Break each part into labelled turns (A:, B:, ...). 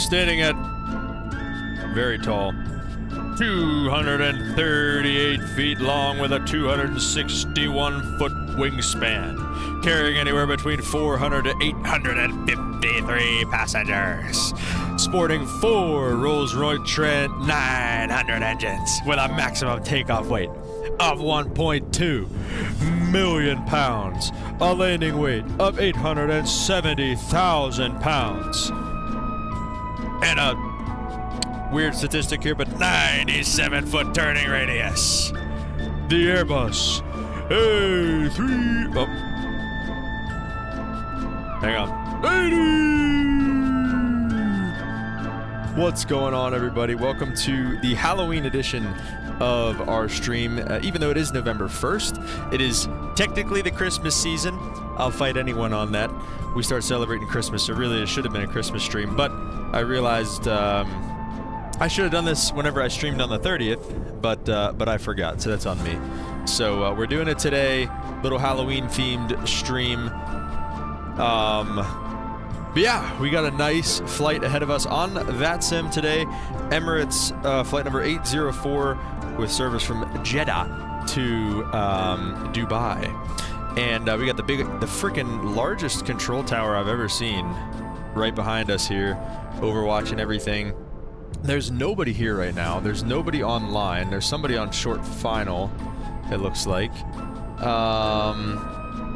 A: standing at very tall, 238 feet long with a 261-foot wingspan, carrying anywhere between 400 to 853 passengers, sporting 4 Rolls-Royce Trent 900 engines with a maximum takeoff weight of 1.2 million pounds, a landing weight of 870,000 pounds, and a weird statistic here, but 97-foot turning radius. The Airbus A3... Oh. Hang on. 80! What's going on, everybody? Welcome to the Halloween edition of our stream. Even though it is November 1st, it is technically the Christmas season. I'll fight anyone on that. We start celebrating Christmas, so really it should have been a Christmas stream, but I realized I should have done this whenever I streamed on the 30th, but I forgot, so that's on me. So we're doing it today, little Halloween-themed stream. But yeah, we got a nice flight ahead of us on VATSIM today. Emirates flight number 804 with service from Jeddah to Dubai. And we got the freaking largest control tower I've ever seen right behind us here, overwatching everything. There's nobody here right now. There's nobody online. There's somebody on short final, it looks like.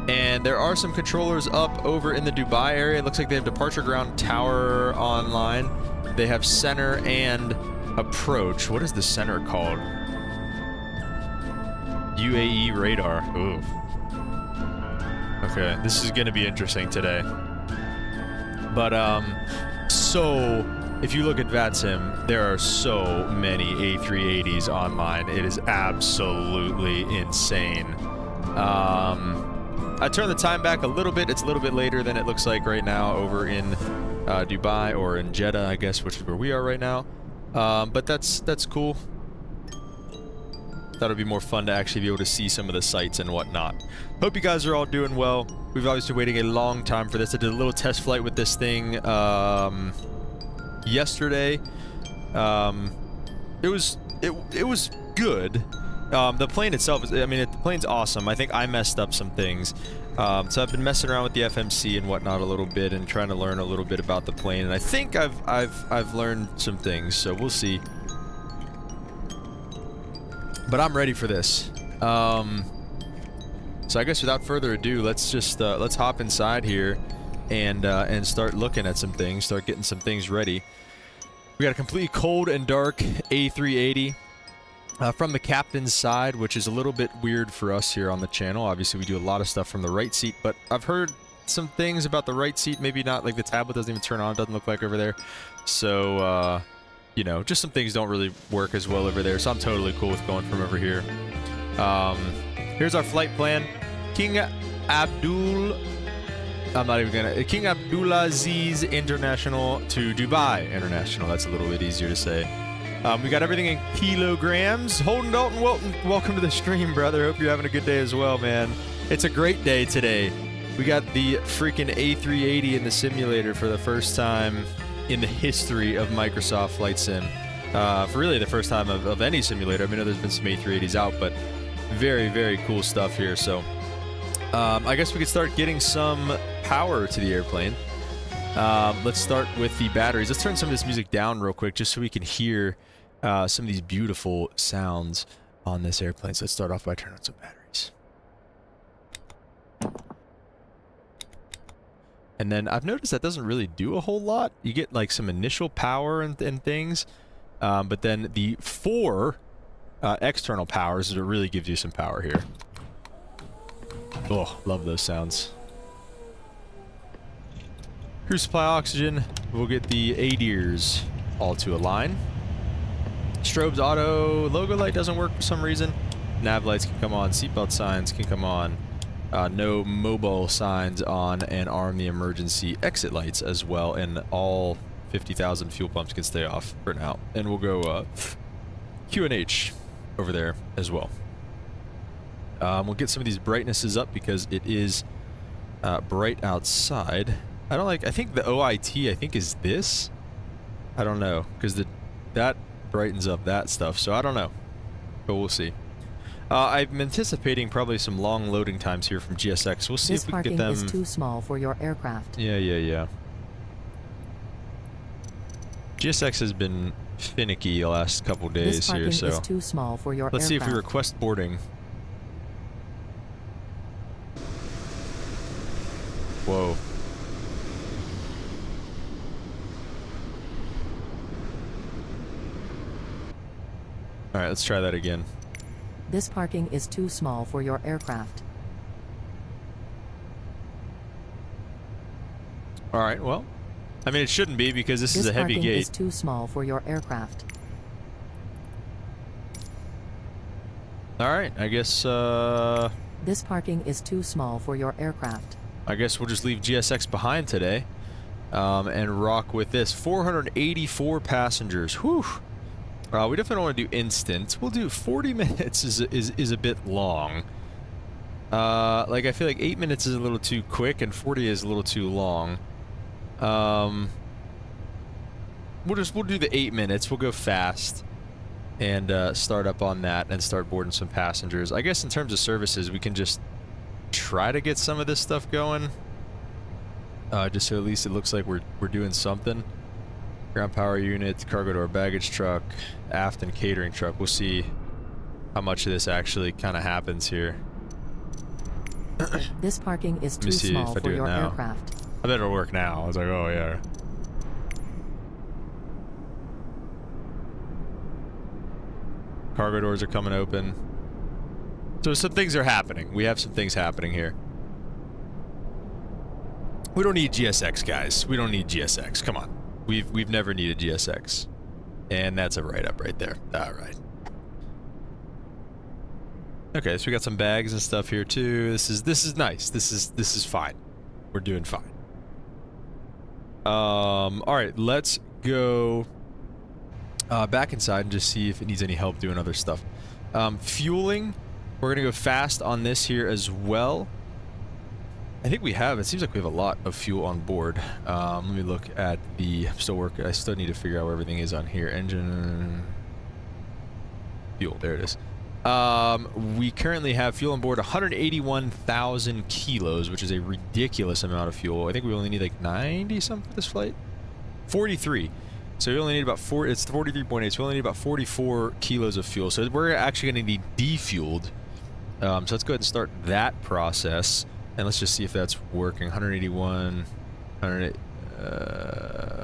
A: And there are some controllers up over in the Dubai area. It looks like they have departure ground tower online. They have center and approach. What is the center called? UAE radar. Ooh. Okay, this is going to be interesting today. But, so if you look at VATSIM, there are so many A380s online. It is absolutely insane. I turned the time back a little bit. It's a little bit later than it looks like right now over in Dubai, or in Jeddah, I guess, which is where we are right now. But that's cool. Thought it'd be more fun to actually be able to see some of the sights and whatnot. Hope you guys are all doing well. We've obviously been waiting a long time for this. I did a little test flight with this thing yesterday. It was good. The plane itself is, I mean, the plane's awesome. I think I messed up some things. So I've been messing around with the FMC and whatnot a little bit and trying to learn a little bit about the plane. And I think I've learned some things, so we'll see. But I'm ready for this. So I guess without further ado, let's just let's hop inside here and start looking at some things, start getting some things ready. We got a completely cold and dark A380 from the captain's side, which is a little bit weird for us here on the channel. Obviously, we do a lot of stuff from the right seat, but I've heard some things about the right seat. Maybe not, like the tablet doesn't even turn on, doesn't look like over there. So, you know, just some things don't really work as well over there. So I'm totally cool with going from over here. Here's our flight plan. King Abdulaziz International to Dubai International. That's a little bit easier to say. We got everything in kilograms. Holden Dalton, welcome to the stream, brother. Hope you're having a good day as well, man. It's a great day today. We got the freaking A380 in the simulator for the first time in the history of Microsoft Flight Sim. For really the first time of any simulator. I mean, there's been some A380s out, but very, very cool stuff here. So I guess we could start getting some power to the airplane. Let's start with the batteries. Let's turn some of this music down real quick just so we can hear some of these beautiful sounds on this airplane. So let's start off by turning on some batteries. And then I've noticed that doesn't really do a whole lot. You get like some initial power and things, but then the 4 external powers is what really gives you some power here. Oh, love those sounds. Crew supply oxygen. We'll get the ADIRs all to align. Strobes auto logo light doesn't work for some reason. Nav lights can come on. Seatbelt signs can come on. No mobile signs on, and arm the emergency exit lights as well. And all 50,000 fuel pumps can stay off for now. And we'll go QNH over there as well. We'll get some of these brightnesses up because it is bright outside. I don't like, I think the OIT, I think, is this. I don't know, because that brightens up that stuff, so I don't know. But we'll see. I'm anticipating probably some long loading times here from GSX. We'll see if we can get them...
B: This parking is too small for your aircraft.
A: Yeah. GSX has been finicky the last couple days here, so...
B: This parking is too small for your
A: Let's
B: aircraft.
A: see if we request boarding. Whoa. Alright, let's try that again.
B: This parking is too small for your aircraft.
A: Alright, well, I mean, it shouldn't be because this is a heavy gate.
B: This parking is too small for your aircraft.
A: Alright, I guess,
B: This parking is too small for your aircraft.
A: I guess we'll just leave GSX behind today, and rock with this. 484 passengers. Whew. We definitely don't want to do instant. We'll do 40 minutes is a bit long. Like I feel like 8 minutes is a little too quick and 40 is a little too long. We'll do the 8 minutes. We'll go fast and start up on that and start boarding some passengers. I guess in terms of services, we can just try to get some of this stuff going. Just so at least it looks like we're doing something. Ground power unit, cargo door baggage truck, aft and catering truck. We'll see how much of this actually kind of happens here.
B: This parking is too small for your aircraft.
A: I bet it'll work now. I was like, oh yeah. Cargo doors are coming open. So some things are happening. We have some things happening here. We don't need GSX, guys. We don't need GSX. Come on. We've never needed GSX. And that's a write-up right there. Alright. Okay, so we got some bags and stuff here too. This is nice. This is fine. We're doing fine. Alright, let's go back inside and just see if it needs any help doing other stuff. Fueling, we're gonna go fast on this here as well. I think we have. It seems like we have a lot of fuel on board. Let me look at the... I still need to figure out where everything is on here. Engine... Fuel. There it is. We currently have fuel on board 181,000 kilos, which is a ridiculous amount of fuel. I think we only need like 90-something for this flight? 43. So we only need about 4... It's 43.8, so we only need about 44 kilos of fuel. So we're actually going to need defueled. So let's go ahead and start that process. And let's just see if that's working. 181, 108,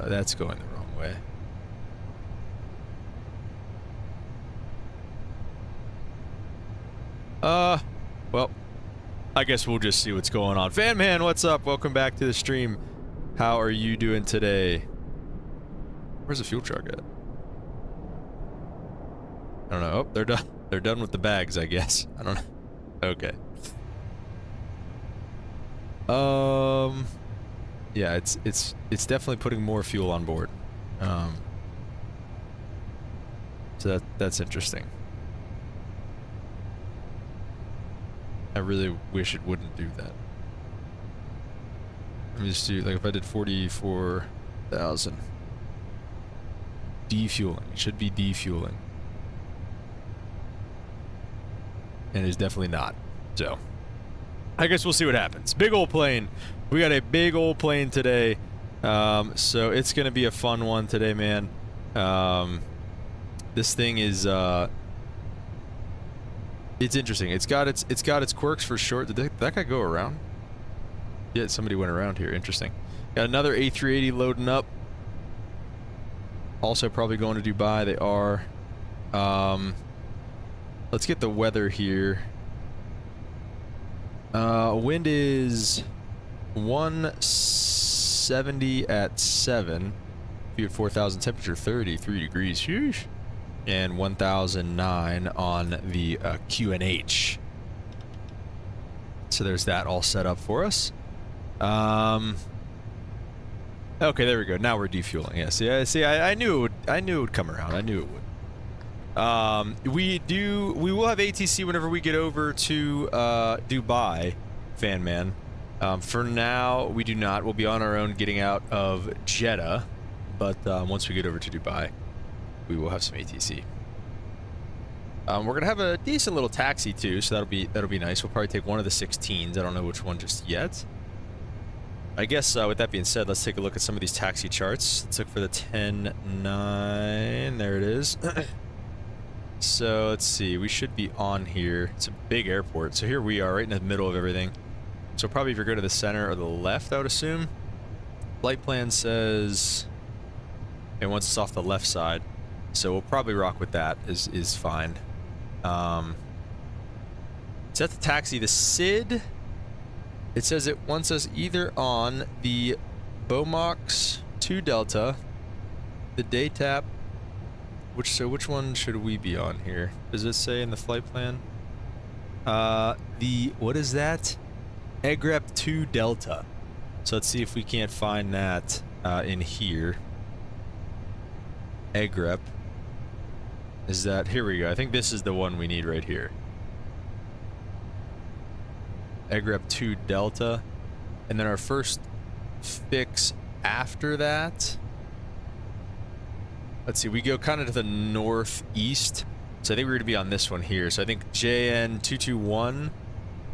A: that's going the wrong way. Well, I guess we'll just see what's going on. Fan Man, what's up? Welcome back to the stream. How are you doing today? Where's the fuel truck at? I don't know. Oh, they're done. They're done with the bags, I guess. I don't know. Okay. Yeah, it's definitely putting more fuel on board. So that's interesting. I really wish it wouldn't do that. Let me just do, like, if I did 44,000. Defueling. It should be defueling. And it's definitely not. So, I guess we'll see what happens. Big old plane. We got a big old plane today. So it's going to be a fun one today, man. This thing is... it's interesting. It's got its quirks for sure. Did that guy go around? Yeah, somebody went around here. Interesting. Got another A380 loading up. Also probably going to Dubai. They are. Let's get the weather here. Wind is 170 at 7. View at 4,000. Temperature 33 degrees. Sheesh. And 1,009 on the QNH. So there's that all set up for us. Okay, there we go. Now we're defueling. Yeah, see, I knew it would come around. I knew it would. We will have ATC whenever we get over to Dubai, Fan Man. For now, we do not. We'll be on our own getting out of Jeddah. But once we get over to Dubai, we will have some ATC. We're gonna have a decent little taxi too, so that'll be nice. We'll probably take one of the 16s. I don't know which one just yet. I guess with that being said, let's take a look at some of these taxi charts. Let's look for the 10-9. There it is. So let's see. We should be on here. It's a big airport. So here we are, right in the middle of everything. So probably if you go to the center or the left, I would assume. Flight plan says it wants us off the left side. So we'll probably rock with that. Is fine. Set the taxi. The SID. It says it wants us either on the Bomox 2 Delta, the DayTap. Which one should we be on here? Does it say in the flight plan? What is that? Egrep 2 Delta. So let's see if we can't find that in here. Egrep. Is that, here we go. I think this is the one we need right here. Egrep 2 Delta. And then our first fix after that. Let's see, we go kind of to the northeast. So I think we're going to be on this one here. So I think JN221,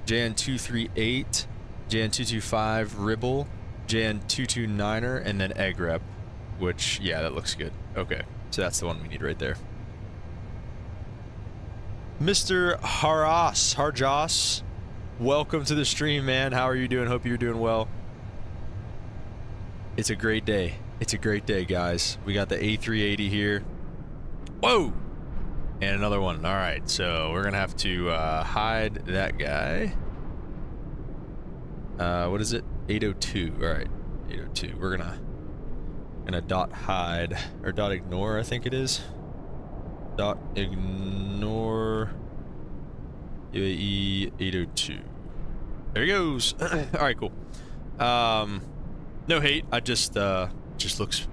A: JN238, JN225 Ribble, JN229er, and then Egrep, which, yeah, that looks good. Okay, so that's the one we need right there. Mr. Harjas, welcome to the stream, man. How are you doing? Hope you're doing well. It's a great day. It's a great day, guys. We got the A380 here. Whoa! And another one. All right, so we're gonna have to hide that guy. What is it? 802. All right, 802. We're gonna dot hide or dot ignore. I think it is. Dot ignore UAE 802. There he goes. All right, cool. No hate. I just looks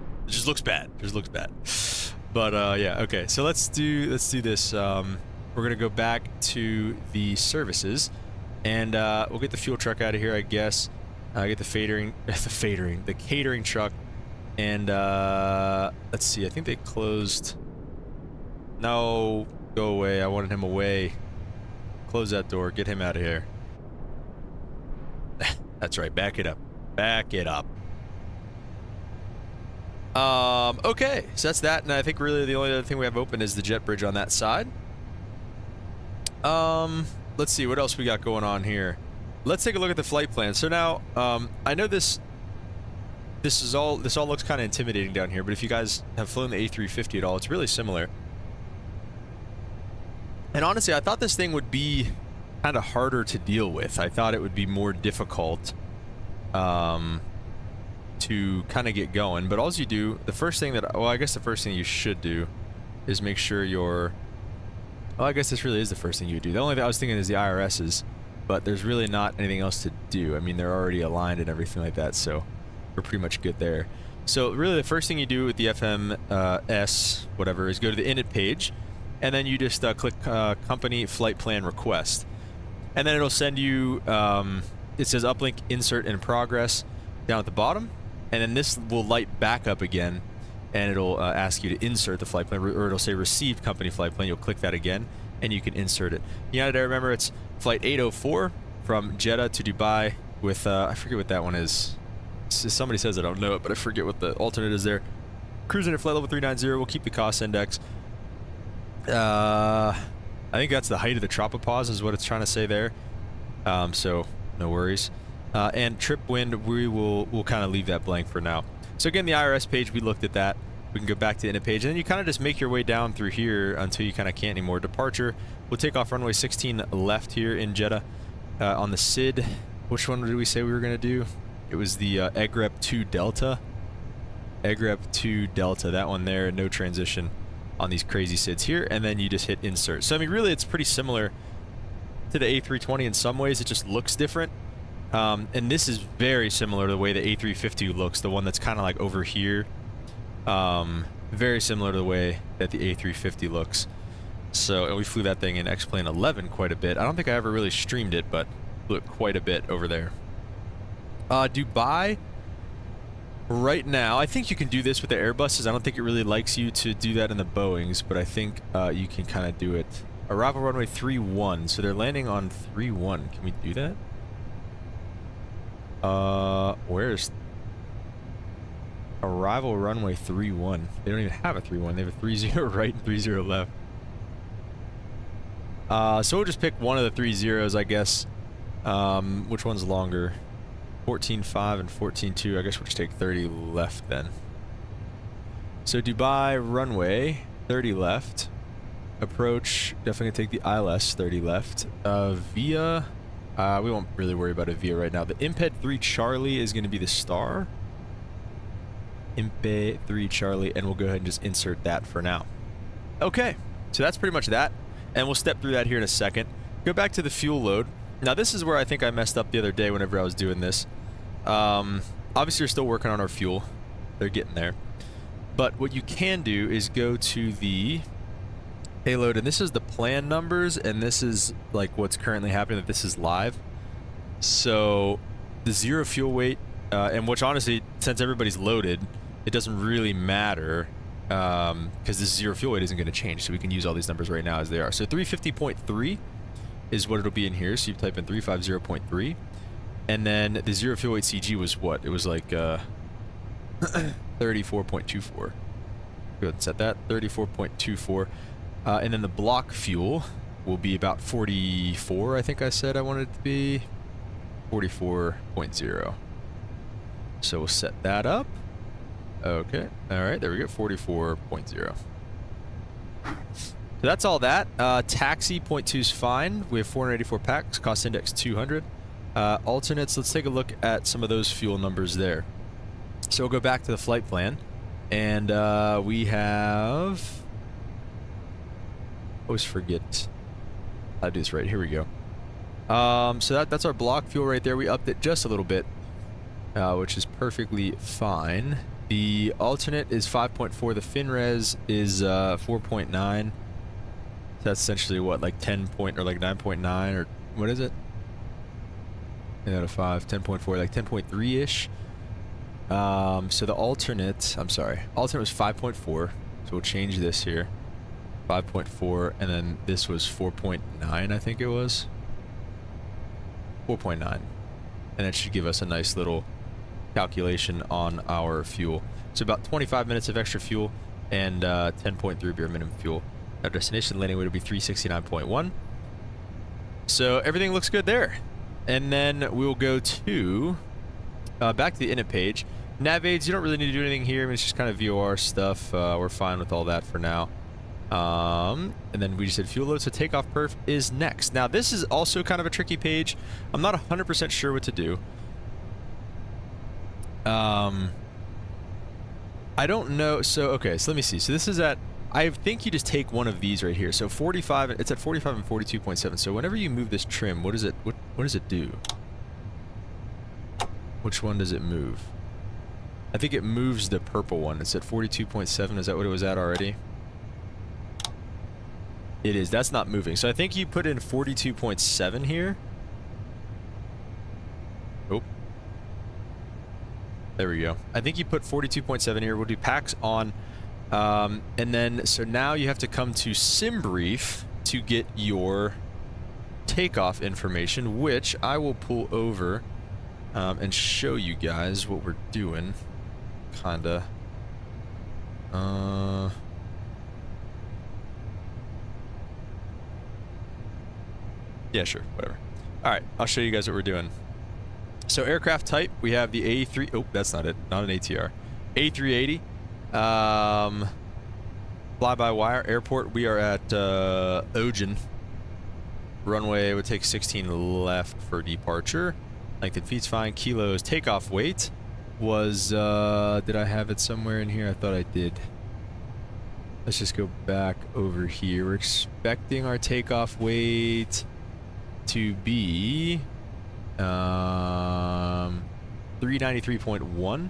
A: bad. Just looks bad. But yeah, okay. So let's do this. We're gonna go back to the services, and we'll get the fuel truck out of here, I guess. Get the catering truck, and let's see. I think they closed. No, go away. I wanted him away. Close that door. Get him out of here. That's right. Back it up. Back it up. Okay, so that's that, and I think really the only other thing we have open is the jet bridge on that side. Let's see what else we got going on here. Let's take a look at the flight plan. So now, I know this all looks kind of intimidating down here, but if you guys have flown the A350 at all, it's really similar. And honestly, I thought this thing would be kind of harder to deal with. I thought it would be more difficult to kind of get going, but all you do, the first thing that, well, I guess the first thing you should do is make sure you're, well, I guess this really is the first thing you do. The only thing I was thinking is the IRS's, but there's really not anything else to do. I mean, they're already aligned and everything like that, so we're pretty much good there. So really the first thing you do with the FMS, whatever, is go to the init page, and then you just click company flight plan request. And then it'll send you, it says uplink insert in progress down at the bottom. And then this will light back up again, and it'll ask you to insert the flight plan, or it'll say received company flight plan. You'll click that again, and you can insert it. United Air, remember, it's flight 804 from Jeddah to Dubai with, I forget what that one is. Somebody says I don't know it, but I forget what the alternate is there. Cruising at flight level 390. We'll keep the cost index. I think that's the height of the tropopause is what it's trying to say there. So no worries. And trip wind, we'll kind of leave that blank for now. So again, the IRS page, we looked at that. We can go back to the init page, and then you kind of just make your way down through here until you kind of can't anymore. Departure, we'll take off runway 16 left here in Jeddah. On the SID, which one did we say we were going to do? It was the Egrep 2 Delta. Egrep 2 Delta, that one there, no transition on these crazy SIDs here, and then you just hit insert. So I mean, really, it's pretty similar to the A320 in some ways. It just looks different. And this is very similar to the way the A350 looks, the one that's kind of like over here. Very similar to the way that the A350 looks. So, and we flew that thing in X-Plane 11 quite a bit. I don't think I ever really streamed it, but flew it quite a bit over there. Dubai, right now, I think you can do this with the Airbuses. I don't think it really likes you to do that in the Boeings, but I think you can kind of do it. Arrival runway 31. So they're landing on 31. Can we do that? Where's arrival runway 31? They don't even have a 31. They have a 30 right and 30 left. So we'll just pick one of the 3 zeros, I guess. Which one's longer? 14.5 and 14.2. I guess we'll just take 30 left then. So Dubai runway 30 left. Approach, definitely take the ILS 30 left. Via, we won't really worry about a Via right now. The Imped 3 Charlie is going to be the star. Imped 3 Charlie, and we'll go ahead and just insert that for now. Okay, so that's pretty much that. And we'll step through that here in a second. Go back to the fuel load. Now this is where I think I messed up the other day whenever I was doing this. Obviously we're still working on our fuel. They're getting there. But what you can do is go to the payload, and this is the plan numbers, and this is like what's currently happening, that this is live. So the zero fuel weight, and which honestly, since everybody's loaded, it doesn't really matter, because this zero fuel weight isn't going to change, so we can use all these numbers right now as they are. So 350.3 is what it'll be in here, so you type in 350.3, and then the zero fuel weight CG was what? It was like 34.24. Go ahead and set that, 34.24. And then the block fuel will be about 44, I think I said I wanted it to be. 44.0. So we'll set that up. Okay. All right. There we go. 44.0. So that's all that. Taxi 0.2 is fine. We have 484 packs. Cost index 200. Alternates. Let's take a look at some of those fuel numbers there. So we'll go back to the flight plan. And we have... always forget how to do this right. Here we go. So that's our block fuel right there. We upped it just a little bit, which is perfectly fine. The alternate is 5.4. The FinRes is 4.9. So that's essentially what, like 10 point, or like 9.9, or what is it? 10 out of 5, 10.4, like 10.3-ish. So the alternate, I'm sorry, alternate was 5.4. So we'll change this here. 5.4, and then this was 4.9, I think it was. 4.9. And that should give us a nice little calculation on our fuel. So about 25 minutes of extra fuel and 10.3 bare minimum fuel. Our destination landing weight will be 369.1. So everything looks good there. And then we'll go to back to the init page. Nav aids, you don't really need to do anything here. I mean, it's just kind of VOR stuff. We're fine with all that for now. And then we just said fuel load, so takeoff perf is next. Now this is also kind of a tricky page. I'm not 100% sure what to do. I don't know. So okay, so let me see. So this is at, I think you just take one of these right here. So 45, it's at 45 and 42.7. So whenever you move this trim, what does it do? Which one does it move? I think it moves the purple one. It's at 42.7. Is that what it was at already? It is. That's not moving. So I think you put in 42.7 here. Oh. There we go. I think you put 42.7 here. We'll do packs on. And then, so now you have to come to SimBrief to get your takeoff information, which I will pull over and show you guys what we're doing. Kinda. Yeah, sure, whatever. All right, I'll show you guys what we're doing. So aircraft type, we have the A3. Oh, that's not it. Not an ATR. A380. Fly by wire airport. We are at OJEN. Runway would take 16 left for departure. Length in feet's fine. Kilos. Takeoff weight was. Did I have it somewhere in here? I thought I did. Let's just go back over here. We're expecting our takeoff weight to be 393.1.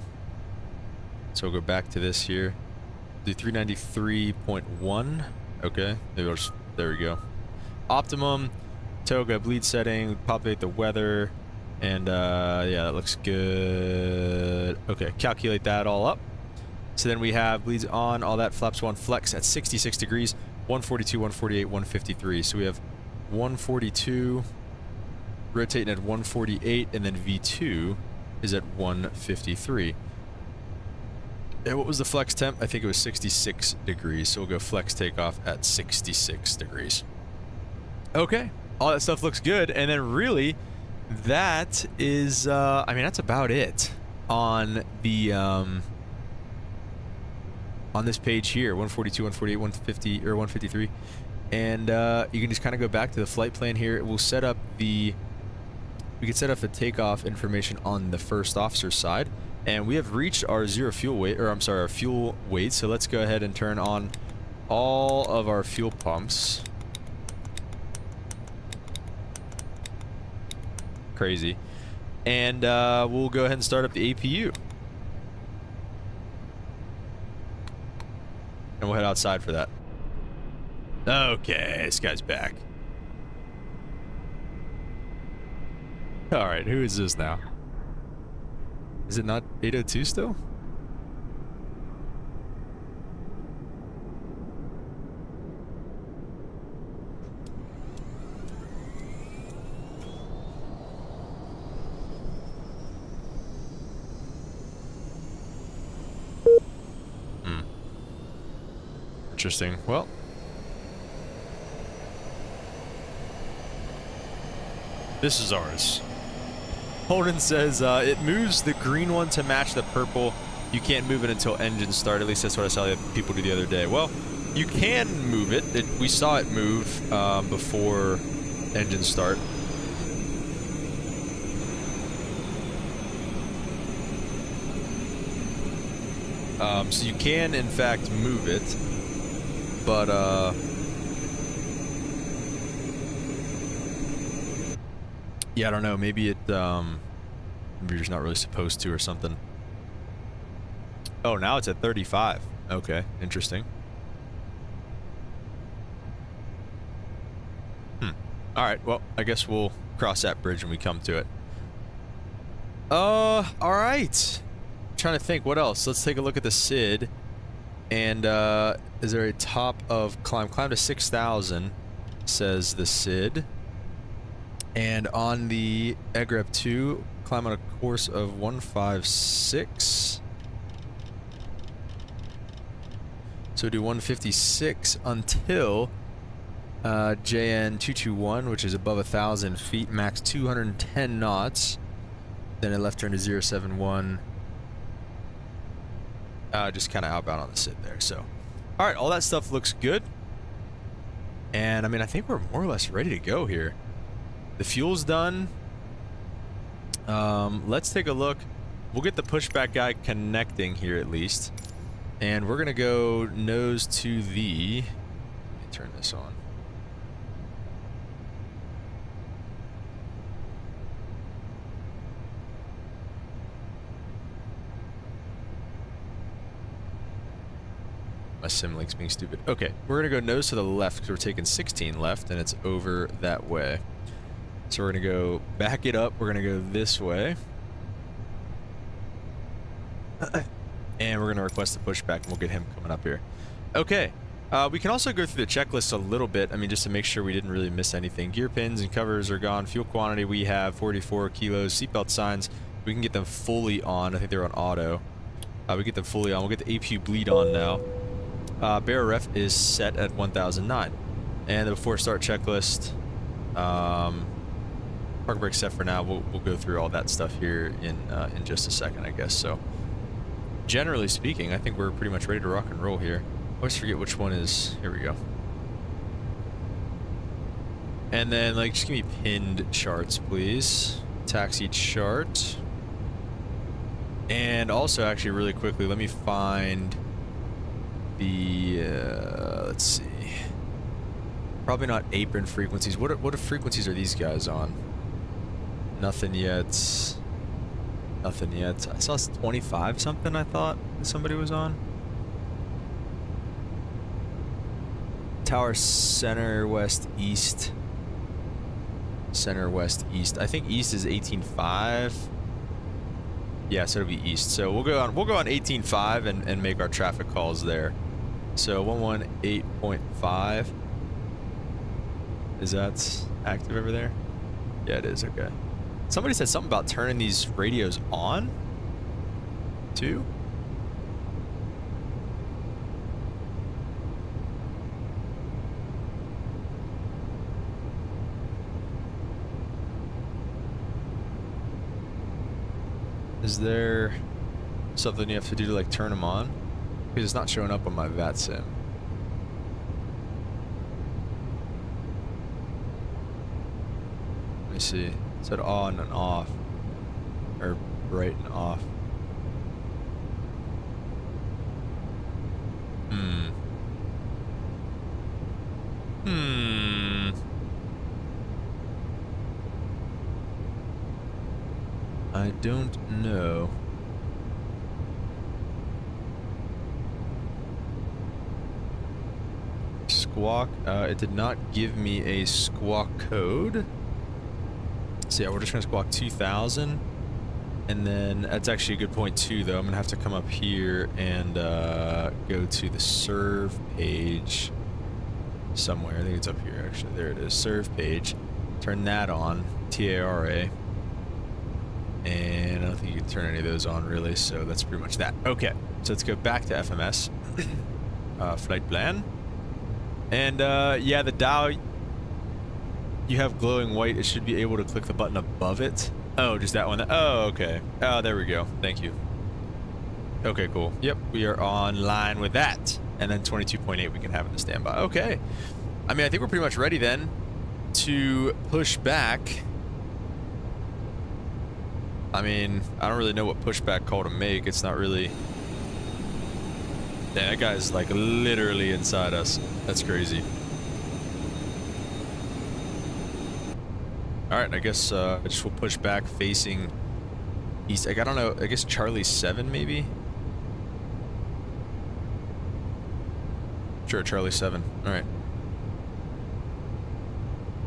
A: So we'll go back to this here. Do 393.1. Okay, there we go. Optimum, toga, bleed setting, populate the weather, And yeah, that looks good. Okay, calculate that all up. So then we have bleeds on, all that, flaps 1, flex at 66 degrees, 142, 148, 153. So we have 142 rotating at 148, and then V2 is at 153. And what was the flex temp? I think it was 66 degrees. So we'll go flex takeoff at 66 degrees. Okay, all that stuff looks good. And then really, that is, I mean, that's about it on the, on this page here, 142, 148, 150, or 153. And you can just kind of go back to the flight plan here. We'll set up the, we can set up the takeoff information on the first officer's side. And we have reached our zero fuel weight, or I'm sorry, our fuel weight. So let's go ahead and turn on all of our fuel pumps. Crazy. And we'll go ahead and start up the APU. And we'll head outside for that. Okay, this guy's back. Alright, who is this now? Is it not 802 still? Interesting. Well, this is ours. Holden says it moves the green one to match the purple. You can't move it until engine start. At least that's what I saw people do the other day. Well, you can move it. We saw it move before engine start. So you can, in fact, move it. But, yeah, I don't know. Maybe it, maybe you're just not really supposed to or something. Oh, now it's at 35. Okay, interesting. Alright, well, I guess we'll cross that bridge when we come to it. Alright. Trying to think, what else? Let's take a look at the SID. And, is there a top of climb? Climb to 6,000, says the SID. And on the EGREP 2, climb on a course of 156. So do 156 until JN221, which is above 1,000 feet, max 210 knots. Then a left turn to 071. Just kind of outbound on the SID there. So, all right, all that stuff looks good. And I mean, I think we're more or less ready to go here. The fuel's done. Let's take a look. We'll get the pushback guy connecting here at least. And we're going to go nose to the... Let me turn this on. My sim link's being stupid. Okay, we're going to go nose to the left because we're taking 16 left and it's over that way. So we're going to go back it up. We're going to go this way. And we're going to request the pushback and we'll get him coming up here. Okay. We can also go through the checklist a little bit. I mean, just to make sure we didn't really miss anything. Gear pins and covers are gone. Fuel quantity, we have 44 kilos. Seatbelt signs, we can get them fully on. I think they're on auto. We get them fully on. We'll get the APU bleed on now. Bearer ref is set at 1009. And the before start checklist. Park brake set for now. We'll go through all that stuff here in just a second, I guess. So, generally speaking, I think we're pretty much ready to rock and roll here. I always forget which one is. Here we go. And then, like, just give me pinned charts, please. Taxi chart. And also, actually, really quickly, let me find the. Let's see. Probably not apron frequencies. What frequencies are these guys on? Nothing yet. Nothing yet. I saw 25 something, I thought somebody was on. Tower center, west, east. Center, west, east. I think east is 18.5. Yeah, so it'll be east. So we'll go on 18.5 and make our traffic calls there. So 118.5. Is that active over there? Yeah, it is. Okay. Somebody said something about turning these radios on too. Is there something you have to do to like turn them on? Because it's not showing up on my VAT sim. Let me see. It said on and off. Or bright and off. I don't know. Squawk. It did not give me a squawk code. So yeah, we're just gonna squawk 2000. And then that's actually a good point too, though. I'm gonna have to come up here and go to the serve page somewhere. I think it's up here actually. There it is. Serve page. Turn that on. TARA. And I don't think you can turn any of those on really, so that's pretty much that. Okay, so let's go back to FMS. Flight plan. And yeah, the dial, you have glowing white. It should be able to click the button above it. Oh, just that one. Oh, okay. Oh, there we go. Thank you. Okay, cool. Yep, we are online with that. And then 22.8 we can have in the standby. Okay. I mean, I think we're pretty much ready then to push back. I mean, I don't really know what pushback call to make. It's not really... Yeah, that guy's like literally inside us. That's crazy. Alright, I guess I just will push back facing east. Like, I don't know, I guess Charlie 7 maybe? Sure, Charlie 7. Alright.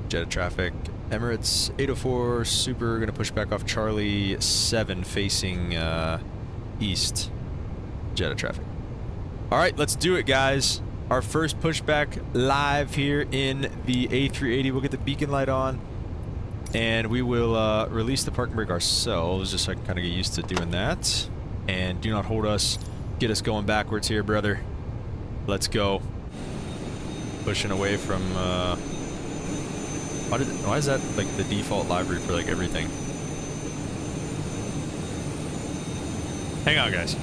A: Jeddah traffic. Emirates 804 Super, gonna push back off Charlie 7 facing east. Jeddah traffic. Alright, let's do it, guys. Our first pushback live here in the A380. We'll get the beacon light on and we will release the parking brake ourselves just so I can kind of get used to doing that. And do not hold us. Get us going backwards here, brother. Let's go. Pushing away from why is that like the default library for like everything? Hang on, guys.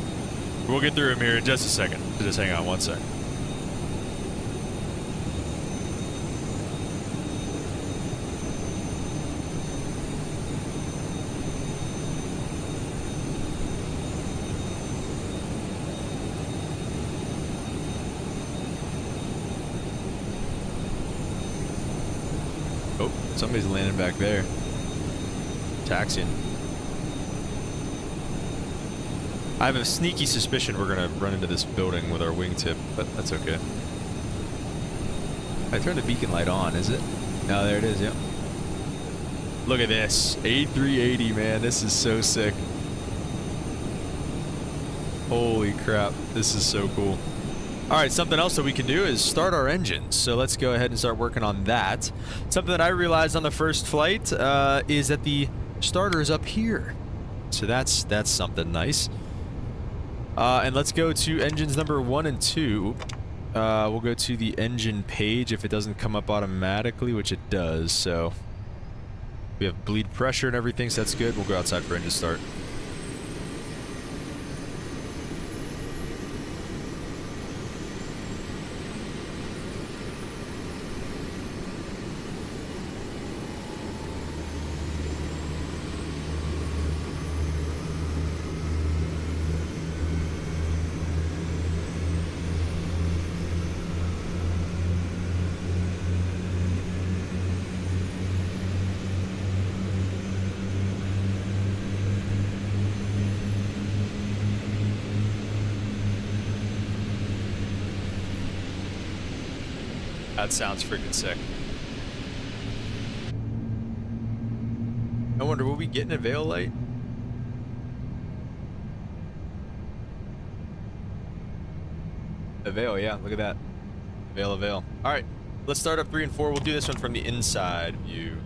A: We'll get through him here in just a second. Just hang on one sec. Oh, somebody's landing back there. Taxiing. I have a sneaky suspicion we're gonna run into this building with our wingtip, but that's okay. I turned the beacon light on, is it? Oh, there it is, yep. Look at this. A380, man. This is so sick. Holy crap. This is so cool. Alright, something else that we can do is start our engines. So let's go ahead and start working on that. Something that I realized on the first flight is that the starter is up here. So that's something nice. And let's go to engines number 1 and 2. We'll go to the engine page if it doesn't come up automatically, which it does. So we have bleed pressure and everything, so that's good. We'll go outside for engine start. That sounds freaking sick. wonder, will we get an avail light? Avail, yeah, look at that. Avail. All right, let's start up 3 and 4. We'll do this one from the inside view.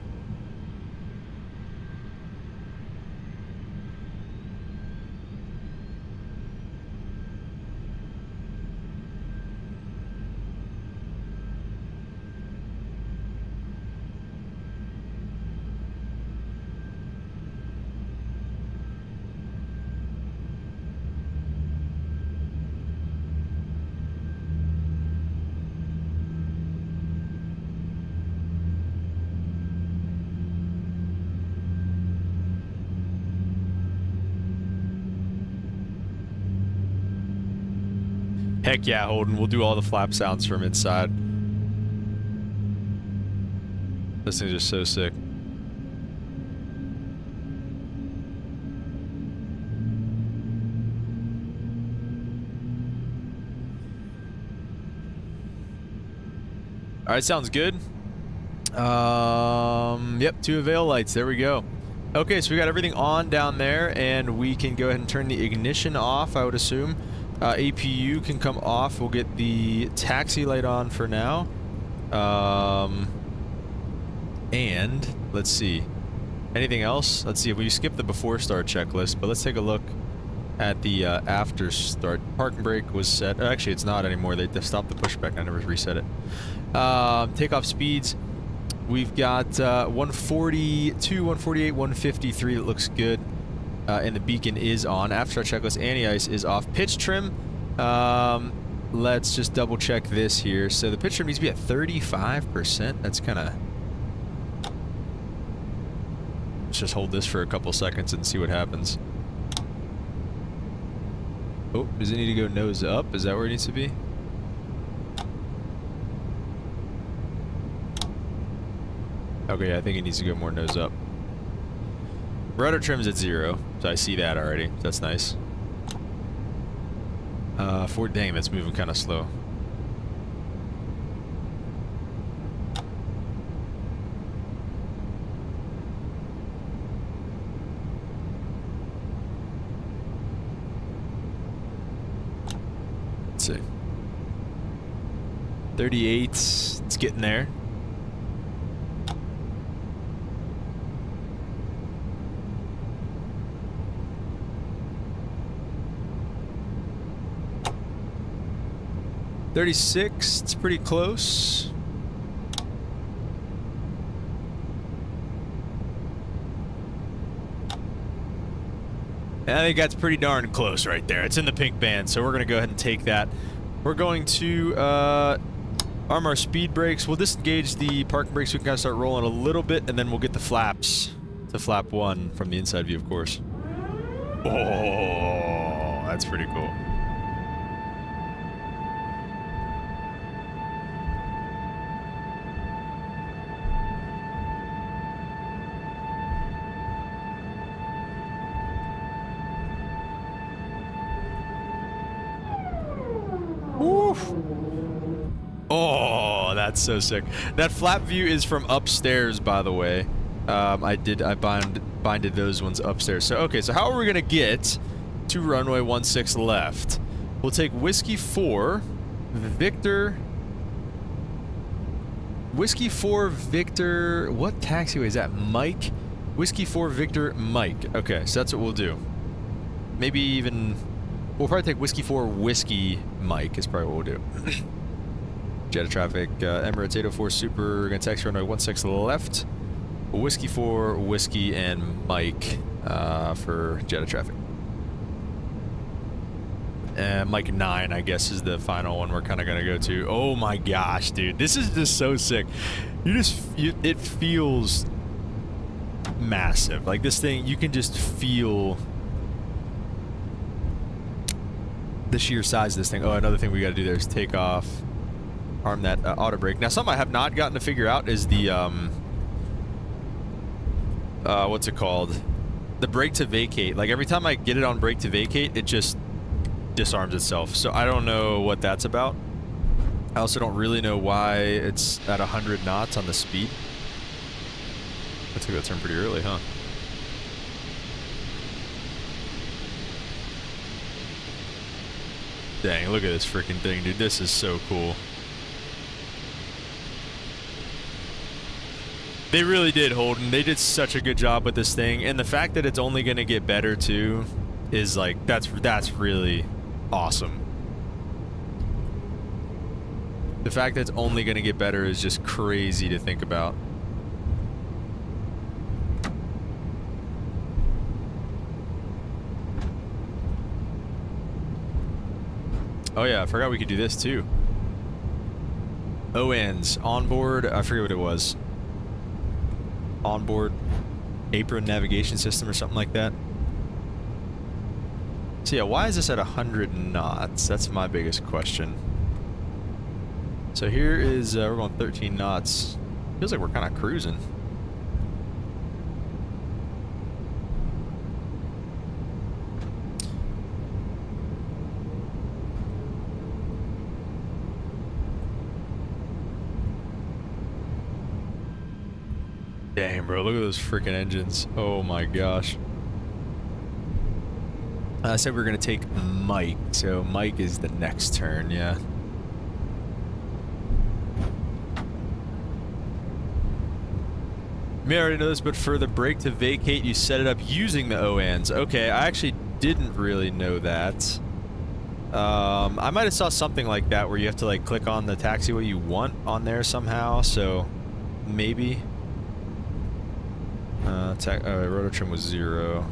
A: Heck yeah, Holden. We'll do all the flap sounds from inside. Those things are so sick. All right, sounds good. Yep, 2 avail lights. There we go. Okay, so we got everything on down there, and we can go ahead and turn the ignition off, I would assume. APU can come off. We'll get the taxi light on for now. And let's see. Anything else? Let's see if we skip the before start checklist, but let's take a look at the after start. Parking brake was set. Actually, it's not anymore. They stopped the pushback. I never reset it. Takeoff speeds. We've got 142, 148, 153. That looks good. And the beacon is on. After start checklist, anti-ice is off. Pitch trim. Let's just double check this here. So the pitch trim needs to be at 35%. That's kind of... Let's just hold this for a couple seconds and see what happens. Oh, does it need to go nose up? Is that where it needs to be? Okay, I think it needs to go more nose up. Rudder trim's at 0, so I see that already. That's nice. Dang, that's moving kind of slow. Let's see. 38, it's getting there. .36, it's pretty close. And I think that's pretty darn close right there. It's in the pink band, so we're going to go ahead and take that. We're going to arm our speed brakes. We'll disengage the parking brakes so we can kind of start rolling a little bit, and then we'll get the flaps to flap 1 from the inside view, of course. Oh, that's pretty cool. Oh, that's so sick. That flap view is from upstairs, by the way. I binded those ones upstairs. So, okay, so how are we going to get to runway 16 left? We'll take Whiskey 4, Victor... Whiskey 4, Victor... What taxiway is that? Mike? Whiskey 4, Victor, Mike. Okay, so that's what we'll do. Maybe even... We'll probably take Whiskey 4, Whiskey, Mike is probably what we'll do. Jeddah traffic, Emirates 804 Super, we're going to taxi runway 16 left. Whiskey 4, Whiskey, and Mike for Jeddah traffic. Mike 9, I guess, is the final one we're kind of going to go to. Oh my gosh, dude. This is just so sick. It feels massive. Like this thing, you can just feel the sheer size of this thing. Oh, another thing we got to do there is take off, arm that auto brake. Now, something I have not gotten to figure out is the what's it called? The brake to vacate. Like every time I get it on brake to vacate, it just disarms itself. So I don't know what that's about. I also don't really know why it's at 100 knots on the speed. I took that turn pretty early, huh? Dang, look at this freaking thing, dude. This is so cool. They really did, Holden. They did such a good job with this thing. And the fact that it's only going to get better, too, is like, that's really awesome. The fact that it's only going to get better is just crazy to think about. Oh yeah, I forgot we could do this too. ONs, onboard, I forget what it was. Onboard apron navigation system or something like that. So yeah, why is this at 100 knots? That's my biggest question. So here is, we're going 13 knots. Feels like we're kind of cruising. Dang, bro, look at those freaking engines. Oh my gosh. I said we were going to take Mike, so Mike is the next turn, yeah. You may already know this, but for the brake to vacate, you set it up using the ONs. Okay, I actually didn't really know that. I might have saw something like that where you have to like click on the taxiway you want on there somehow, so maybe. Rotor trim was 0.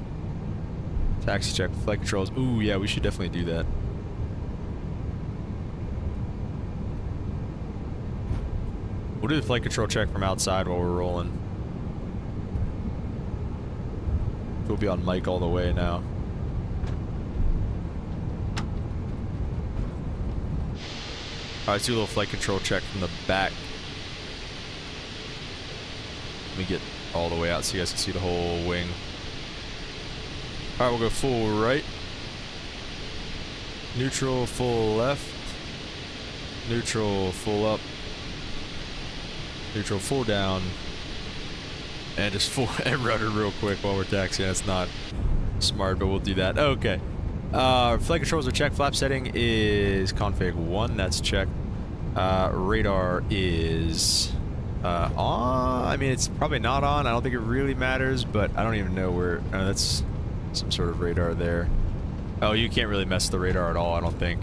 A: Taxi check, flight controls. Ooh, yeah, we should definitely do that. We'll do the flight control check from outside while we're rolling. We'll be on mic all the way now. Alright, let's do a little flight control check from the back. Let me get all the way out so you guys can see the whole wing. Alright, we'll go full right. Neutral, full left. Neutral, full up. Neutral, full down. And just full and rudder real quick while we're taxiing. That's not smart, but we'll do that. Okay. Flight controls are checked. Flap setting is config 1. That's checked. Radar is on. I mean, it's probably not on. I don't think it really matters, but I don't even know where. That's some sort of radar there. Oh, you can't really mess the radar at all, I don't think.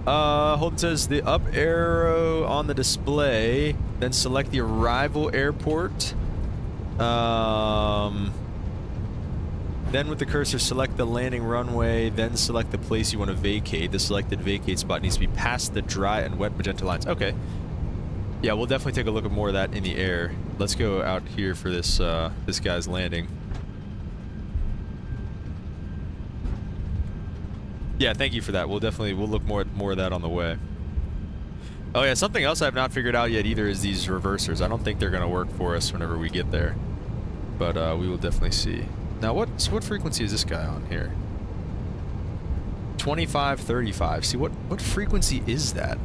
A: Holden says the up arrow on the display, then select the arrival airport. Then with the cursor, select the landing runway, then select the place you want to vacate. The selected vacate spot needs to be past the dry and wet magenta lines. Okay. Yeah, we'll definitely take a look at more of that in the air. Let's go out here for this this guy's landing. Yeah, thank you for that. We'll look more of that on the way. Oh yeah, something else I've not figured out yet either is these reversers. I don't think they're gonna work for us whenever we get there, but we will definitely see. Now, what frequency is this guy on here? 2535. See, what frequency is that?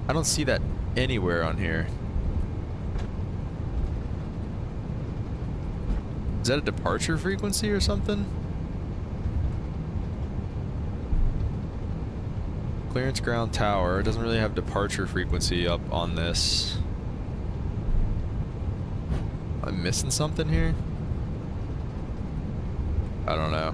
A: I don't see that anywhere on here. Is that a departure frequency or something? Clearance ground tower. It doesn't really have departure frequency up on this. Am I missing something here? I don't know.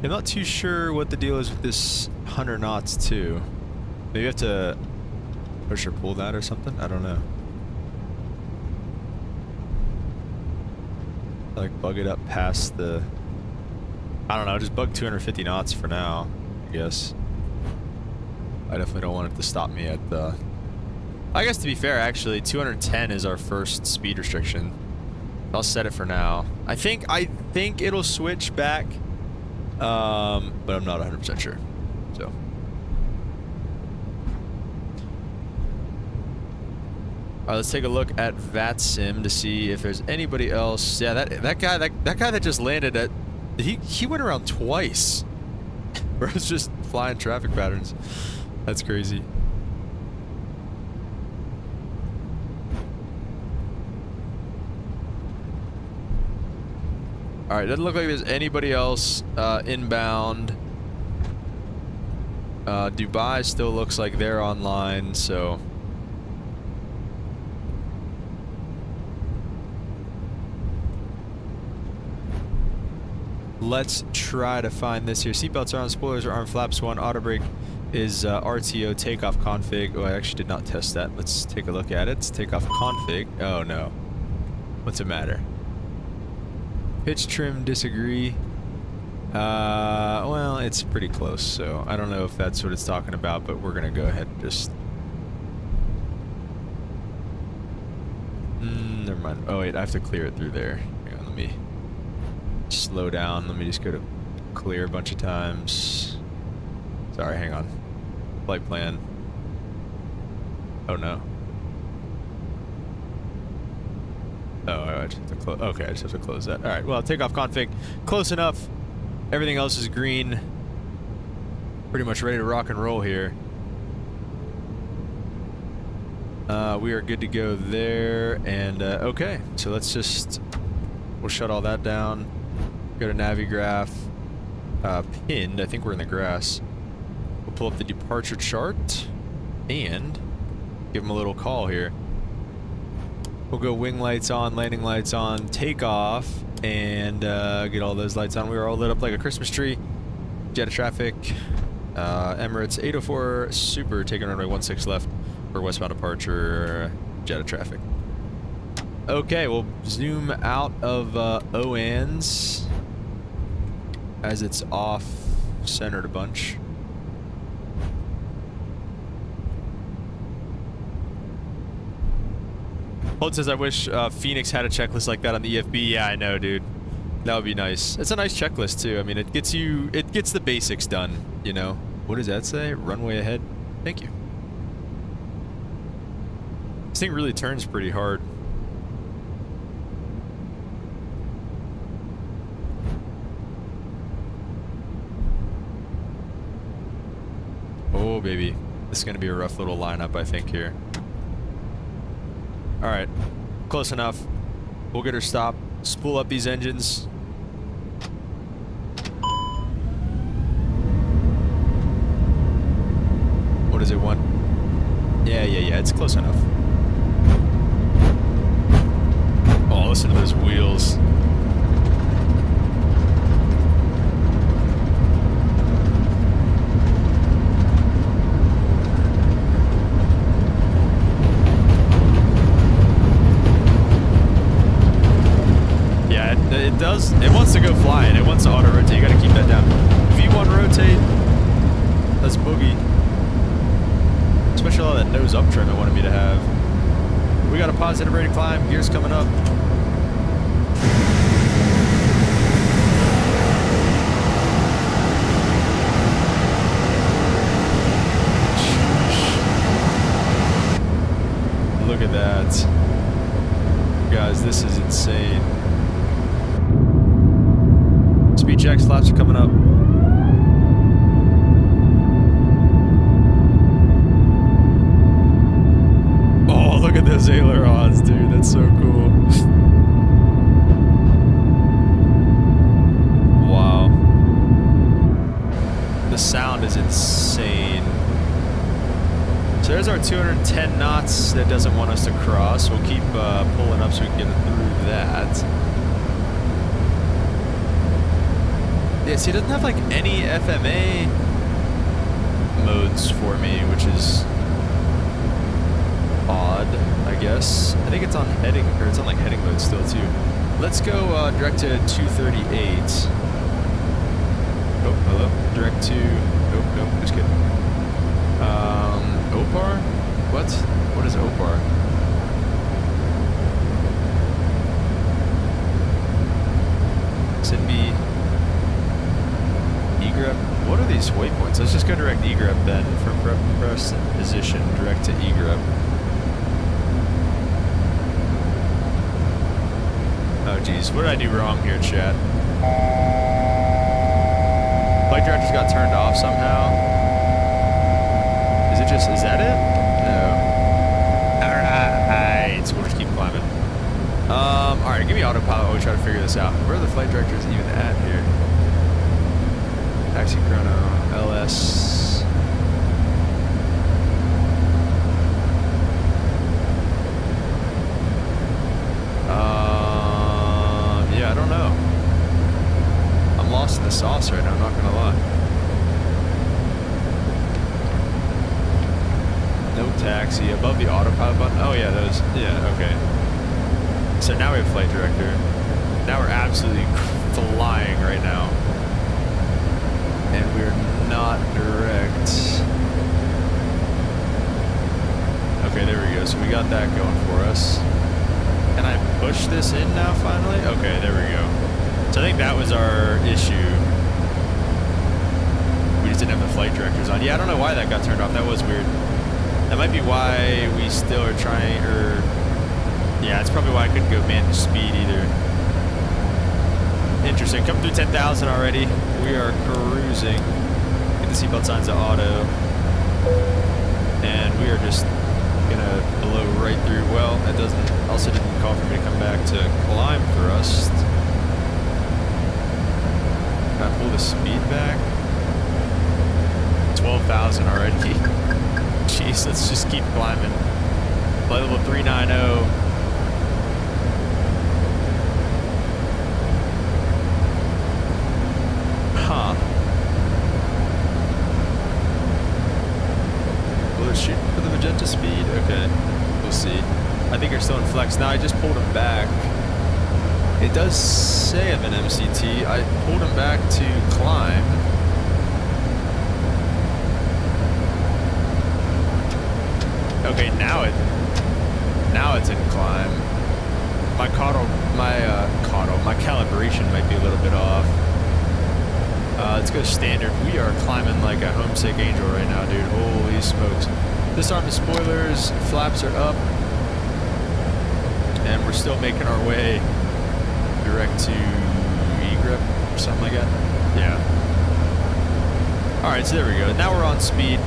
A: I'm not too sure what the deal is with this 100 knots too. Maybe you have to push or pull that or something? I don't know. Like bug it up past the... I don't know, just bug 250 knots for now, I guess. I definitely don't want it to stop me at the... I guess to be fair, actually, 210 is our first speed restriction. I'll set it for now. I think it'll switch back, but I'm not 100% sure. So. Alright, let's take a look at VATSIM to see if there's anybody else. Yeah, that guy that just landed at... He went around twice. Bro, it's just flying traffic patterns. That's crazy. All right, doesn't look like there's anybody else inbound. Dubai still looks like they're online, so. Let's try to find this here. Seatbelts are on, spoilers are on, flaps 1, auto brake is RTO, takeoff config. Oh, I actually did not test that. Let's take a look at it. It's takeoff config. Oh no. What's the matter? Pitch trim, disagree. Well, it's pretty close, so I don't know if that's what it's talking about, but we're gonna go ahead and just. Never mind. Oh wait, I have to clear it through there. Hang on, let me slow down. Let me just go to clear a bunch of times. Sorry, hang on. Flight plan. Oh no. Oh, I just have to close. Okay, I just have to close that. All right. Well, takeoff config close enough. Everything else is green. Pretty much ready to rock and roll here. We are good to go there. And okay, so let's just we'll shut all that down. Go to Navigraph. Pinned. I think we're in the grass. We'll pull up the departure chart and give them a little call here. We'll go wing lights on, landing lights on, take off, and get all those lights on. We were all lit up like a Christmas tree. Jeddah traffic. Emirates 804 Super taking runway 16 left for westbound departure. Jeddah traffic. Okay, we'll zoom out of OANs as it's off centered a bunch. Hold says, I wish Phoenix had a checklist like that on the EFB. Yeah, I know, dude. That would be nice. It's a nice checklist too. I mean, it gets the basics done, you know. What does that say? Runway ahead. Thank you. This thing really turns pretty hard. Oh, baby. This is going to be a rough little lineup, I think, here. All right. Close enough. We'll get her stopped. Spool up these engines. What does it want? Yeah. It's close enough. Oh, listen to those wheels. It wants to go flying. It wants to auto rotate. You gotta keep that down. V1 rotate. That's boogie. Especially all that nose up trim it wanted me to have. We got a positive rate of climb. Gears coming up. Look at that. Guys, this is insane. Speed checks, flaps are coming up. Oh, look at those ailerons, dude. That's so cool. Wow. The sound is insane. So there's our 210 knots that doesn't want us to cross. We'll keep pulling up so we can get through that. Yeah, see, it doesn't have like any FMA modes for me, which is odd, I guess. I think it's on heading, or it's on like heading mode still too. Let's go direct to 238. Oh, hello. Direct to, nope, just kidding. OPAR? What is OPAR? SINB. EGREP. What are these waypoints? Let's just go direct EGREP then. For press position, direct to EGREP. Oh geez, what did I do wrong here, chat? Like flight directors got turned off somehow. Is that it? No. Alright, so we'll just keep climbing. Alright, give me autopilot while we try to figure this out. Where are the flight directors even at here? Taxi chrono, LS. Yeah, I don't know. I'm lost in the sauce right now, I'm not gonna lie. No taxi, above the autopilot button. Oh yeah, those, yeah, okay. So now we have flight director. Now we're absolutely flying right now. And we're not direct. Okay, there we go. So we got that going for us. Can I push this in now finally? Okay, there we go. So I think that was our issue. We just didn't have the flight directors on. Yeah, I don't know why that got turned off. That was weird. That might be why we still are trying, or yeah, it's probably why I couldn't go manage speed either. Interesting. Coming through 10,000 already. We are cruising. Get the seatbelt signs of auto. And we are just gonna blow right through. Well, it doesn't, also didn't call for me to come back to climb thrust. Can I pull the speed back? 12,000 already. Jeez, let's just keep climbing. Flight level 390. Huh. Will it shoot for the magenta speed? Okay, we'll see. I think you're still in flex. Now I just pulled him back. It does say I'm in MCT. I pulled him back to climb. Okay, now it's in climb. My calibration might be a little bit off. Let's go standard. We are climbing like a homesick angel right now, dude. Holy smokes. Disarm the spoilers, flaps are up, and we're still making our way direct to E-grip or something like that. Yeah. Alright, so there we go. Now we're on speed.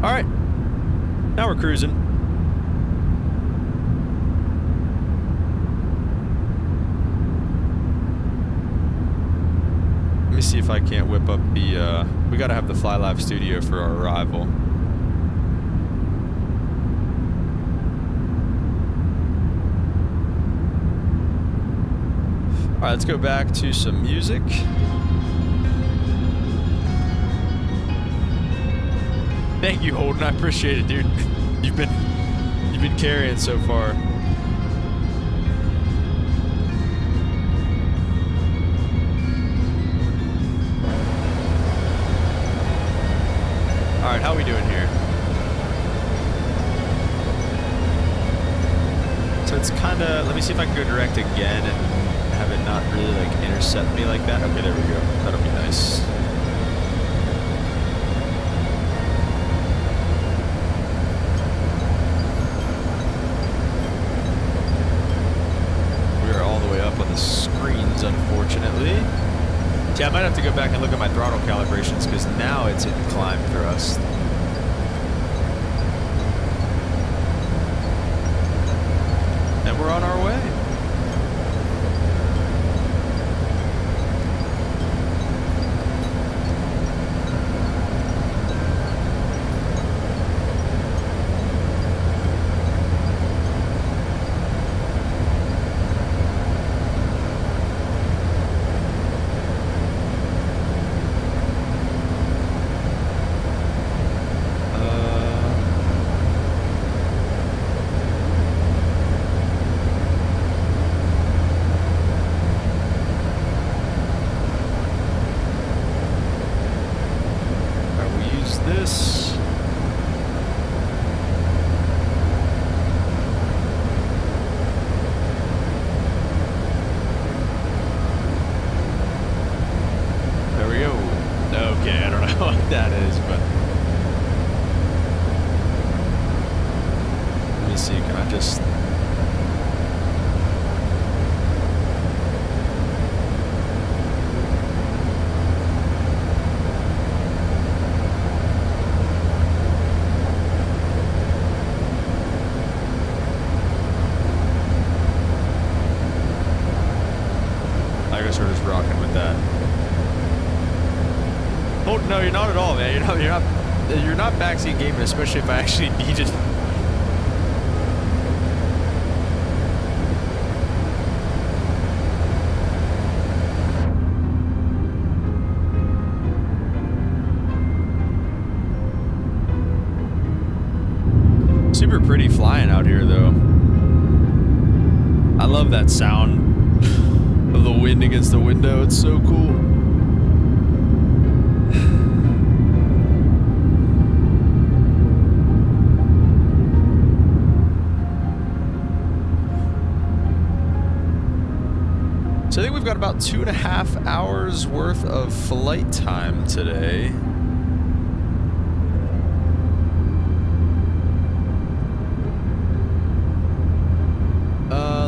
A: Alright. Now we're cruising. Let me see if I can't whip up the, we gotta have the Fly Live studio for our arrival. Alright, let's go back to some music. Thank you, Holden. I appreciate it, dude. You've been carrying so far. All right, how are we doing here? So it's kind of. Let me see if I can go direct again and have it not really like intercept me like that. Okay, there we go. That'll be nice. On the screens, unfortunately. Yeah, I might have to go back and look at my throttle calibrations because now it's in climb thrust. And we're on our way. That is, but let me see, can I just guess we're just rocking with that. Oh no, you're not at all, man. You're not backseat gaming, especially if I actually needed. Super pretty flying out here, though. I love that sound of the wind against the window. It's so cool. So I think we've got about 2.5 hours worth of flight time today.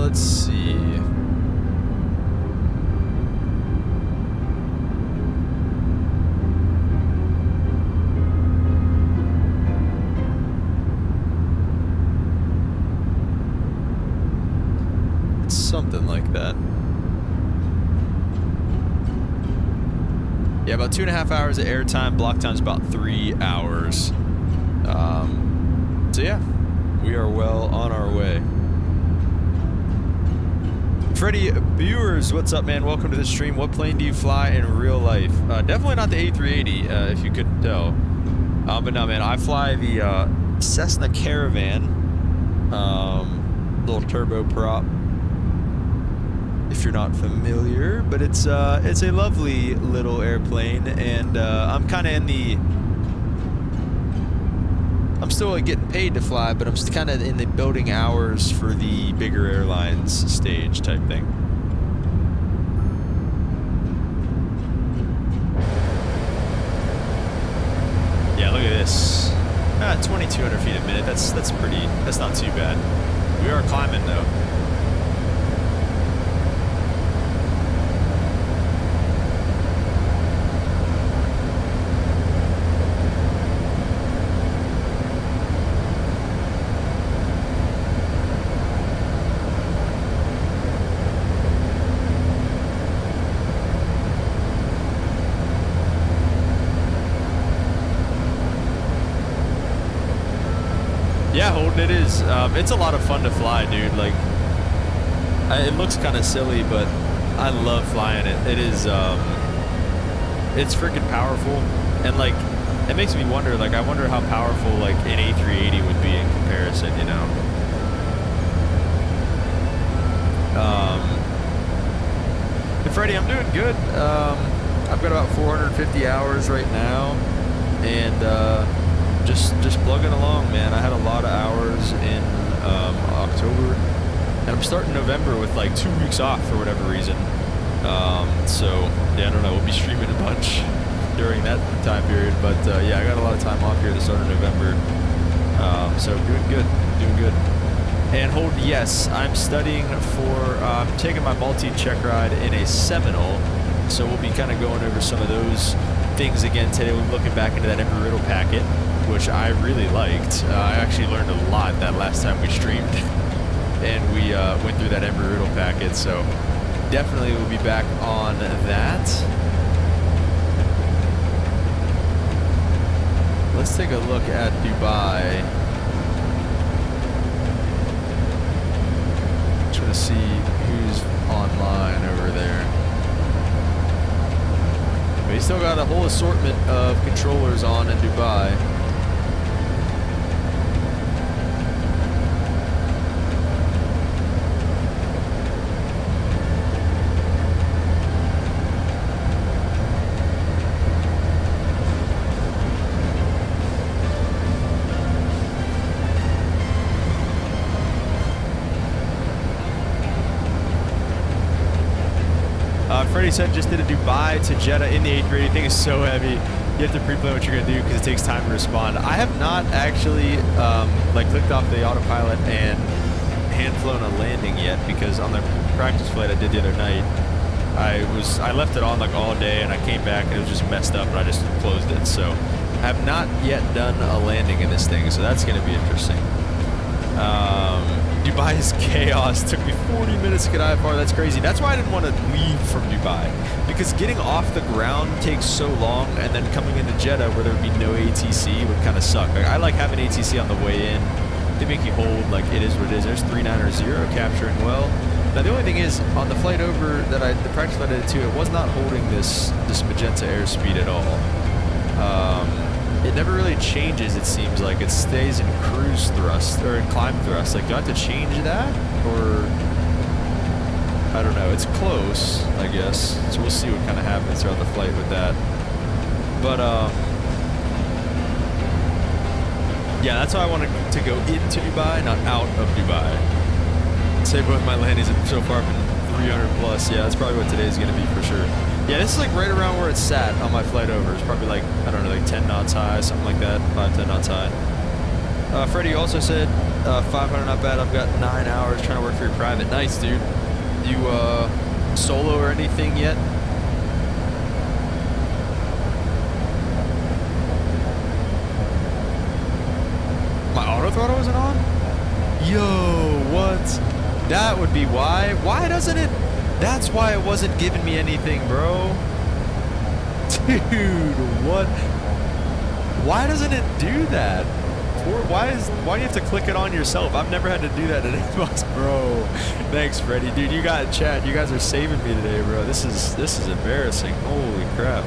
A: Let's see. It's something like that. Yeah, about 2.5 hours of airtime. Block time's about 3 hours. So yeah, we are well on our way. Freddie Viewers, what's up, man? Welcome to the stream. What plane do you fly in real life? Definitely not the A380, if you couldn't tell. But no, man, I fly the Cessna Caravan, little turboprop. If you're not familiar, but it's a lovely little airplane, and I'm kind of in the. I'm still getting paid to fly, but I'm kind of in the building hours for the bigger airlines stage type thing. Yeah, look at this. 2,200 feet a minute. That's pretty. That's not too bad. We are climbing though. Yeah, Holden, it is. It's a lot of fun to fly, dude. Like, it looks kind of silly, but I love flying it. It is, it's freaking powerful, and like, it makes me wonder. Like, I wonder how powerful like an A380 would be in comparison. You know. And Freddie, I'm doing good. I've got about 450 hours right now, and just plugging along, man. I had a lot of hours in October, and I'm starting November with like 2 weeks off for whatever reason. So yeah, I don't know. We'll be streaming a bunch during that time period, but yeah, I got a lot of time off here at the start of November. So doing good. And hold, yes, I'm studying for taking my multi-check ride in a Seminole. So we'll be kind of going over some of those things again today. We're looking back into that Emirates packet, which I really liked. I actually learned a lot that last time we streamed, and we went through that Emirates packet. So definitely we'll be back on that. Let's take a look at Dubai. Trying to see who's online over there. We still got a whole assortment of controllers on in Dubai. Freddie said just did a Dubai to Jeddah in the A380. Thing is so heavy. You have to pre-plan what you're going to do because it takes time to respond. I have not actually like clicked off the autopilot and hand flown a landing yet, because on the practice flight I did the other night, I left it on like all day, and I came back and it was just messed up, and I just closed it. So I have not yet done a landing in this thing, so that's going to be interesting. Dubai is chaos. Took me 40 minutes to get IFR. That's crazy. That's why I didn't want to leave from Dubai, because getting off the ground takes so long, and then coming into Jeddah where there would be no ATC would kind of suck. Like, I like having ATC on the way in. They make you hold like it is what it is. There's 390 capturing well. Now the only thing is, on the flight over that the practice flight I did too, it was not holding this magenta airspeed at all. It never really changes, it seems like. It stays in cruise thrust, or in climb thrust. Like, do I have to change that? Or, I don't know. It's close, I guess. So we'll see what kind of happens throughout the flight with that. But, yeah, that's why I wanted to go into Dubai, not out of Dubai. Say both my landings have so far been 300 plus. Yeah, that's probably what today's going to be for sure. Yeah, this is like right around where it's sat on my flight over. It's probably like, I don't know, like 10 knots high, something like that, 5-10 knots high. Freddie also said 500 not bad. I've got 9 hours trying to work for your private. Nice, dude. You solo or anything yet? My auto throttle wasn't on? Yo, what? That would be why. Why doesn't it? That's why it wasn't giving me anything, bro. Dude, what? Why doesn't it do that? Why do you have to click it on yourself? I've never had to do that in Xbox, bro. Thanks, Freddie. Dude, you got chat. You guys are saving me today, bro. This is embarrassing. Holy crap.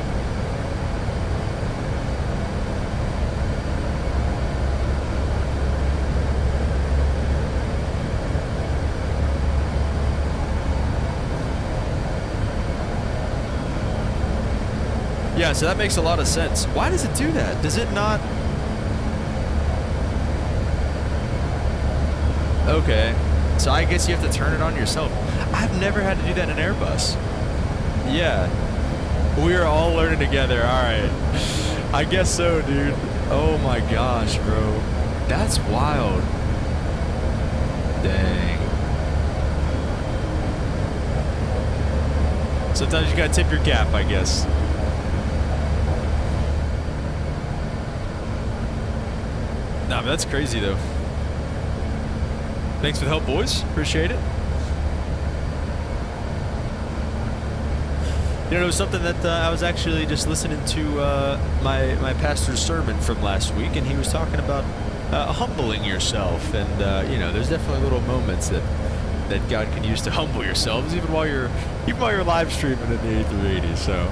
A: Yeah, so that makes a lot of sense. Why does it do that? Does it not? Okay, so I guess you have to turn it on yourself. I've never had to do that in an Airbus. Yeah, we are all learning together. All right, I guess so, dude. Oh my gosh, bro, that's wild. Dang. Sometimes you gotta tip your cap, I guess. Nah, but that's crazy though. Thanks for the help, boys. Appreciate it. You know, it was something that I was actually just listening to my pastor's sermon from last week, and he was talking about humbling yourself, and you know, there's definitely little moments that God can use to humble yourselves, even while you're live streaming in the A380. So.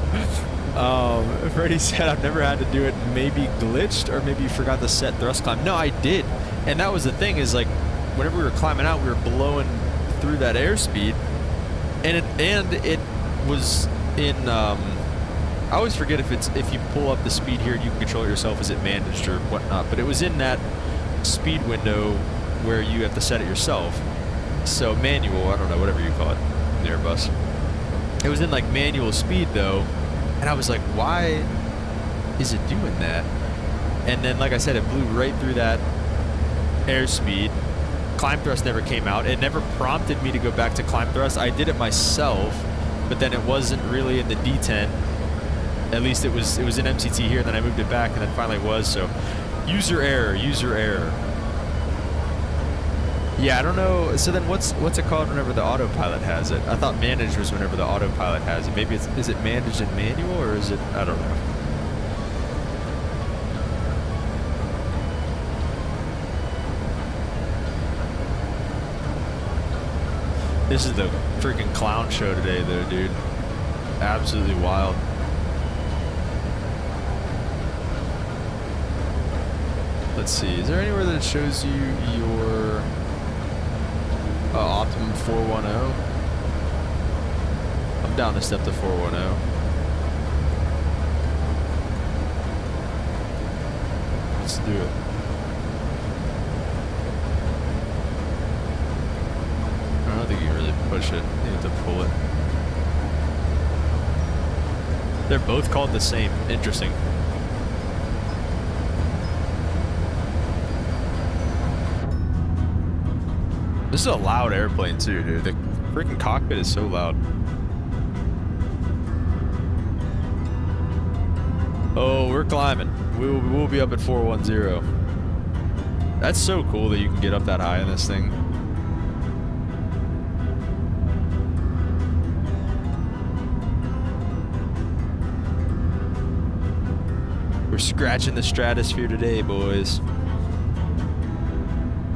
A: Freddie said I've never had to do it. Maybe glitched, or maybe you forgot to set thrust climb. No, I did, and that was the thing. Is like, whenever we were climbing out, we were blowing through that airspeed, and it was in. I always forget if you pull up the speed here, you can control it yourself. Is it managed or whatnot? But it was in that speed window where you have to set it yourself. So manual, I don't know, whatever you call it, the Airbus. It was in like manual speed though. And I was like, why is it doing that? And then, like I said, it blew right through that airspeed. Climb thrust never came out. It never prompted me to go back to climb thrust. I did it myself, but then it wasn't really in the D10. At least it was in MCT here, and then I moved it back, and then finally it was. So, user error. Yeah, I don't know. So then what's it called whenever the autopilot has it? I thought managed was whenever the autopilot has it. Maybe is it managed in manual, or is it, I don't know. This is the freaking clown show today though, dude. Absolutely wild. Let's see, is there anywhere that it shows you your Optimum 410? I'm down to step to 410. Let's do it. I don't think you can really push it. You have to pull it. They're both called the same. Interesting. This is a loud airplane too, dude. The freaking cockpit is so loud. Oh, we're climbing. We'll be up at 410. That's so cool that you can get up that high in this thing. We're scratching the stratosphere today, boys.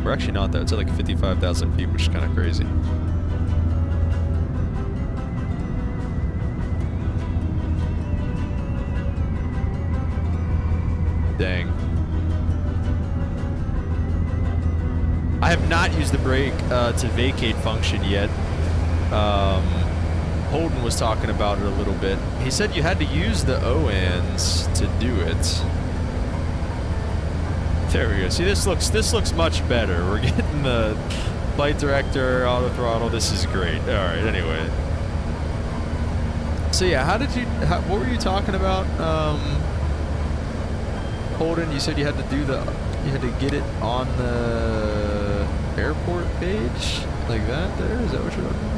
A: We're actually not though. It's at like 55,000 feet, which is kind of crazy. Dang. I have not used the brake to vacate function yet. Holden was talking about it a little bit. He said you had to use the OANs to do it. There we go. See, this looks much better. We're getting the flight director, auto throttle. This is great. All right. Anyway. So yeah, what were you talking about? Holden, you said you had to get it on the airport page like that. There is that what you're looking for?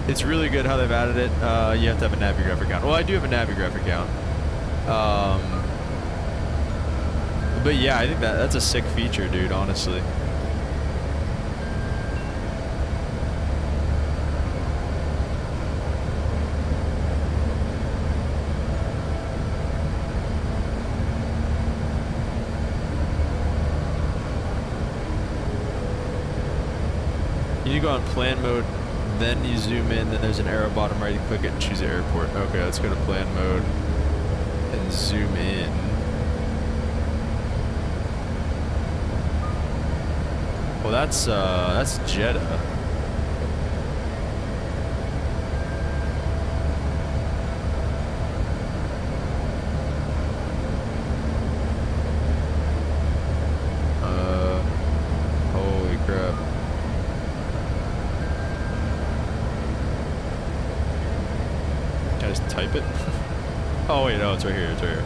A: It's really good how they've added it. You have to have a Navigraph account. Well, I do have a Navigraph account. But yeah, I think that's a sick feature, dude, honestly. You need to go on plan mode. Then you zoom in, then there's an arrow bottom right, you click it and choose the airport. Okay, let's go to plan mode and zoom in. Well, that's Jeddah. Holy crap. Just type it. Oh wait, no, it's right here. It's right here.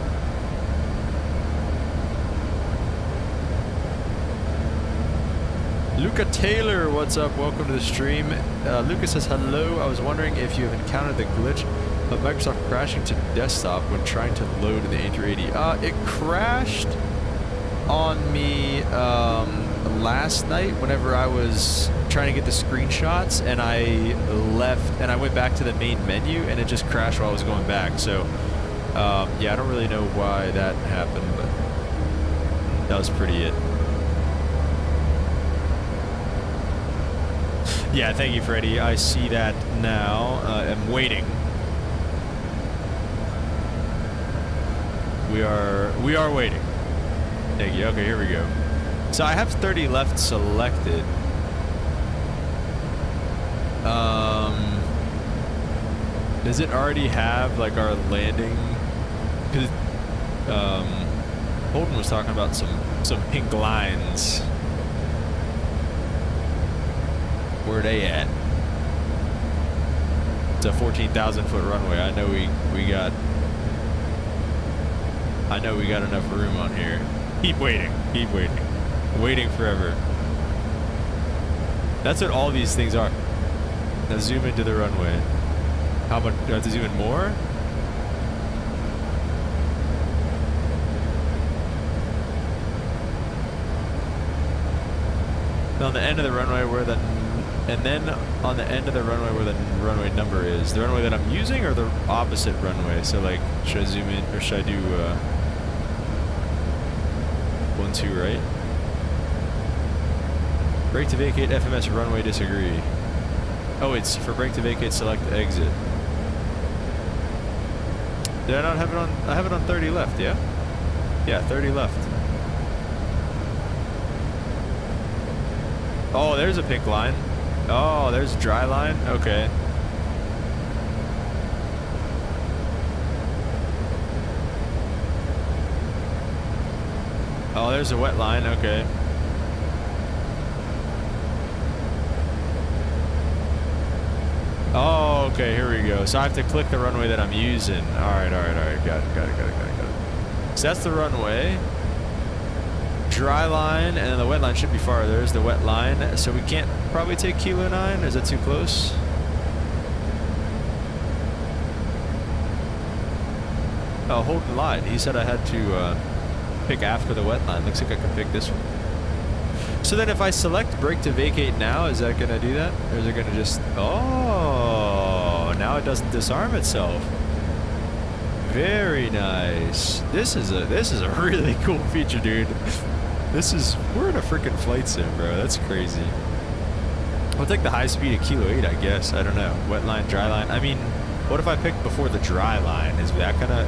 A: Luca Taylor, what's up? Welcome to the stream. Lucas says hello. I was wondering if you have encountered the glitch of Microsoft crashing to desktop when trying to load in the A380. It crashed on me last night whenever I was trying to get the screenshots, and I left and I went back to the main menu and it just crashed while I was going back. So yeah, I don't really know why that happened, but that was pretty it. Yeah, thank you, Freddie. I see that now. I'm waiting. We are waiting. Thank you. Okay, here we go. So I have 30 left selected. Does it already have like our landing? Because Holden was talking about some pink lines. Where are they at? It's a 14,000 foot runway. I know we got enough room on here. Keep waiting. Keep waiting. Waiting forever. That's what all these things are. Now zoom into the runway. How much? Do I have to zoom in more? On the end of the runway where the... And then on the end of the runway where the runway number is. The runway that I'm using or the opposite runway? So like, should I zoom in or should I do 1, 2, right? Brake to vacate FMS runway disagree. Oh, it's for brake to vacate select exit. Did I not have it on? I have it on 30 left, yeah? Yeah, 30 left. Oh, there's a pink line. Oh, there's a dry line. Okay. Oh, there's a wet line. Okay. Oh, Okay, here we go. So I have to click the runway that I'm using. All right. Got it. So that's the runway. Dry line, and then the wet line should be farther. There's the wet line. So we can't probably take Kilo 9. Is that too close? Oh, Holden lied. He said I had to pick after the wet line. Looks like I can pick this one. So then if I select brake to vacate now, is that going to do that? Or is it going to just... Oh, now it doesn't disarm itself. Very nice. This is a really cool feature, dude. We're in a freaking flight sim, bro. That's crazy. I'll take the high speed of Kilo 8, I guess. I don't know. Wet line, dry line. I mean, what if I picked before the dry line? Is that gonna...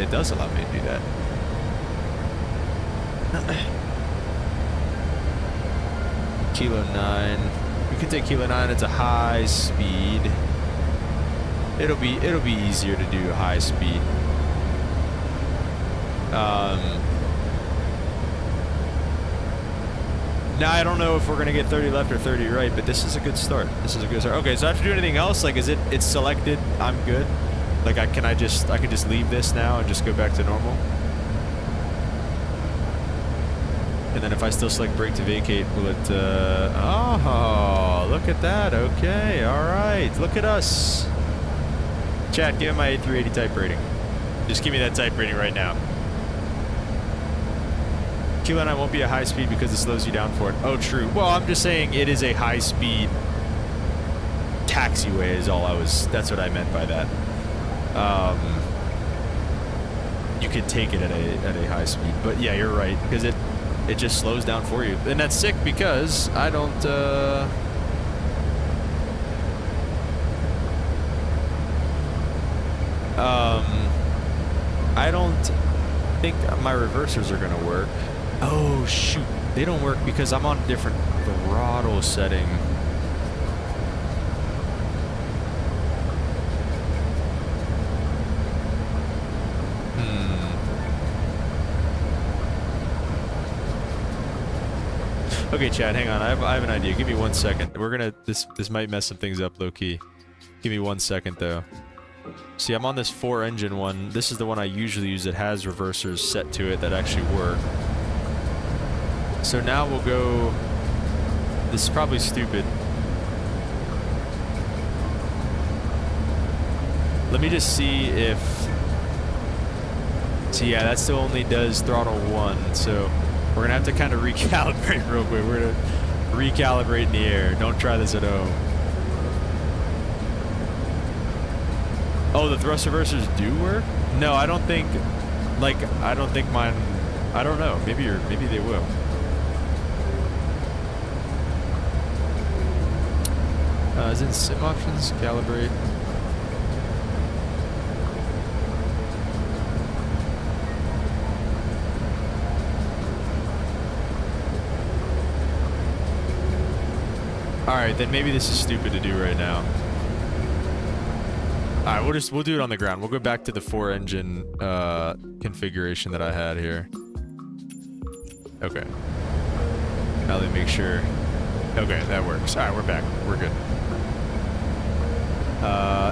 A: It does allow me to do that. Kilo 9. We could take Kilo 9. It's a high speed. It'll be easier to do high speed. Now I don't know if we're gonna get 30 left or 30 right, but this is a good start. Okay, so I have to do anything else? Like, it's selected? I'm good. Like, I can just leave this now and just go back to normal. And then if I still select brake to vacate, will it, oh, look at that. Okay, all right. Look at us. Chat, give me my A380 type rating. Just give me that type rating right now. Kilo 9 won't be a high speed because it slows you down for it. Oh, true. Well, I'm just saying it is a high speed taxiway that's what I meant by that. You could take it at a high speed, but yeah, you're right, because it just slows down for you. And that's sick because I don't, I don't think my reversers are gonna work. Oh shoot, they don't work because I'm on a different throttle setting. Okay, Chad, hang on. I have an idea. Give me 1 second. This might mess some things up low key. Give me 1 second though. See, I'm on this 4-engine one. This is the one I usually use that has reversers set to it that actually work. So now we'll go... This is probably stupid. Let me just see if... So yeah, that still only does throttle 1, so we're gonna have to kind of recalibrate real quick. We're gonna recalibrate in the air. Don't try this at home. Oh, the thrust reversers do work? No, I don't think... Like, I don't think mine... I don't know. Maybe they will. Is it in sim options? Calibrate. Alright, then maybe this is stupid to do right now. Alright, we'll do it on the ground. We'll go back to the 4-engine configuration that I had here. Okay. Now let me make sure. Okay, that works. Alright, we're back. We're good.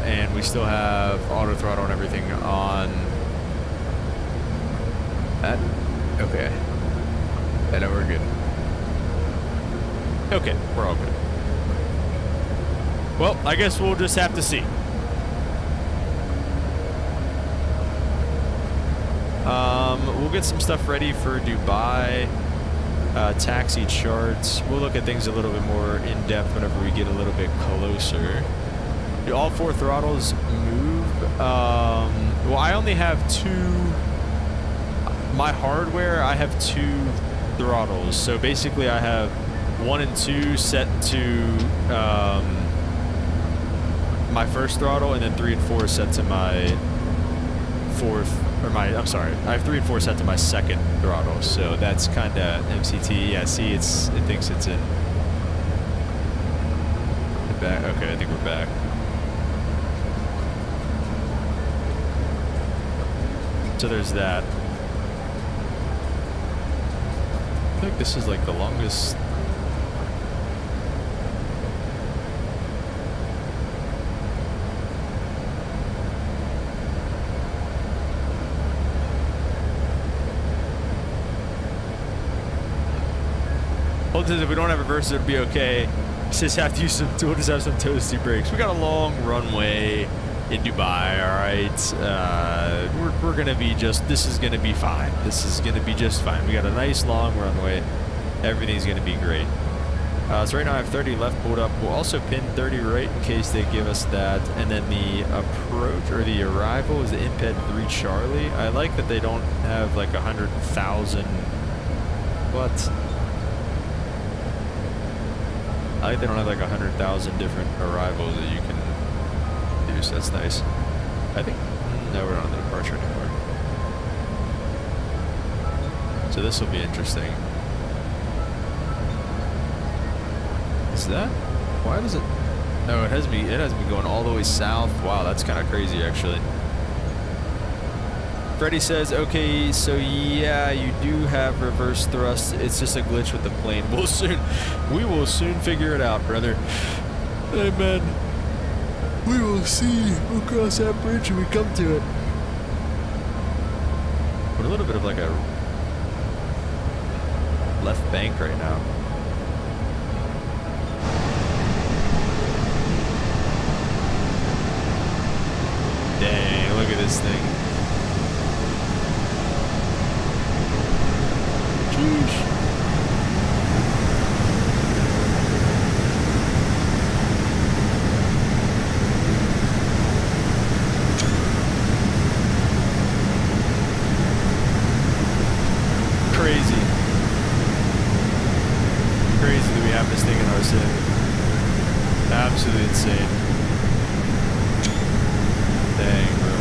A: And we still have auto throttle and everything on. That? Okay. Yeah, no, we're good. Okay, we're all good. Well, I guess we'll just have to see. We'll get some stuff ready for Dubai. Taxi charts. We'll look at things a little bit more in depth whenever we get a little bit closer. Do all 4 throttles move? Well, I only have 2. My hardware, I have 2 throttles. So basically, I have 1 and 2 set to my first throttle, and then 3 and 4 set to my fourth. I'm sorry, I have 3 and 4 set to my second throttle, so that's kind of MCT. Yeah, see, it thinks it's in. Back. Okay, I think we're back. So there's that. I think this is like the longest. says if we don't have reverse, it'll be okay. Just have to use some. We'll just have some toasty brakes. We got a long runway in Dubai. All right, we're gonna be just. This is gonna be fine. This is gonna be just fine. We got a nice long runway. Everything's gonna be great. So right now I have 30 left pulled up. We'll also pin 30 right in case they give us that. And then the approach or the arrival is the Imped 3 Charlie. I like that they don't have like 100,000. What? I like they don't have like 100,000 different arrivals that you can do. So that's nice. I think no, we're not on the departure anymore. So this will be interesting. Is that? Why does it? No, it has me going all the way south. Wow, that's kind of crazy, actually. Freddie says, okay, so yeah, you do have reverse thrust. It's just a glitch with the plane. We will soon figure it out, brother. Amen. We will see. We'll cross that bridge when we come to it. We're a little bit of like a left bank right now. Dang, look at this thing. Sheesh. Crazy. Crazy that we have this thing in our sim. Absolutely insane. Dang, bro.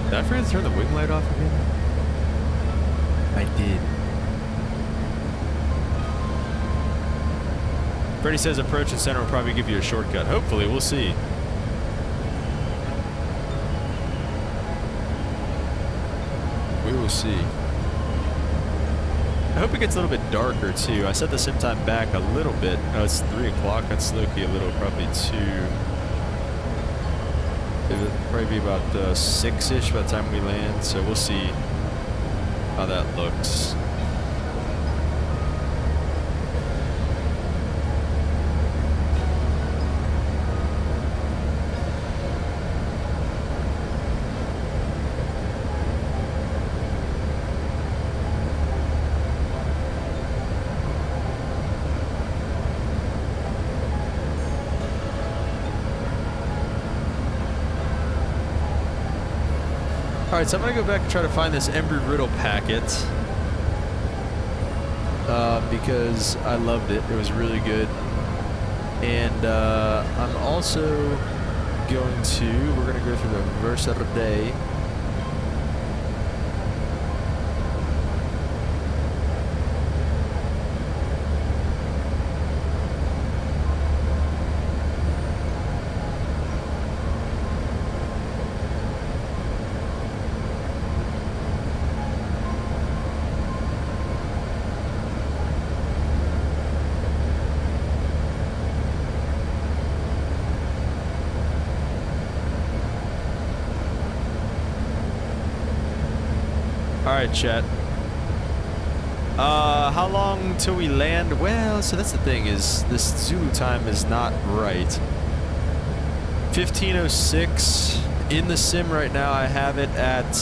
A: Did I forget to turn the wing light off again? I did. Freddie says approach and center will probably give you a shortcut. Hopefully, we'll see. We will see. I hope it gets a little bit darker too. I set the sim time back a little bit. Oh, it's 3 o'clock. That's low-key a little, probably 2. It'll probably be about 6-ish by the time we land. So we'll see how that looks. Alright, so I'm going to go back and try to find this Embry-Riddle packet because I loved it. It was really good. And I'm also going to, we're going to go through the verse of the day. Alright, chat. How long till we land? Well, so that's the thing, is this Zulu time is not right. 15:06 in the sim right now. I have it at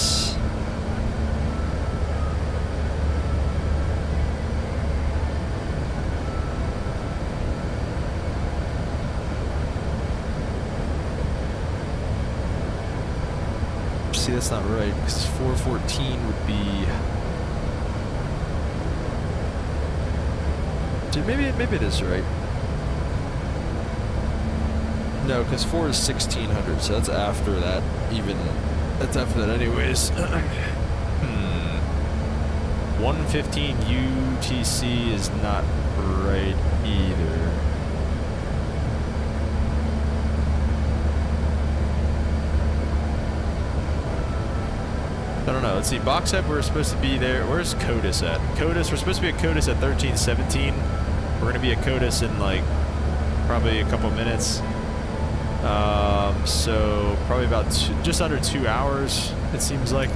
A: see, that's not right, because 4:14 would be. Dude, maybe it is right. No, because 4 is 1600, so that's after that. Even that's after that, anyways. 1:15 UTC is not right either. I don't know. Let's see. Boxhead, we're supposed to be there. Where's CODIS at? CODIS, we're supposed to be at CODIS at 1317. We're going to be at CODIS in like probably a couple minutes. So probably about just under 2 hours, it seems like.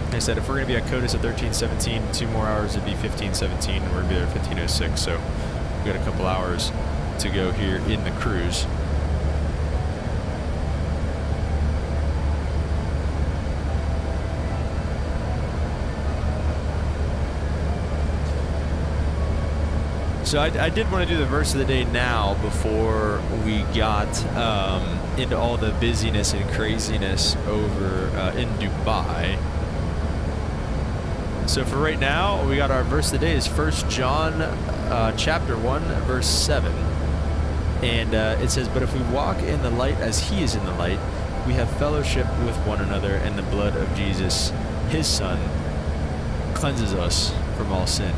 A: Like I said, if we're going to be at CODIS at 1317, 2 more hours, it'd be 1517. We're going to be there at 1506. So we got a couple hours to go here in the cruise. So I did want to do the verse of the day now before we got into all the busyness and craziness over in Dubai. So for right now, we got our verse of the day is 1 John chapter 1, verse 7. And it says, "But if we walk in the light as he is in the light, we have fellowship with one another, and the blood of Jesus, his son, cleanses us from all sin."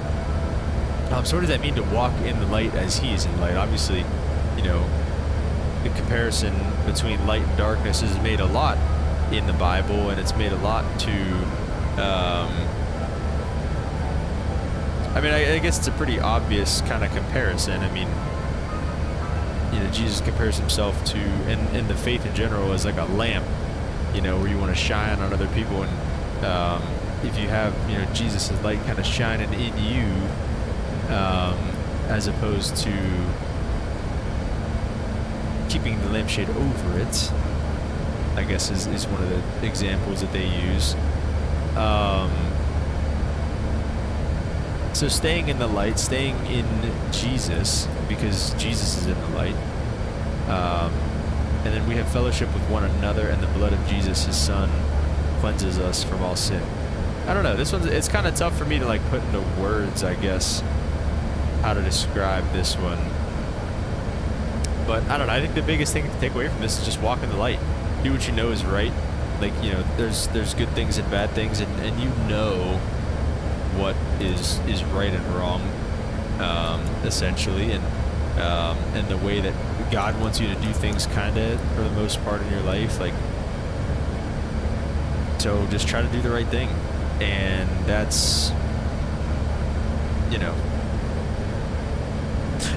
A: So what does that mean to walk in the light as he is in the light? Obviously, you know, the comparison between light and darkness is made a lot in the Bible, and it's made a lot to, I mean, I guess it's a pretty obvious kind of comparison. I mean, you know, Jesus compares himself to, and the faith in general, as like a lamp, you know, where you want to shine on other people. And if you have, you know, Jesus' light kind of shining in you, as opposed to keeping the lampshade over it, I guess is one of the examples that they use. So staying in the light, staying in Jesus, because Jesus is in the light. And then we have fellowship with one another, and the blood of Jesus, his son, cleanses us from all sin. I don't know, this one's, it's kind of tough for me to like put into words, I guess, how to describe this one. But I don't know, I think the biggest thing to take away from this is just walk in the light. Do what you know is right. Like, you know, there's good things and bad things, and you know what is right and wrong, essentially, and the way that God wants you to do things, kind of, for the most part in your life. Like, so just try to do the right thing. And that's, you know,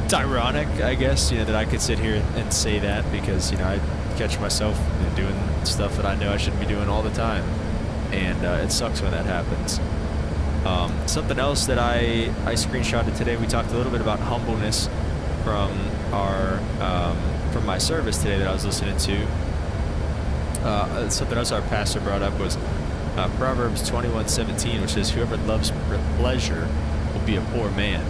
A: it's ironic, I guess, you know, that I could sit here and say that, because, you know, I catch myself, you know, doing stuff that I know I shouldn't be doing all the time, and it sucks when that happens. Something else that I screenshotted today, we talked a little bit about humbleness from our from my service today that I was listening to. Something else our pastor brought up was Proverbs 21:17, which says, "Whoever loves pleasure will be a poor man."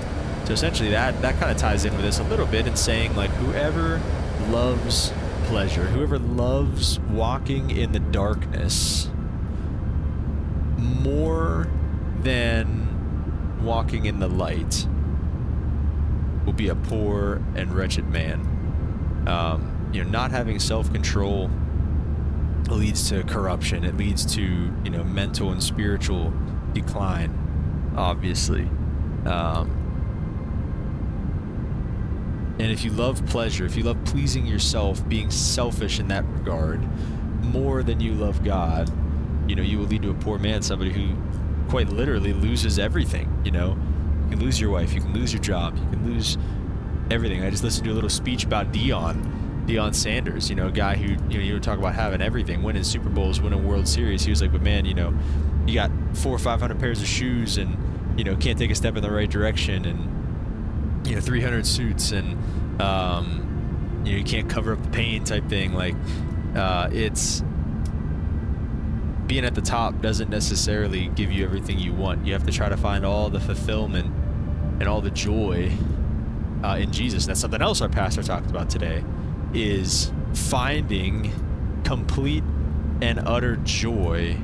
A: So essentially that kind of ties in with this a little bit, in saying, like, whoever loves pleasure, whoever loves walking in the darkness more than walking in the light will be a poor and wretched man. You know, not having self-control leads to corruption. It leads to, you know, mental and spiritual decline, obviously. And if you love pleasure, if you love pleasing yourself, being selfish in that regard, more than you love God, you know, you will lead to a poor man, somebody who quite literally loses everything. You know, you can lose your wife, you can lose your job, you can lose everything. I just listened to a little speech about Deion Sanders, you know, a guy who, you know, you would talk about having everything, winning Super Bowls, winning World Series. He was like, but man, you know, you got 400 or 500 pairs of shoes, and, you know, can't take a step in the right direction, and, you know, 300 suits, and, you know, you can't cover up the pain type thing. Like, it's, being at the top doesn't necessarily give you everything you want. You have to try to find all the fulfillment and all the joy in Jesus. And that's something else our pastor talked about today, is finding complete and utter joy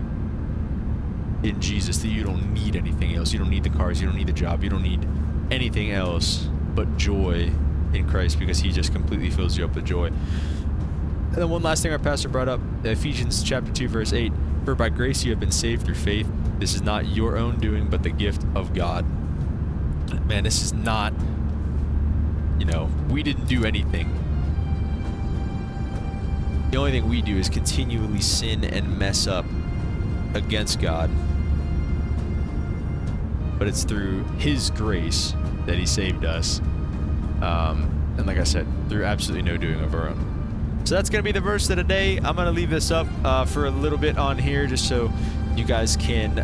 A: in Jesus, that you don't need anything else. You don't need the cars, you don't need the job, you don't need anything else but joy in Christ, because he just completely fills you up with joy. And then one last thing our pastor brought up, Ephesians chapter 2, verse 8, "For by grace you have been saved through faith. This is not your own doing, but the gift of God." Man, this is not, you know, we didn't do anything. The only thing we do is continually sin and mess up against God, but it's through His grace that He saved us. And like I said, through absolutely no doing of our own. So that's going to be the verse of the day. I'm going to leave this up for a little bit on here just so you guys can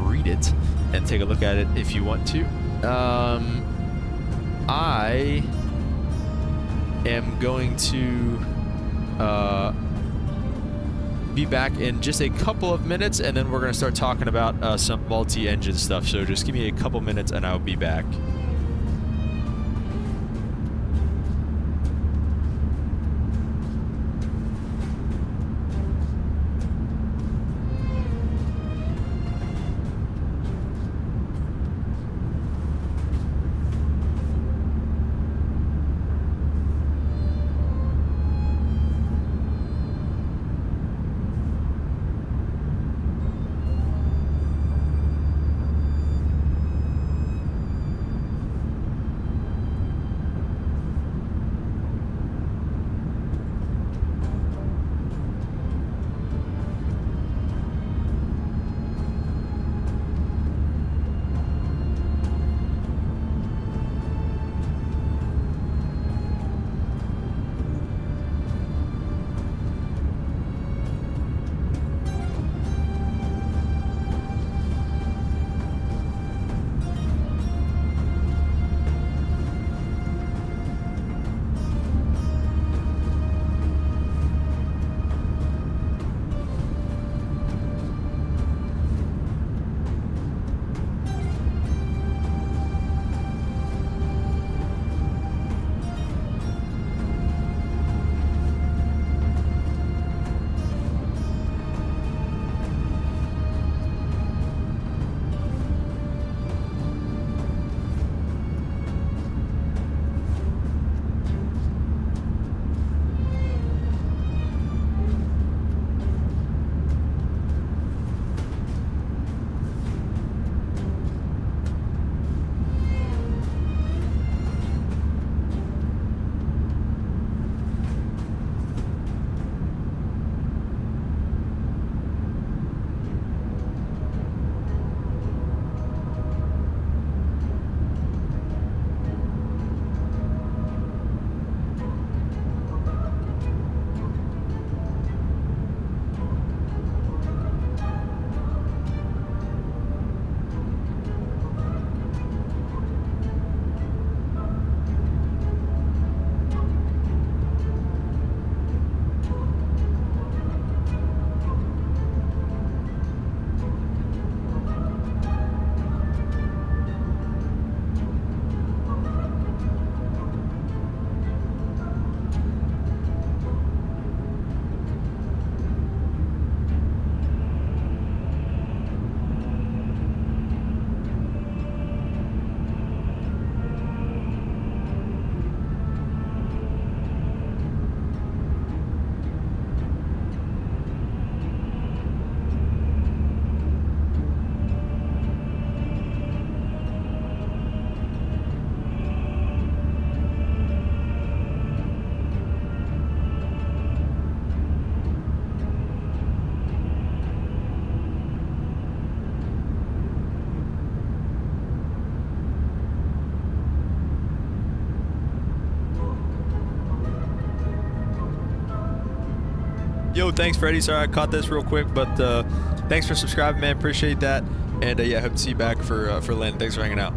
A: read it and take a look at it if you want to. I am going to be back in just a couple of minutes, and then we're going to start talking about some multi-engine stuff. So just give me a couple minutes and I'll be back. Yo, thanks, Freddie. Sorry I caught this real quick, but thanks for subscribing, man. Appreciate that. And yeah, hope to see you back for Lynn. Thanks for hanging out.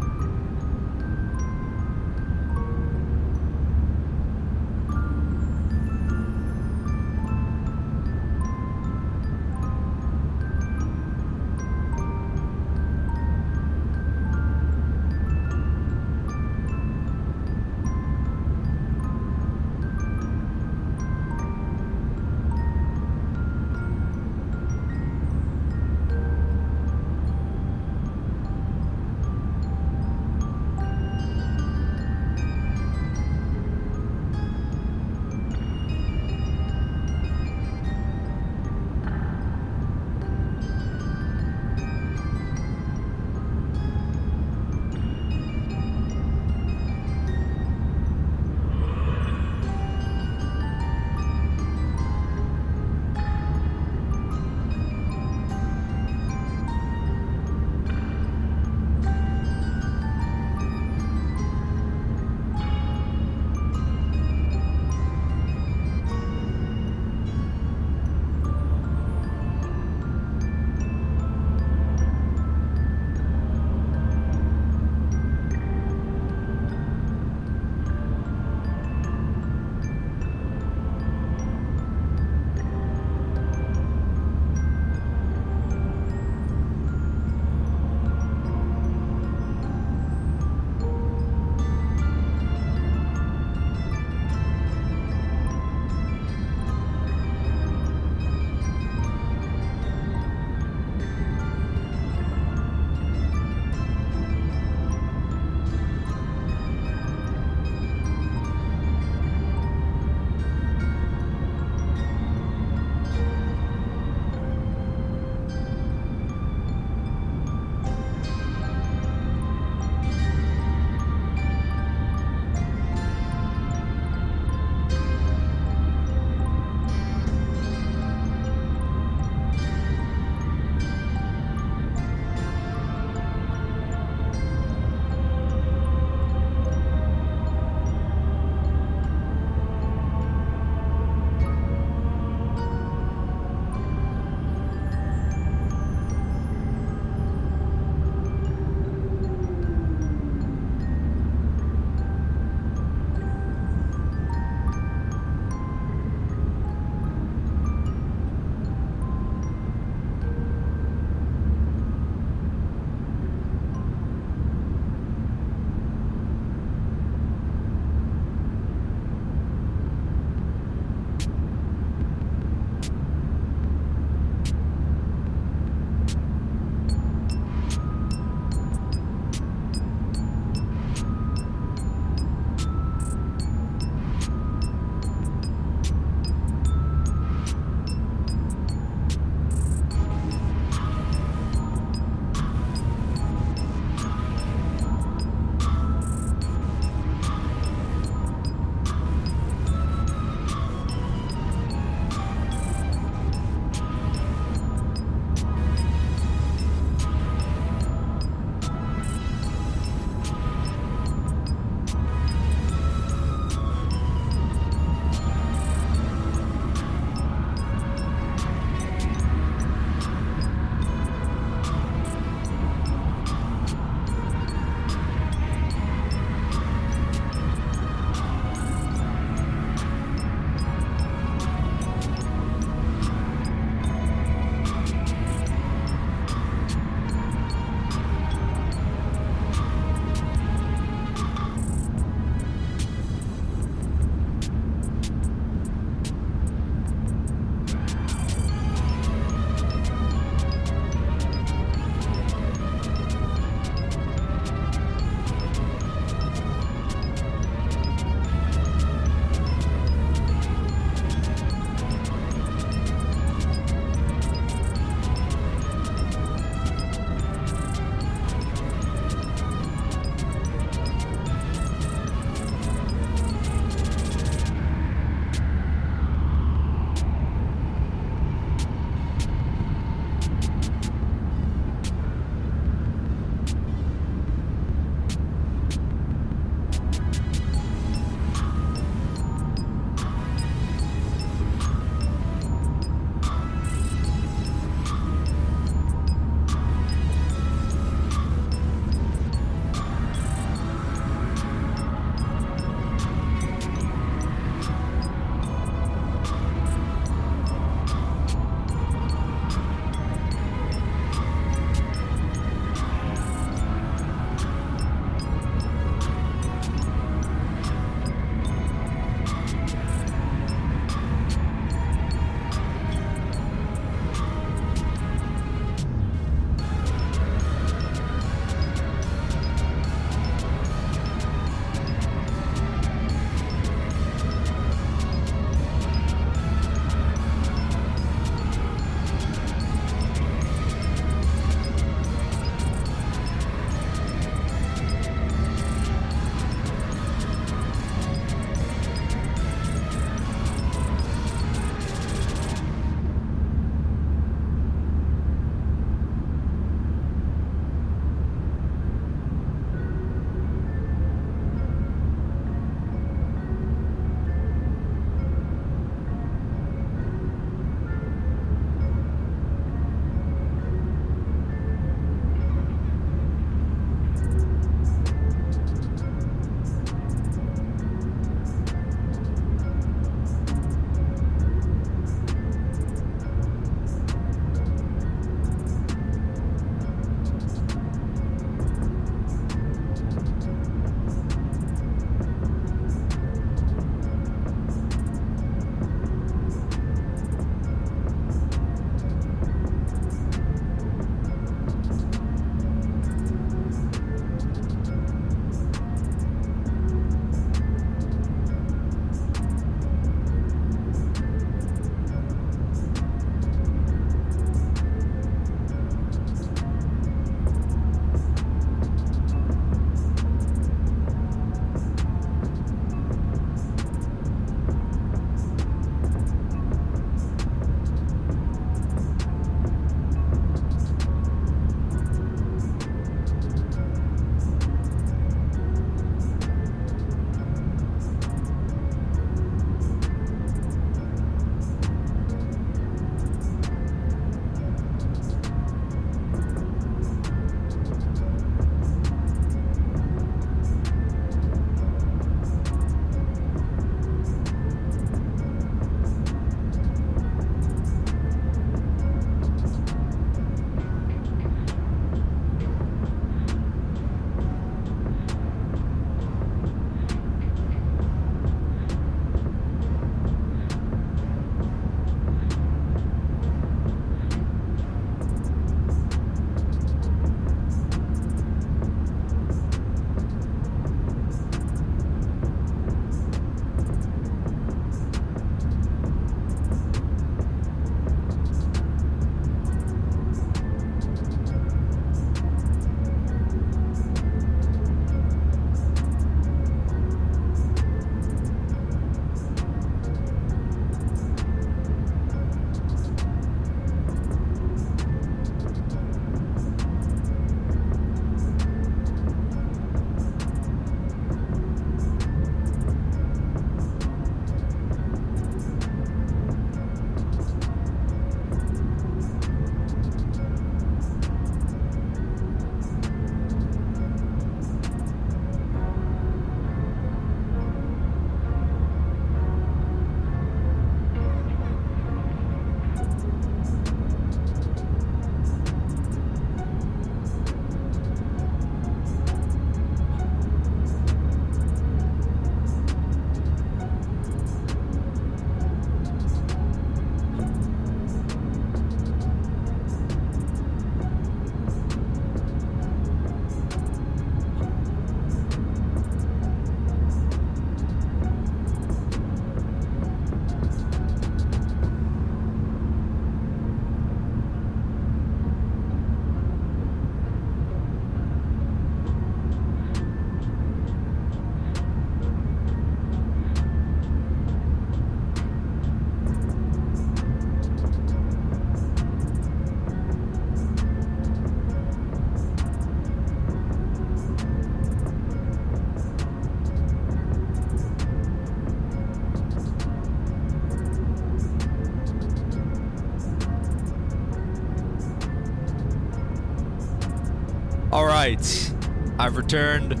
A: right, I've returned.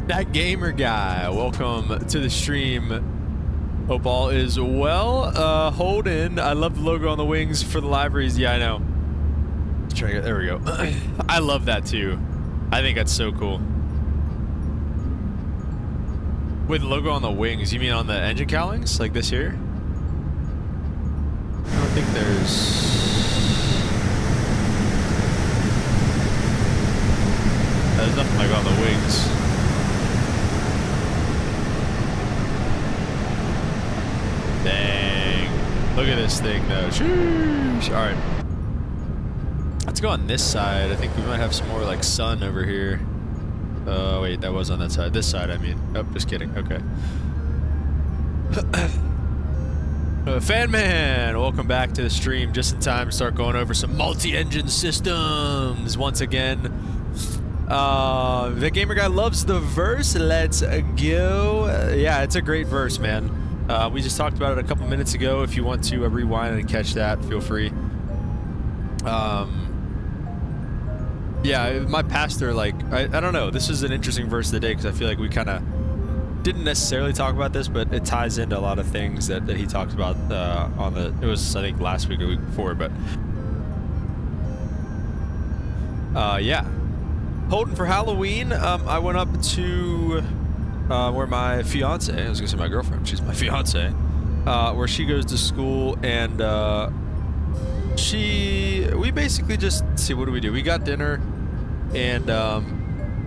A: That gamer guy, welcome to the stream. Hope all is well. Hold in. I love the logo on the wings for the libraries. Yeah, I know. Let's try to get, there we go. I love that too. I think that's so cool. With the logo on the wings, you mean on the engine cowlings, like this here? I don't think there's. There's nothing like on the wings. Dang. Look at this thing though. Sheesh. Alright. Let's go on this side. I think we might have some more like sun over here. Wait, that was on that side. This side, I mean. Oh, just kidding. Okay. Fan Man, welcome back to the stream. Just in time to start going over some multi-engine systems once again. The gamer guy loves the verse. Let's go. Yeah, it's a great verse, man. We just talked about it a couple minutes ago. If you want to rewind and catch that, feel free. Yeah, my pastor, like, I don't know. This is an interesting verse of the day because I feel like we kind of didn't necessarily talk about this, but it ties into a lot of things that he talked about on the, it was, I think, last week or week before, but yeah. Holding for Halloween, I went up to where my fiance, I was gonna say my girlfriend, she's my fiance, where she goes to school, and we basically just, let's see, what do? We got dinner and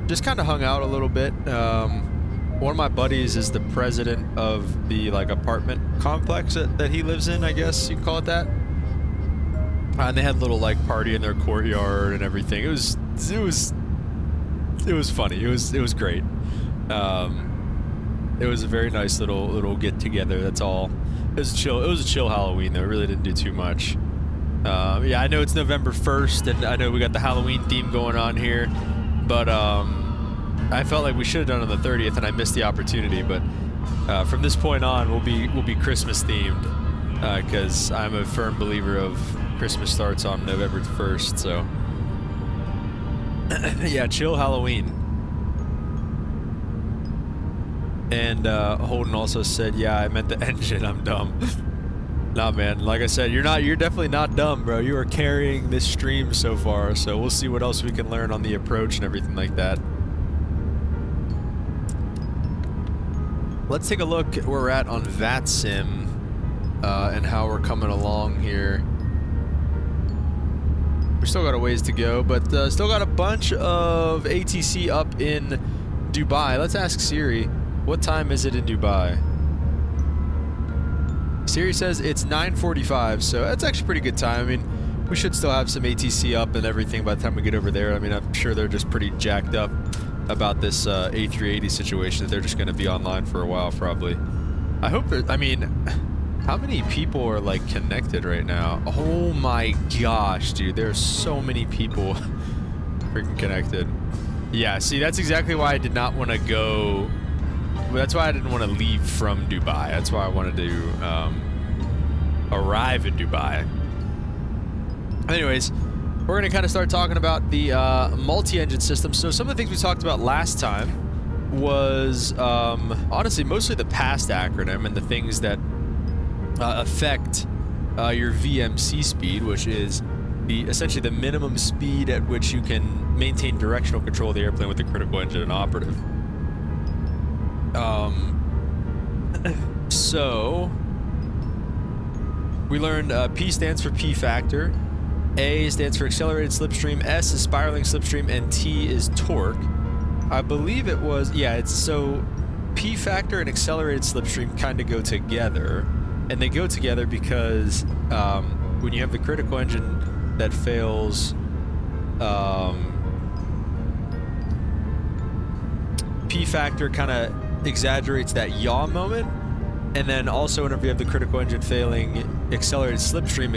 A: just kind of hung out a little bit. One of my buddies is the president of the like apartment complex that he lives in, I guess you call it that. And they had a little like party in their courtyard and everything. It was funny. It was great. It was a very nice little get together. That's all. It was a chill Halloween though. It really didn't do too much. Yeah, I know it's November 1st, and I know we got the Halloween theme going on here, but I felt like we should have done it on the 30th, and I missed the opportunity. But from this point on, we'll be Christmas themed, because I'm a firm believer of Christmas starts on November 1st. So yeah, chill Halloween. And Holden also said, "Yeah, I meant the engine. I'm dumb." Nah, man. Like I said, you're definitely not dumb, bro. You are carrying this stream so far, so we'll see what else we can learn on the approach and everything like that. Let's take a look at where we're at on VATSIM and how we're coming along here. We still got a ways to go, but still got a bunch of ATC up in Dubai. Let's ask Siri, what time is it in Dubai? Siri says it's 9:45, so that's actually pretty good time. I mean, we should still have some ATC up and everything by the time we get over there. I mean, I'm sure they're just pretty jacked up about this A380 situation, that they're just going to be online for a while, probably. I hope I mean, how many people are, like, connected right now? Oh my gosh, dude, there's so many people freaking connected. Yeah, see, that's exactly why I did not want to go. That's why I didn't want to leave from Dubai. That's why I wanted to arrive in Dubai. Anyways, we're going to kind of start talking about the multi-engine system. So some of the things we talked about last time was honestly mostly the PAST acronym and the things that affect your VMC speed, which is essentially the minimum speed at which you can maintain directional control of the airplane with the critical engine and operative. So we learned P stands for P factor, A stands for accelerated slipstream, S is spiraling slipstream, and T is torque. I believe it was, yeah, it's so P factor and accelerated slipstream kind of go together, and they go together because when you have the critical engine that fails, P factor kind of exaggerates that yaw moment, and then also whenever you have the critical engine failing, accelerated slipstream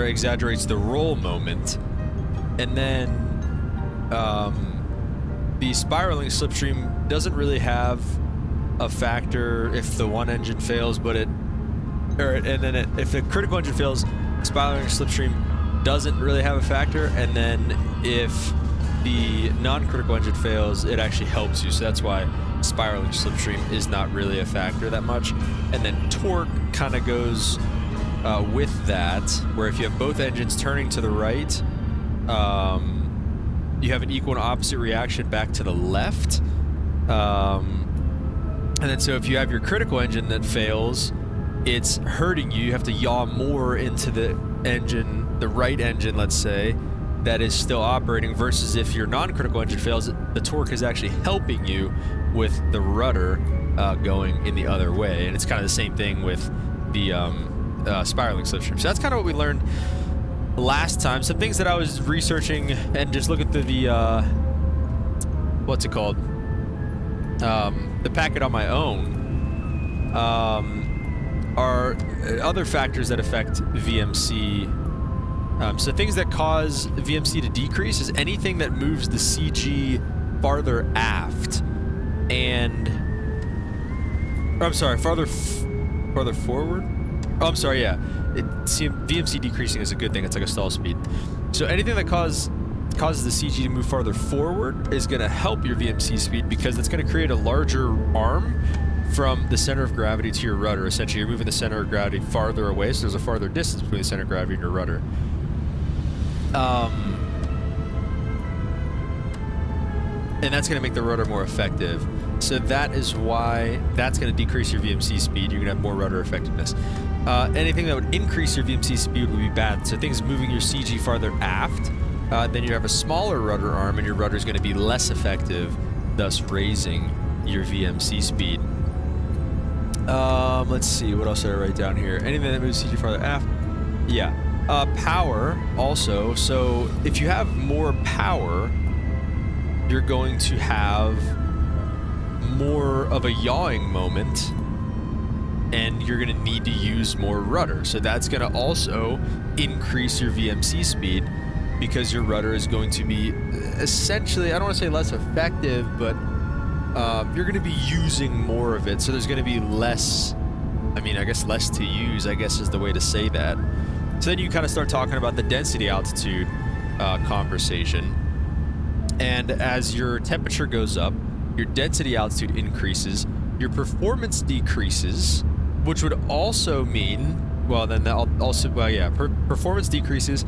A: exaggerates the roll moment, and then the spiraling slipstream doesn't really have a factor if the one engine fails, but if the critical engine fails, spiraling slipstream doesn't really have a factor, and then if the non-critical engine fails, it actually helps you. So that's why spiraling slipstream is not really a factor that much. And then torque kind of goes with that, where if you have both engines turning to the right, you have an equal and opposite reaction back to the left. And then so if you have your critical engine that fails, it's hurting you. You have to yaw more into the engine, the right engine, let's say, that is still operating, versus if your non-critical engine fails, the torque is actually helping you with the rudder going in the other way. And it's kind of the same thing with the spiraling slipstream. So that's kind of what we learned last time. Some things that I was researching and just looking through the what's it called, the packet on my own, are other factors that affect VMC. So things that cause VMC to decrease is anything that moves the CG farther aft, and farther forward. Oh, I'm sorry, yeah. VMC decreasing is a good thing. It's like a stall speed. So anything that causes the CG to move farther forward is going to help your VMC speed, because it's going to create a larger arm from the center of gravity to your rudder. Essentially, you're moving the center of gravity farther away, so there's a farther distance between the center of gravity and your rudder. And that's going to make the rudder more effective. So that is why that's going to decrease your VMC speed. You're going to have more rudder effectiveness. Anything that would increase your VMC speed would be bad. So things moving your CG farther aft, then you have a smaller rudder arm, and your rudder is going to be less effective, thus raising your VMC speed. Let's see, what else did I write down here? Anything that moves CG farther aft? Yeah. Power also. So if you have more power, you're going to have more of a yawing moment, and you're going to need to use more rudder. So that's going to also increase your VMC speed, because your rudder is going to be essentially, I don't want to say less effective, but you're going to be using more of it. So there's going to be less, I guess less to use, I guess is the way to say that. So then you kind of start talking about the density altitude conversation. And as your temperature goes up, your density altitude increases, your performance decreases, which would also mean, performance decreases,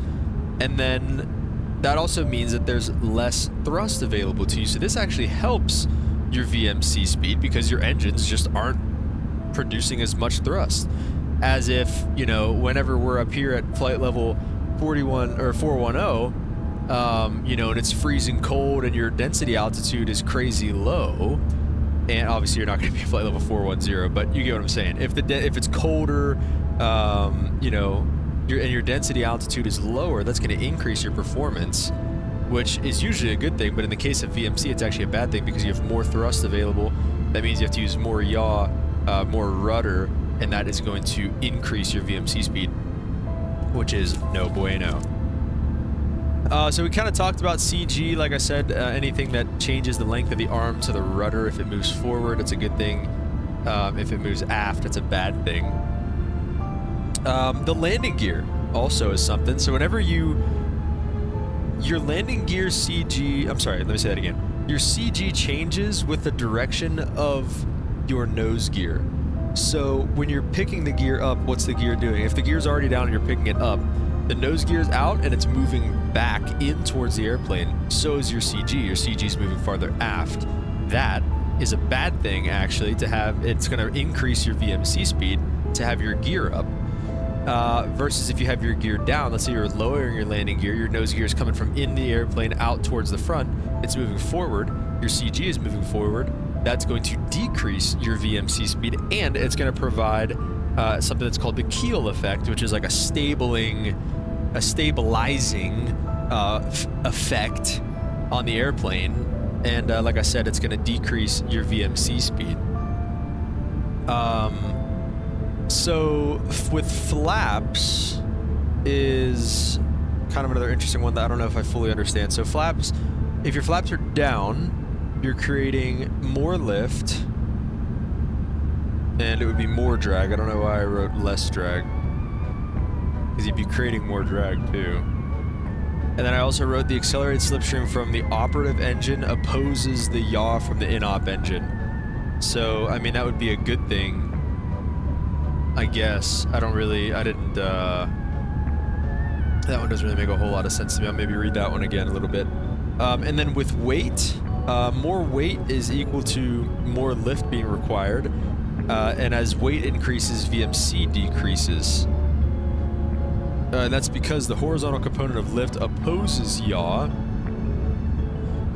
A: and then that also means that there's less thrust available to you. So this actually helps your VMC speed, because your engines just aren't producing as much thrust. As if, whenever we're up here at flight level 41 or 410, and it's freezing cold and your density altitude is crazy low, and obviously you're not going to be at flight level 410, but you get what I'm saying. If it's colder, and your density altitude is lower, that's going to increase your performance, which is usually a good thing. But in the case of VMC, it's actually a bad thing, because you have more thrust available. That means you have to use more yaw, more rudder, and that is going to increase your VMC speed, which is no bueno. So we kind of talked about CG. Like I said, anything that changes the length of the arm to the rudder, if it moves forward, it's a good thing. If it moves aft, it's a bad thing. The landing gear also is something. So whenever your landing gear CG, let me say that again. Your CG changes with the direction of your nose gear. So when you're picking the gear up, what's the gear doing? If the gear's already down and you're picking it up, the nose gear's out and it's moving back in towards the airplane. So is your CG. Your CG is moving farther aft. That is a bad thing, actually, to have. It's going to increase your VMC speed to have your gear up. Versus if you have your gear down, let's say you're lowering your landing gear, your nose gear is coming from in the airplane out towards the front, it's moving forward, your CG is moving forward, that's going to decrease your VMC speed, and it's going to provide something that's called the keel effect, which is like a stabilizing effect on the airplane. And like I said, it's going to decrease your VMC speed. So with flaps is kind of another interesting one that I don't know if I fully understand. So flaps, if your flaps are down, you're creating more lift, and it would be more drag. I don't know why I wrote less drag, because you'd be creating more drag too. And then I also wrote the accelerated slipstream from the operative engine opposes the yaw from the in-op engine. So, I mean, that would be a good thing, I guess. I didn't, that one doesn't really make a whole lot of sense to me. I'll maybe read that one again a little bit. And then with weight, more weight is equal to more lift being required. And as weight increases, VMC decreases. And that's because the horizontal component of lift opposes yaw.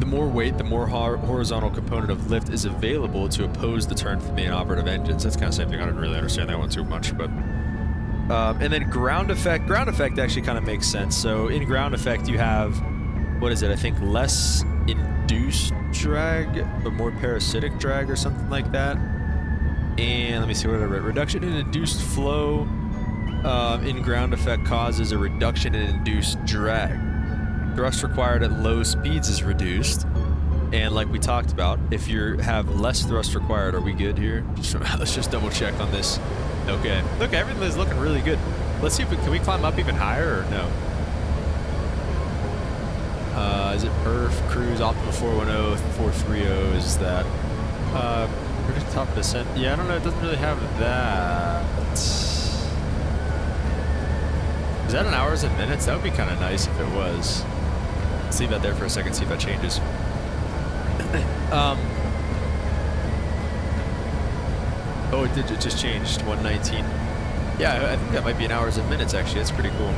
A: The more weight, the more horizontal component of lift is available to oppose the turn from the operative engines. That's kind of the same thing. I didn't really understand that one too much, but... and then ground effect. Ground effect actually kind of makes sense. So in ground effect, you have, what is it? I think less induced drag, but more parasitic drag or something like that. And let me see what I wrote. Reduction in induced flow in ground effect causes a reduction in induced drag. Thrust required at low speeds is reduced. And like we talked about, if you have less thrust required, are we good here? Let's just double check on this. Okay. Look, everything is looking really good. Let's see if can we climb up even higher or no? Is it perf, cruise, optimal 410, 430 is that? Predict top descent. Yeah, I don't know. It doesn't really have that. Is that in hours and minutes? That would be kind of nice if it was. Let's leave that there for a second, see if that changes. Oh, it did. It just changed. 119. Yeah, I think that might be in hours and minutes, actually. That's pretty cool.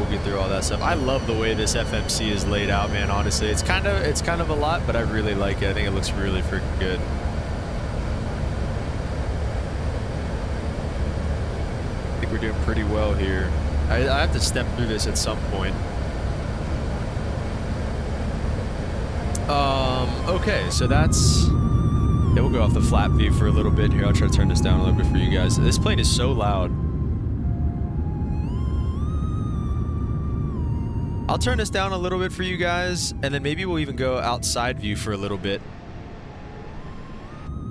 A: Get through all that stuff. I love the way this FMC is laid out, man. Honestly, it's kind of a lot, but I really like it. I think it looks really freaking good. I think we're doing pretty well here. I have to step through this at some point. Okay, so that's... Yeah, we'll go off the flat view for a little bit here. I'll try to turn this down a little bit for you guys. This plane is so loud. I'll turn this down a little bit for you guys, and then maybe we'll even go outside view for a little bit.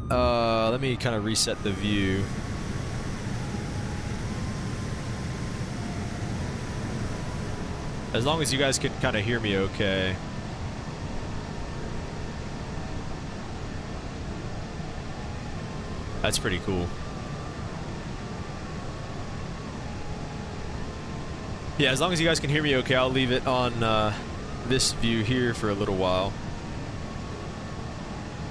A: Let me kind of reset the view. As long as you guys can kind of hear me okay. That's pretty cool. Yeah, as long as you guys can hear me okay, I'll leave it on this view here for a little while.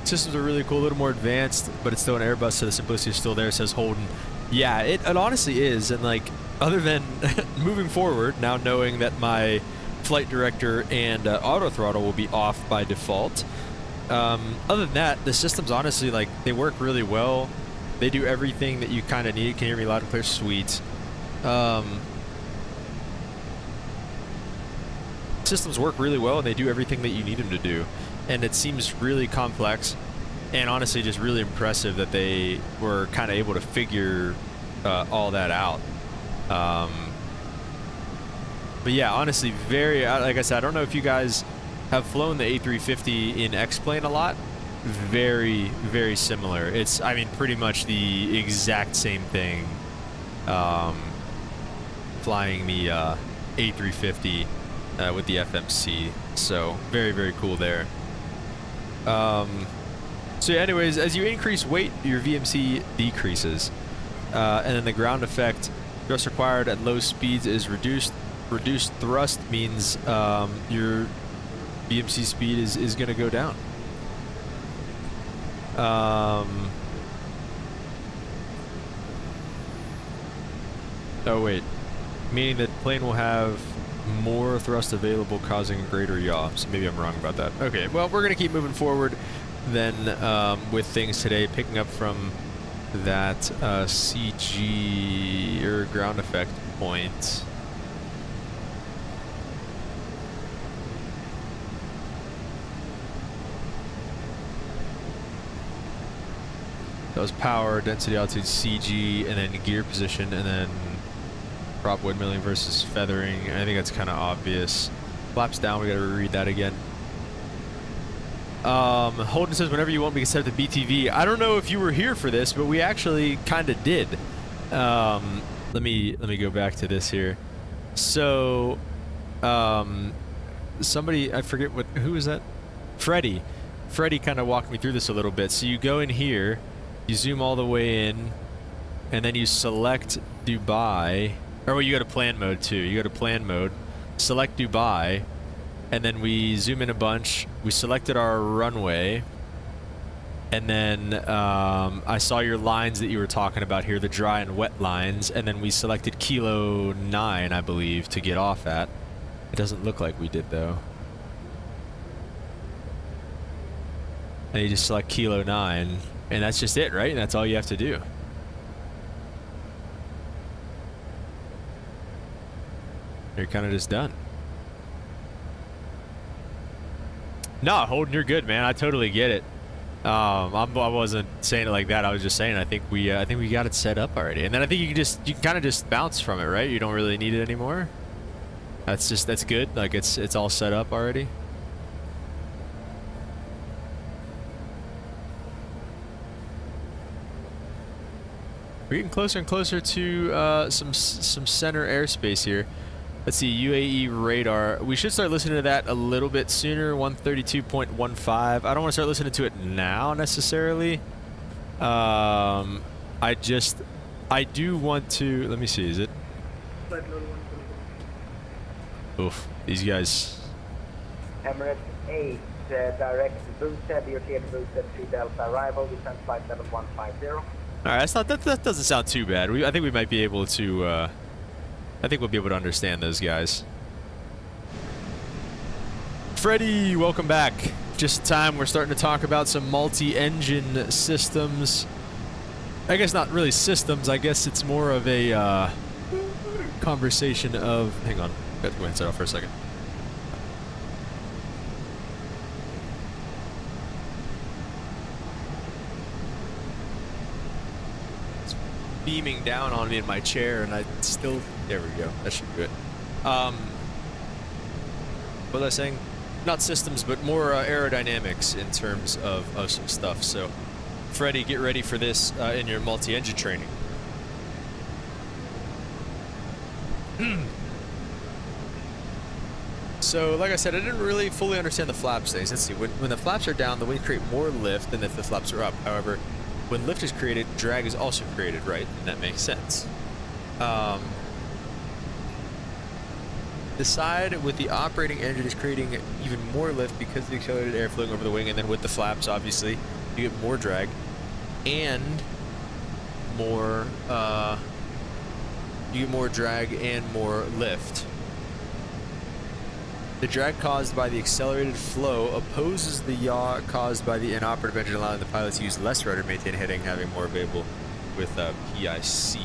A: Systems are really cool, a little more advanced, but it's still an Airbus, so the simplicity is still there, says Holden. Yeah, it honestly is, and like, other than moving forward, now knowing that my flight director and auto throttle will be off by default, other than that, the systems honestly, like, they work really well. They do everything that you kind of need. Can you hear me loud and clear? Sweet. Systems work really well, and they do everything that you need them to do, and it seems really complex and honestly just really impressive that they were kind of able to figure all that out. But yeah, honestly, very, like I said, I don't know if you guys have flown the A350 in X-Plane a lot. Very, very similar. It's, I mean, pretty much the exact same thing, flying the A350 with the FMC. So very, very cool there. So yeah, anyways, as you increase weight, your VMC decreases. And then the ground effect, thrust required at low speeds is reduced. Reduced thrust means your VMC speed is going to go down. Oh wait, meaning that plane will have more thrust available, causing greater yaw. So maybe I'm wrong about that. Okay, well, we're going to keep moving forward then with things today, picking up from that CG or ground effect point. That was power, density, altitude, CG, and then gear position, and then prop windmilling versus feathering. I think that's kind of obvious. Flaps down, we gotta reread that again. Holden says, whenever you want, we can set up the BTV. I don't know if you were here for this, but we actually kind of did. Let me go back to this here. So, somebody, I forget who was that? Freddie kind of walked me through this a little bit. So you go in here, you zoom all the way in, and then you select Dubai. Or well, you go to plan mode too. You go to plan mode, select Dubai, and then we zoom in a bunch. We selected our runway, and then I saw your lines that you were talking about here, the dry and wet lines, and then we selected Kilo 9, I believe, to get off at. It doesn't look like we did though. And you just select Kilo 9, and that's just it, right? And that's all you have to do. You're kind of just done. No, Holden, you're good, man. I totally get it. I wasn't saying it like that. I was just saying I think we got it set up already, and then I think you can kind of just bounce from it, right? You don't really need it anymore. That's good. Like it's all set up already. We're getting closer and closer to some center airspace here. Let's see, UAE radar. We should start listening to that a little bit sooner. 132.15. I don't want to start listening to it now necessarily. I do want to. Let me see. Is it? Oof. These guys.
C: Emirates 8, direct to Busa, you're clear to Busa 3 Delta arrival, descent flight level 150.
A: Alright, that doesn't sound too bad. I think we might be able to, I think we'll be able to understand those guys. Freddie, welcome back. Just in time, we're starting to talk about some multi-engine systems. I guess not really systems, I guess it's more of a conversation of, hang on, got to go inside off for a second. Beaming down on me in my chair, and I still, there we go, that should do it. What was I saying? Not systems, but more aerodynamics in terms of some stuff. So Freddie, get ready for this in your multi-engine training. So like I said, I didn't really fully understand the flaps things. Let's see, when the flaps are down, the wings create more lift than if the flaps are up. However, when lift is created, drag is also created, right? And that makes sense. The side with the operating engine is creating even more lift because of the accelerated air flowing over the wing, and then with the flaps, obviously, you get more drag and more lift. The drag caused by the accelerated flow opposes the yaw caused by the inoperative engine, allowing the pilot to use less rudder, maintain heading, having more available with PIC.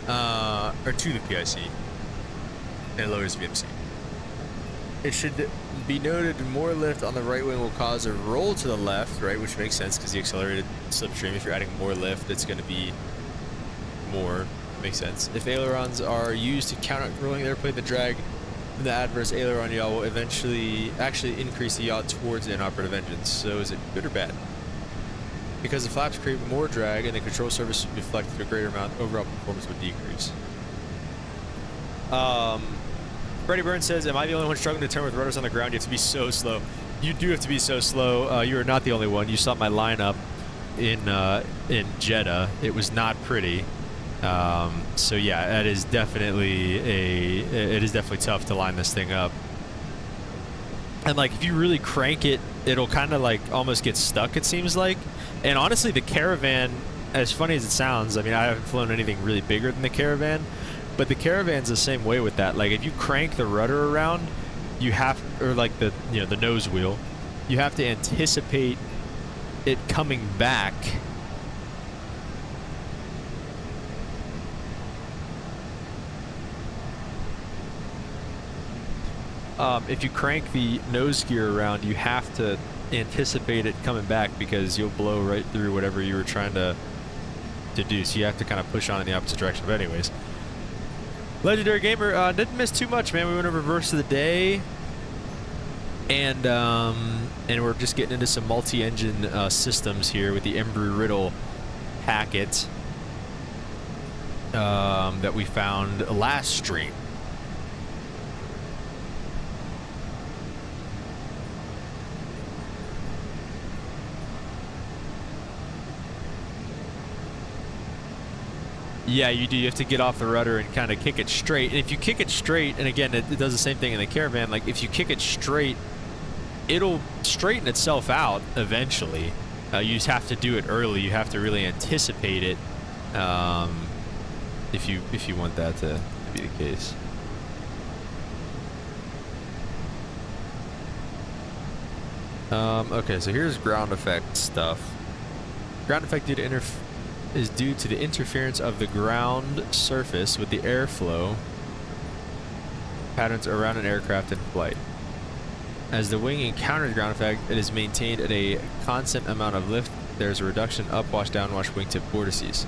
A: Or to the PIC. And lowers VMC. It should be noted more lift on the right wing will cause a roll to the left, right, which makes sense because the accelerated slipstream, if you're adding more lift, it's going to be more. Makes sense. If ailerons are used to counter rolling the airplane, the drag from the adverse aileron yaw will eventually actually increase the yaw towards the inoperative engines. So is it good or bad? Because the flaps create more drag and the control surface would reflect to a greater amount, overall performance would decrease. Freddie Burns says, am I the only one struggling to turn with rudders on the ground? You have to be so slow. You do have to be so slow. You are not the only one. You saw my lineup in Jeddah. It was not pretty. So yeah, that is definitely it is definitely tough to line this thing up. And like, if you really crank it, it'll kind of like almost get stuck, it seems like. And honestly, the Caravan, as funny as it sounds, I mean, I haven't flown anything really bigger than the Caravan, but the Caravan's the same way with that. Like, if you crank the rudder around, you have, or like the, you know, the nose wheel, you have to anticipate it coming back. If you crank the nose gear around, you have to anticipate it coming back because you'll blow right through whatever you were trying to do. So you have to kind of push on in the opposite direction. But anyways, Legendary Gamer didn't miss too much, man. We went over verse of the day. And we're just getting into some multi-engine systems here with the Embry-Riddle packet that we found last stream. Yeah, you do. You have to get off the rudder and kind of kick it straight. And if you kick it straight, and again, it does the same thing in the Caravan, like if you kick it straight, it'll straighten itself out eventually. You just have to do it early. You have to really anticipate it if you want that to be the case. Okay, so here's ground effect stuff. Ground effect is due to the interference of the ground surface with the airflow patterns around an aircraft in flight. As the wing encounters ground effect, it is maintained at a constant amount of lift. There's a reduction upwash, downwash, wingtip vortices.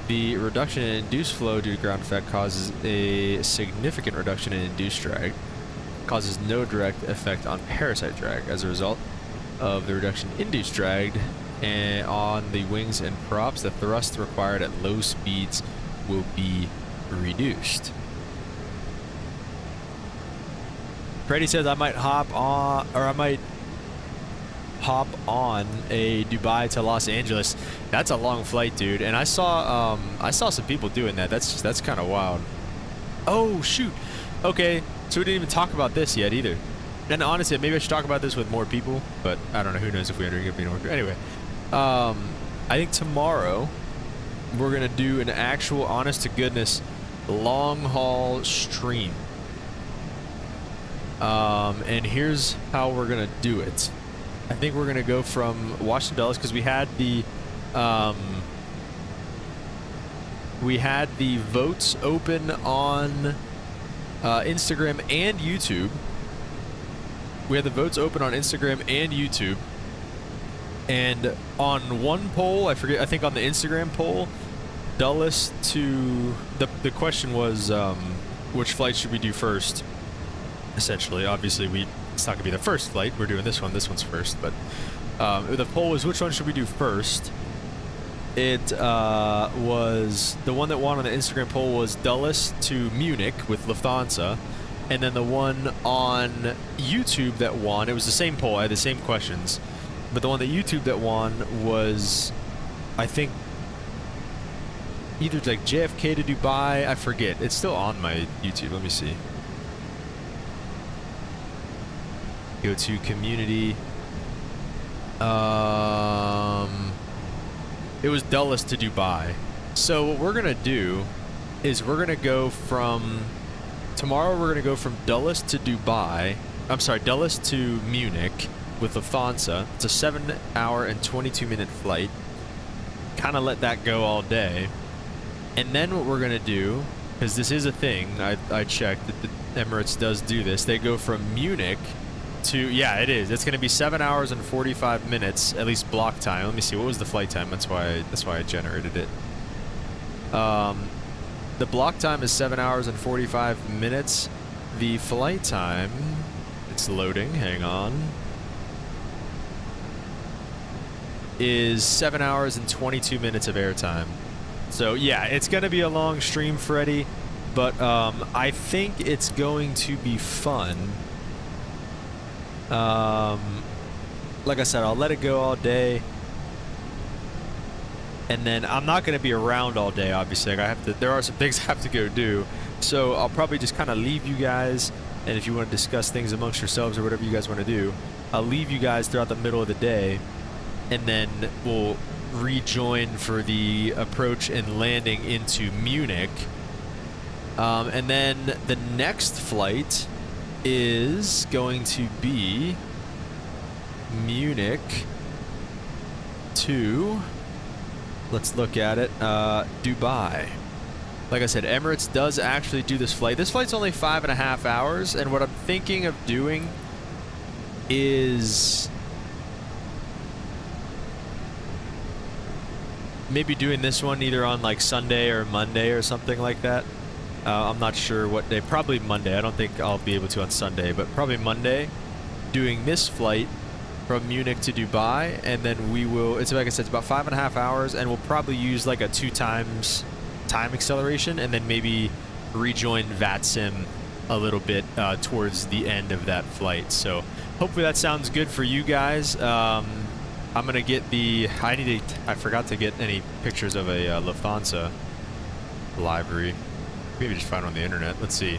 A: The reduction in induced flow due to ground effect causes a significant reduction in induced drag, causes no direct effect on parasite drag. As a result of the reduction in induced drag and on the wings and props, the thrust required at low speeds will be reduced. Freddie says I might hop on a Dubai to Los Angeles. That's a long flight, dude. And I saw some people doing that. That's kind of wild. Oh shoot. Okay, so we didn't even talk about this yet either. And honestly, maybe I should talk about this with more people, but I don't know. Who knows if we end up being more. Anyway, I think tomorrow we're gonna do an actual, honest to goodness, long haul stream. And here's how we're gonna do it. I think we're gonna go from Washington Dulles because we had the votes open on Instagram and YouTube. We had the votes open on Instagram and YouTube. And on one poll, I think on the Instagram poll, Dulles to the question was which flight should we do first? Essentially, obviously it's not gonna be the first flight. We're doing this one. This one's first, but the poll was which one should we do first? It was the one that won on the Instagram poll was Dulles to Munich with Lufthansa, and then the one on YouTube that won, it was the same poll. I had the same questions, but the one that YouTube that won was, I think, either like JFK to Dubai. I forget. It's still on my YouTube. Let me see. Go to community. It was Dulles to Dubai. So what we're gonna do is we're gonna go from tomorrow. We're gonna go from Dulles to Dubai. I'm sorry, Dulles to Munich with Lufthansa. It's a 7-hour and 22-minute flight. Kind of let that go all day, and then what we're gonna do, because this is a thing, I checked that the Emirates does do this. They go from Munich to, yeah, it is. It's going to be 7 hours and 45 minutes, at least block time. Let me see. What was the flight time? That's why I generated it. The block time is 7 hours and 45 minutes. The flight time, it's loading. Hang on. Is 7 hours and 22 minutes of airtime. So yeah, it's going to be a long stream, Freddy, but I think it's going to be fun. Like I said, I'll let it go all day, and then I'm not going to be around all day, obviously. There are some things I have to go do, so I'll probably just kind of leave you guys, and if you want to discuss things amongst yourselves or whatever you guys want to do, I'll leave you guys throughout the middle of the day, and then we'll rejoin for the approach and landing into Munich. And then the next flight is going to be Munich to, let's look at it, Dubai. Like I said, Emirates does actually do this flight. This flight's only 5.5 hours, and what I'm thinking of doing is maybe doing this one either on like Sunday or Monday or something like that. I'm not sure what day. Probably Monday. I don't think I'll be able to on Sunday, but probably Monday. doing this flight from Munich to Dubai, and then we will, it's like I said, it's about 5.5 hours, and we'll probably use like a 2 times time acceleration, and then maybe rejoin VATSIM a little bit towards the end of that flight. So hopefully that sounds good for you guys. I'm gonna get the, I forgot to get any pictures of a Lufthansa livery. Maybe just find it on the internet. Let's see.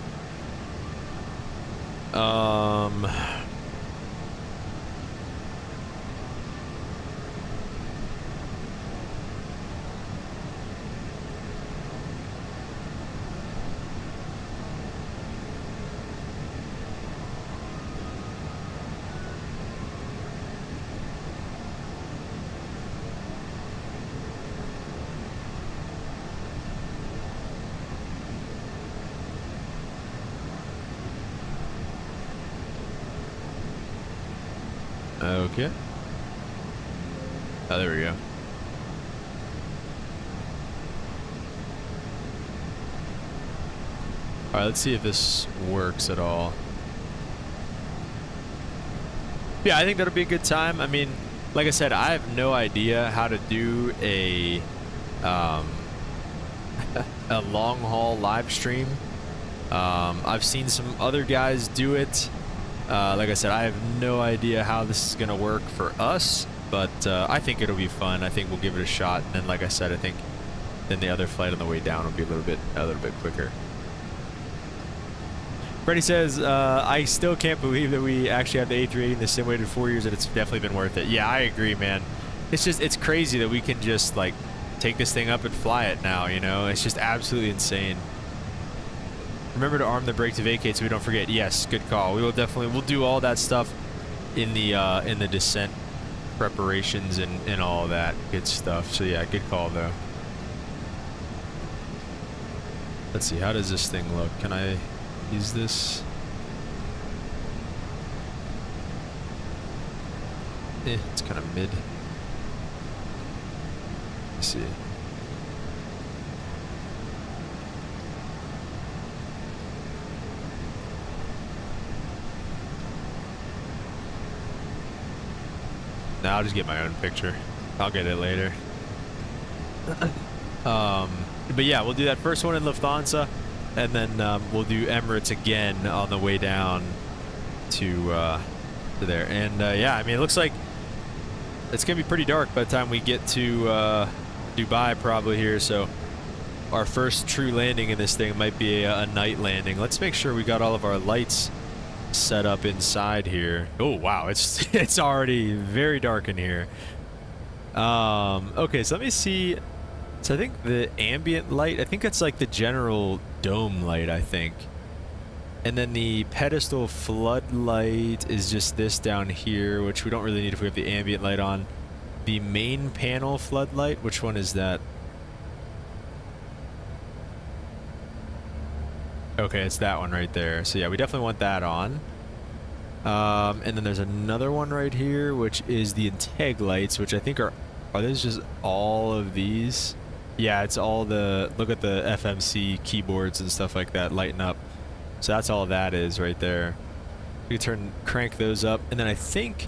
A: Okay. Oh, there we go. All right, let's see if this works at all. Yeah, I think that'll be a good time. I mean, like I said, I have no idea how to do a a long haul live stream. I've seen some other guys do it. Like I said, I have no idea how this is going to work for us, but I think it'll be fun. I think we'll give it a shot. And then, like I said, I think then the other flight on the way down will be a little bit quicker. Freddie says, I still can't believe that we actually have the A380 in the simulator 4 years, and it's definitely been worth it. Yeah, I agree, man. It's just, it's crazy that we can just like take this thing up and fly it now, you know? It's just absolutely insane. Remember to arm the brake to vacate so we don't forget. Yes, good call. We will definitely, we'll do all that stuff in the descent preparations and all of that good stuff. So yeah, good call though. Let's see, how does this thing look? Can I use this? It's kind of mid. Let's see. No, I'll just get my own picture. I'll get it later. But yeah, we'll do that first one in Lufthansa, and then we'll do Emirates again on the way down to there. And yeah, I mean, it looks like it's gonna be pretty dark by the time we get to Dubai probably here. So our first true landing in this thing might be a night landing. Let's make sure we got all of our lights set up inside here. Oh wow, it's already very dark in here. Okay, so let me see. So I think the ambient light, I think that's like the general dome light, I think. And then the pedestal floodlight is just this down here, which we don't really need if we have the ambient light on. The main panel floodlight, which one is that? Okay, it's that one right there. So yeah, we definitely want that on. And then there's another one right here, which is the integ lights, which I think are those just all of these? Yeah, it's all the, look at the FMC keyboards and stuff like that lighting up. So that's all that is right there. We can crank those up. And then I think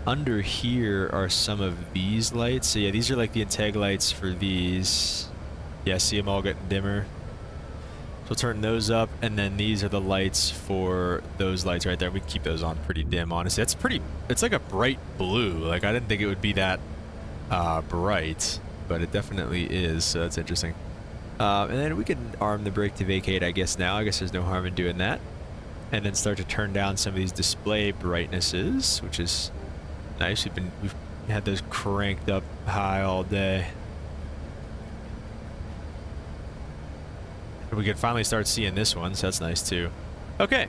A: under here are some of these lights. So yeah, these are like the integ lights for these. Yeah, see them all getting dimmer. So we'll turn those up, and then these are the lights for those lights right there. We can keep those on pretty dim, honestly. It's pretty, it's like a bright blue. Like, I didn't think it would be that bright, but it definitely is, so that's interesting. And then we can arm the brake to vacate, I guess now. I guess there's no harm in doing that. And then start to turn down some of these display brightnesses, which is nice. We've had those cranked up high all day. We can finally start seeing this one, so that's nice too. Okay,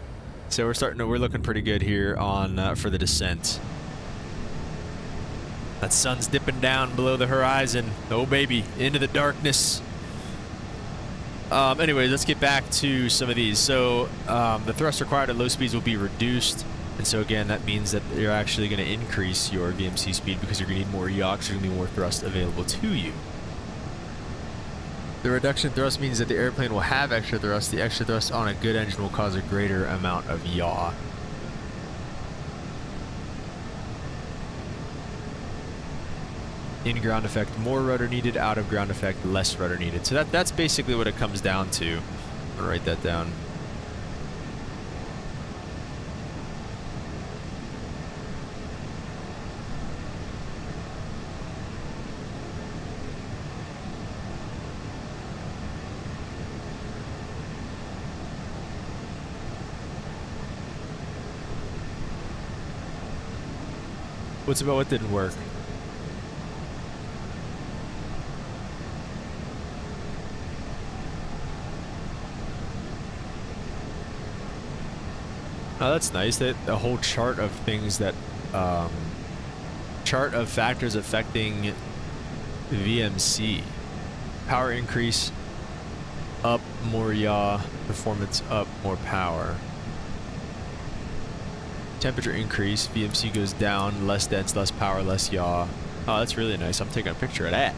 A: so we're looking pretty good here on for the descent. That sun's dipping down below the horizon. Oh baby, into the darkness. Anyways, let's get back to some of these. So the thrust required at low speeds will be reduced, and so again, that means that you're actually going to increase your VMC speed because you're going to need more yaw, you're going to need more thrust available to you. The reduction in thrust means that the airplane will have extra thrust. The extra thrust on a good engine will cause a greater amount of yaw. In ground effect, more rudder needed. Out of ground effect, less rudder needed. So that's basically what it comes down to. I'm gonna write that down. What's about what didn't work? Oh, that's nice. That a whole chart of things that, chart of factors affecting VMC. Power increase, up, more yaw. Performance up, more power. Temperature increase, VMC goes down, less dense, less power, less yaw. Oh, that's really nice. I'm taking a picture of that.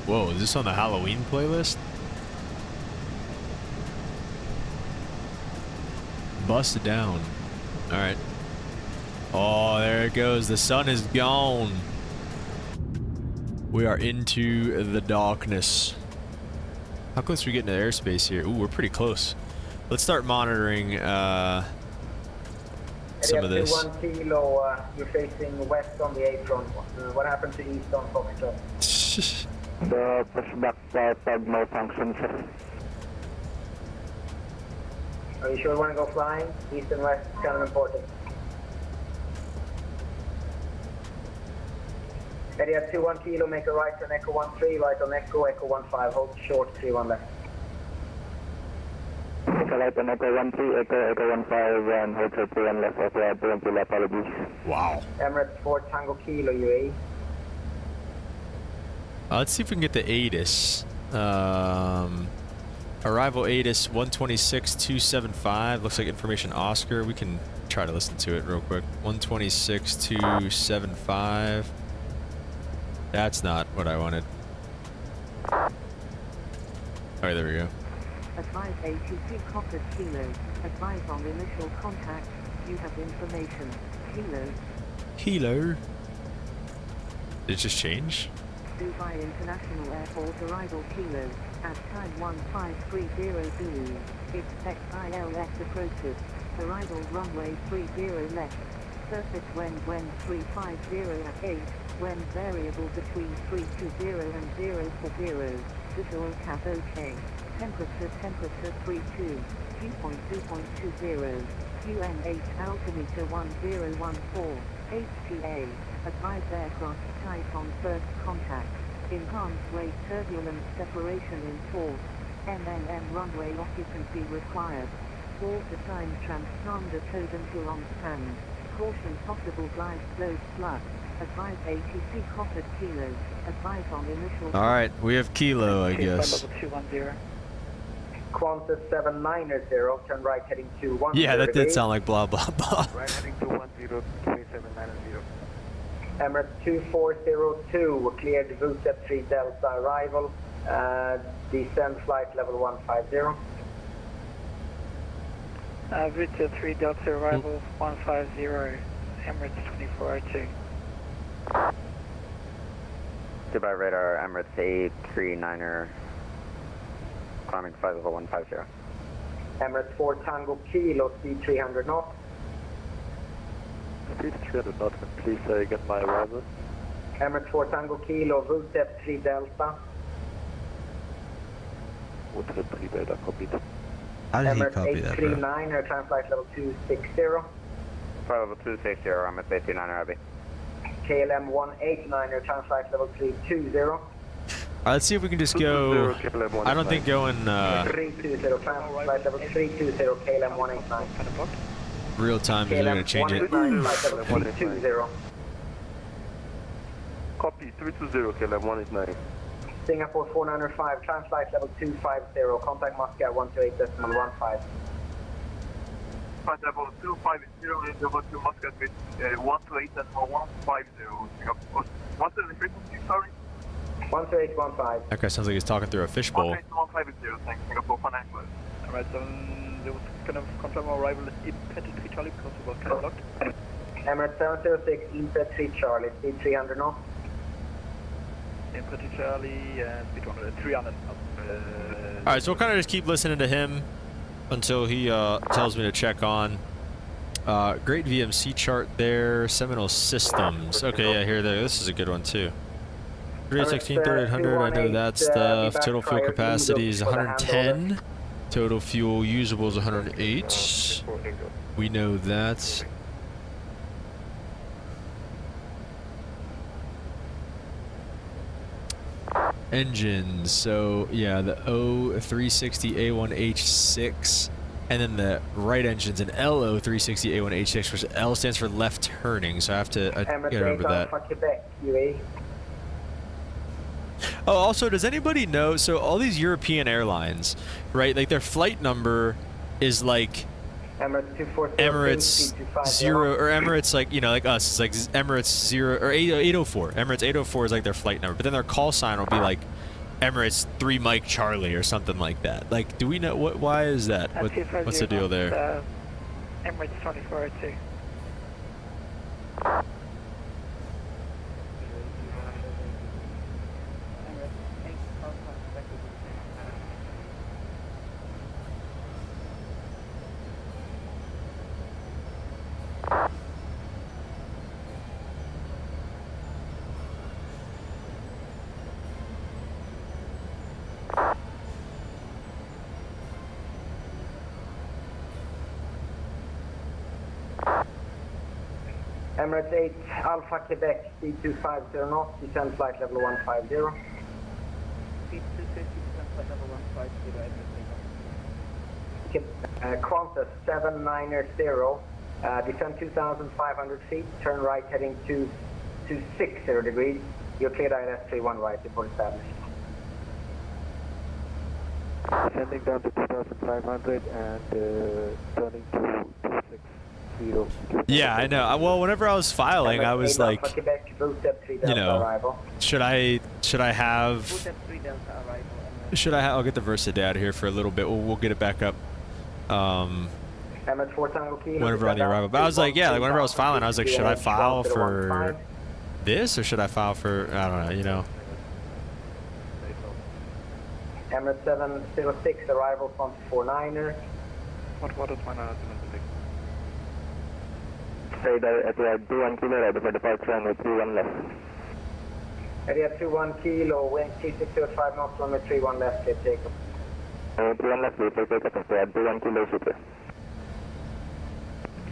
A: Whoa, is this on the Halloween playlist? Busted down. Alright. Oh, there it goes. The sun is gone. We are into the darkness. How close are we getting to airspace here? Ooh, we're pretty close. Let's start monitoring some of this.
C: 1 kilo, you're facing west on the apron. What happened to east on Foxtrot?
D: The pushback tag malfunction, sir.
C: Are you sure you want to go flying? East and west is kind of important. Eddie at 21 kilo, make a right on Echo 13, right on Echo 15, hold short 31 left.
D: Echo right on Echo 13, Echo 15, and hold short 31 left, okay, 20 apologies.
A: Wow.
C: Emirates 4 Tango Kilo, UAE.
A: Let's see if we can get the ATIS. Arrival ATIS 126.275. Looks like information Oscar. We can try to listen to it real quick. 126.275. That's not what I wanted. Alright, there we go.
E: Advise ATC Copper Kilo. Advise on initial contact. You have information. Kilo.
A: Kilo. Did it just change?
E: Dubai International Airport arrival Kilo. At time 1530 BE. Expect ILS approaches. Arrival runway 30 left. Surface wind 350 at 8. Wind variable between 320 and 040. Visual cap OK. Temperature 32. Dew point 2.20. QN8 altimeter 1014. HTA. Advise aircraft type on first contact. Enhanced weight turbulence separation in port. MNM runway occupancy required. Water time transponder towed until on stand. Caution possible glide slope flux. Advise ATC Copper Kilo. Advise on initial...
A: Alright, we have Kilo, I guess.
D: 210.
C: Qantas 790, turn right heading to 10.
A: Yeah, that did sound like blah blah blah.
D: Right heading to 103790.
C: Emirates 2402, cleared VUSEP 3 Delta arrival. Descend flight level 150.
D: VUSEP 3 Delta arrival 150, Emirates 2402.
F: Dubai radar, Emirates A380, climbing flight level 150.
C: Emirates 4 Tango Kilo, speed 300 knots.
D: Speed 300 knots, and please get my arrival.
C: Emirates 4 Tango Kilo, VUSEP 3 Delta.
D: VUSEP 3 Delta, copied.
G: How did he
C: Emirates
G: copy that, bro?
C: 839, climb flight level 260.
F: Flight level 260, Emirates A380 Abbey.
C: KLM 189, climb flight level 320.
A: let's see if we can just go. I don't think going
C: 320, flight level 320, KLM 189.
A: real time is going to change it.
C: Flight level 320.
G: Copy, 320, KLM 189.
C: Singapore 495, translate level 250, contact Moscow 128.15.
G: Flight level 250, and over to Moscow with 128.150. What's the frequency, sorry?
C: 128.15.
A: That guy sounds like he's talking through a fishbowl.
G: 128.150, thanks, Singapore 495.
H: Alright, so they was kind of confirm our arrival at Impet 3 Charlie because it was kind of locked.
C: Emirates 706, Impet 3 Charlie, speed 300 knots.
H: Impet 3 Charlie and speed 300.
A: Alright, so we'll kind of just keep listening to him until he tells me to check on. Great VMC chart there. Seminole Systems. Okay, yeah, here there. This is a good one too. 316, 3800. I know that stuff. Total fuel capacity is 110. Total fuel usable is 108. We know that. Engines. So yeah, the O360A1H6, and then the right engine's an LO360A1H6, which L stands for left turning. So I have to gotta remember that. Oh, also, does anybody know? So all these European airlines, right? Like their flight number is like Emirates 0 or Emirates, like, you know, like us. It's like Emirates 0 or 804. Emirates 804 is like their flight number, but then their call sign will be like Emirates 3 Mike Charlie or something like that. Like, do we know what? Why is that? What's the deal there?
H: Emirates 2402.
C: Emirates 8 Alpha Quebec, speed 250 knots, descend flight level 150.
H: Speed 250, descend flight level 150.
C: Qantas 790, descend 2,500 feet, turn right heading 260 degrees. You're cleared ILS 31 right before established.
D: Descending down to 2,500 and turning to 260.
A: Yeah, I know. Well, whenever I was filing, I was like, you know, should I have? I'll get the Versa data here for a little bit. We'll get it back up. Whenever on the arrival, but I was like, yeah, like whenever I was filing, I was like, should I file for this or should I file for? I don't know, you know.
C: Emirates 706 arrival from 49er.
G: What is my
D: Say that at 21 kilo, ready for departure and 31 left.
C: Area 21 kilo, wind 3605 knots, runway 31 left, clear takeoff.
D: 31 left, clear takeoff, 21 kilo, super.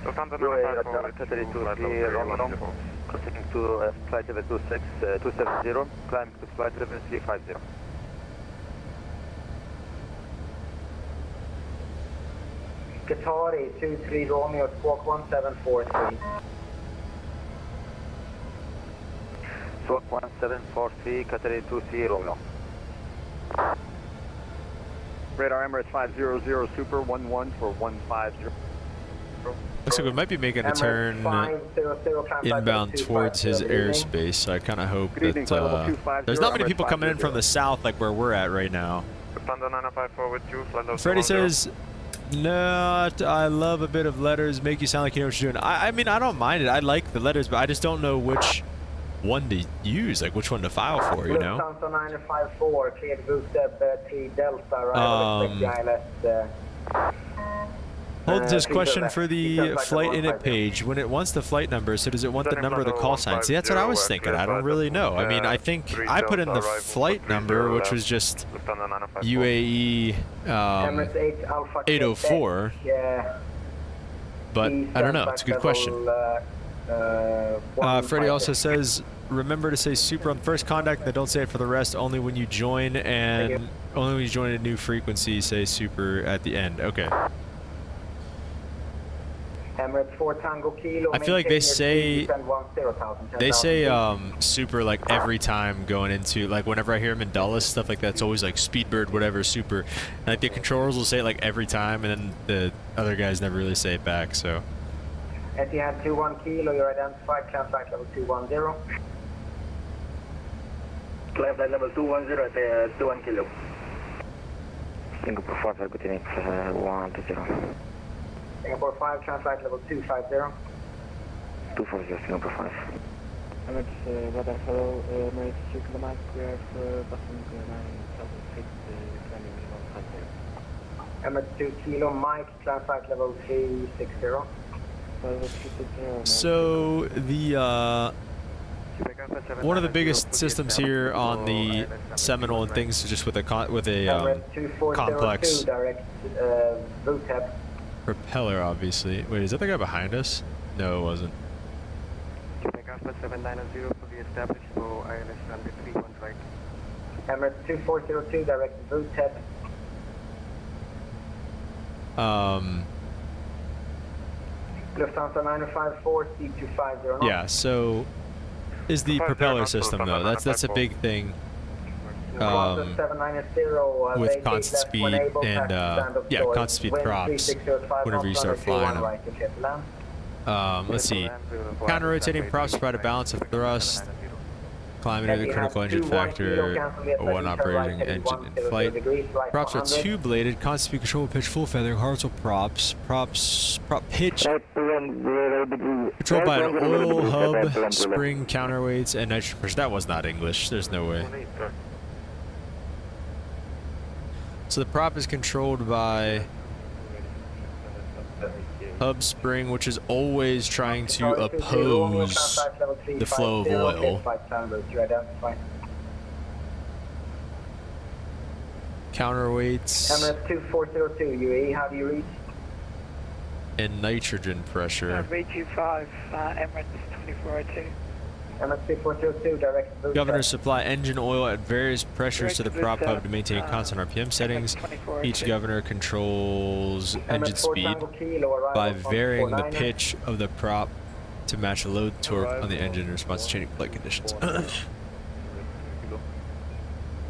G: Lufthansa 954,
F: Continuing to flight level 270, climbing to flight level 350.
C: Qatari 23 Romeo, squawk 1743.
F: Squawk 1743, Qatari 23 Romeo.
G: Radar Emirates 500 Super 11 for 150.
A: Looks like we might be making a turn inbound towards his airspace, so I kind of hope that there's not many people coming in from the south like where we're at right now.
G: Lufthansa 954 with you, flight level
A: Freddie says, no, I love a bit of letters, make you sound like you know what you're doing. I mean, I don't mind it. I like the letters, but I just don't know which one to use, like which one to file for, you know?
C: Lufthansa 954, cleared Booster 3 Delta, right?
A: Hold this question for the flight init page. When it wants the flight number, so does it want the number of the call sign? See, that's what I was thinking. I don't really know. I mean, I think I put in the flight number, which was just UAE 804. But I don't know. It's a good question. Freddie also says remember to say super on first contact, then don't say it for the rest. Only when you join and only when you join a new frequency, say super at the end. Okay.
C: Emirates 4 Tango Kilo.
A: I feel like they say
C: maintain
A: super like every time going into, like whenever I hear them in Dulles, stuff like that, it's always like Speedbird, whatever, super. And like the controllers will say it like every time, and then the other guys never really say it back. So.
C: Etihad 21 Kilo, you're identified. Climb flight level 210.
D: Climb flight level 210 at 21 Kilo. Singapore 5, continuing 120.
C: Singapore 5, climb flight level 250.
D: 240, Singapore 5.
H: Emirates, Radar Hello, Emirates 2 to the mic, we have button 9000 feet, climbing 150.
C: Emirates 2 Kilo, Mike, climb flight level 360.
A: So the one of the biggest systems here on the Seminole and things is just with a complex
C: direct route tab.
A: propeller, obviously. Wait, is that the guy behind us? No, it wasn't.
F: Quebec Alpha 790 fully established for ILS runway 31 right.
C: Emirates 2402 direct route tab. Lufthansa 9054 C250.
A: Yeah, so is the propeller system though. That's a big thing with constant speed and yeah, constant speed props whenever you start flying them. Let's see. Counter rotating props provide a balance of thrust, climbing to the critical engine factor when operating engine in flight. Props are two-bladed, constant speed control, pitch, full feathering, horizontal props, prop pitch, controlled by an oil hub, spring, counterweights, and nitrogen pressure. That was not English. There's no way. So the prop is controlled by hub spring, which is always trying to oppose the flow of oil. Counterweights
C: Emirates 2402 UAE, how do you reach?
A: and nitrogen pressure.
H: V25, Emirates 2402.
C: Emirates 2402 direct route
A: Governor
C: tab.
A: supply engine oil at various pressures to the prop hub to maintain constant RPM settings. Each governor controls engine
C: Emirates 4
A: speed
C: Tango Kilo, arrival
A: by
C: from
A: varying the
C: 49er.
A: pitch of the prop to match the load torque on the engine in response to changing flight conditions.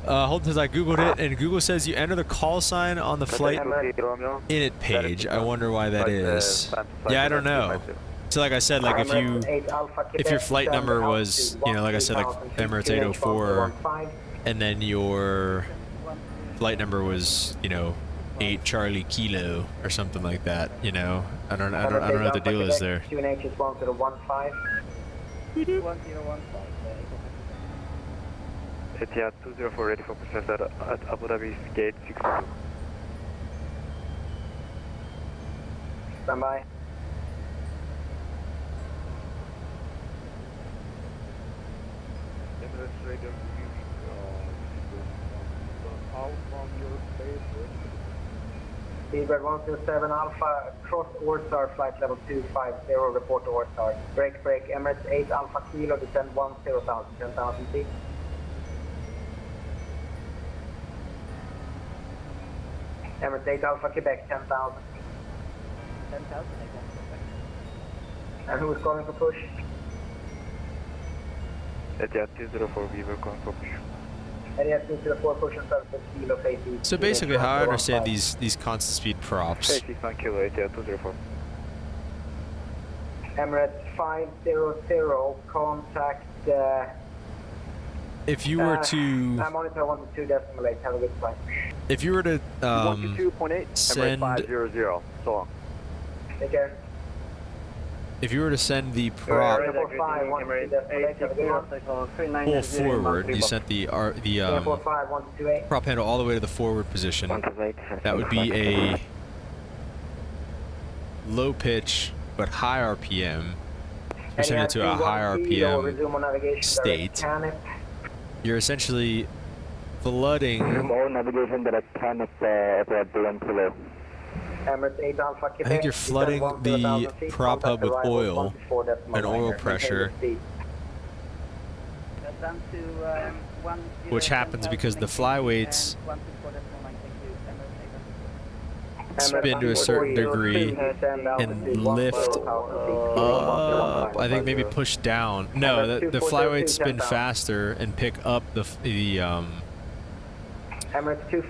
A: Hold on, I googled it, and Google says you enter the call sign on the flight init page. I wonder why that is. Yeah, I don't know. So like I said, like if your flight number was, you know, like I said, like Emirates 804, and then your flight number was, you know, 8 Charlie Kilo or something like that, you know. I don't know what the deal is there.
C: QNH is 1015.
F: Etihad 204 ready for process at Abu Dhabi's gate 62.
C: Stand by. Speedbird 107 Alpha, cross Orstar, flight level 250, report to Orstar. Break, Emirates 8 Alpha Kilo, descend 10,000 feet. Emirates 8 Alpha Quebec, 10,000. 10,000, and who is calling for push?
F: Etihad 204, we were going for push.
C: Etihad 204, push and service Kilo, facing.
A: So basically, how I understand these constant speed props.
F: 61 Kilo, Etihad 204.
C: Emirates 500, contact.
A: If you were to
C: Monitor 122.8, have a good flight.
A: if you were to
F: 122.8,
A: send
F: Emirates 500, so long.
C: Take care.
A: if you were to send the prop
C: Singapore 5, 122.8, have a good one.
A: full forward, you sent the
C: Singapore 5, 128.
A: prop handle all the way to the forward position, that would be a low pitch but high RPM. You're sending it to a high RPM state. You're essentially flooding
D: navigation direct Canip at 1 Kilo.
C: Emirates 8 Alpha Quebec.
A: I think you're flooding the prop hub with oil and oil pressure
E: down to 10.
A: which happens because the flyweights spin to a certain degree and lift up. I think maybe push down. No, the flyweights spin faster and pick up the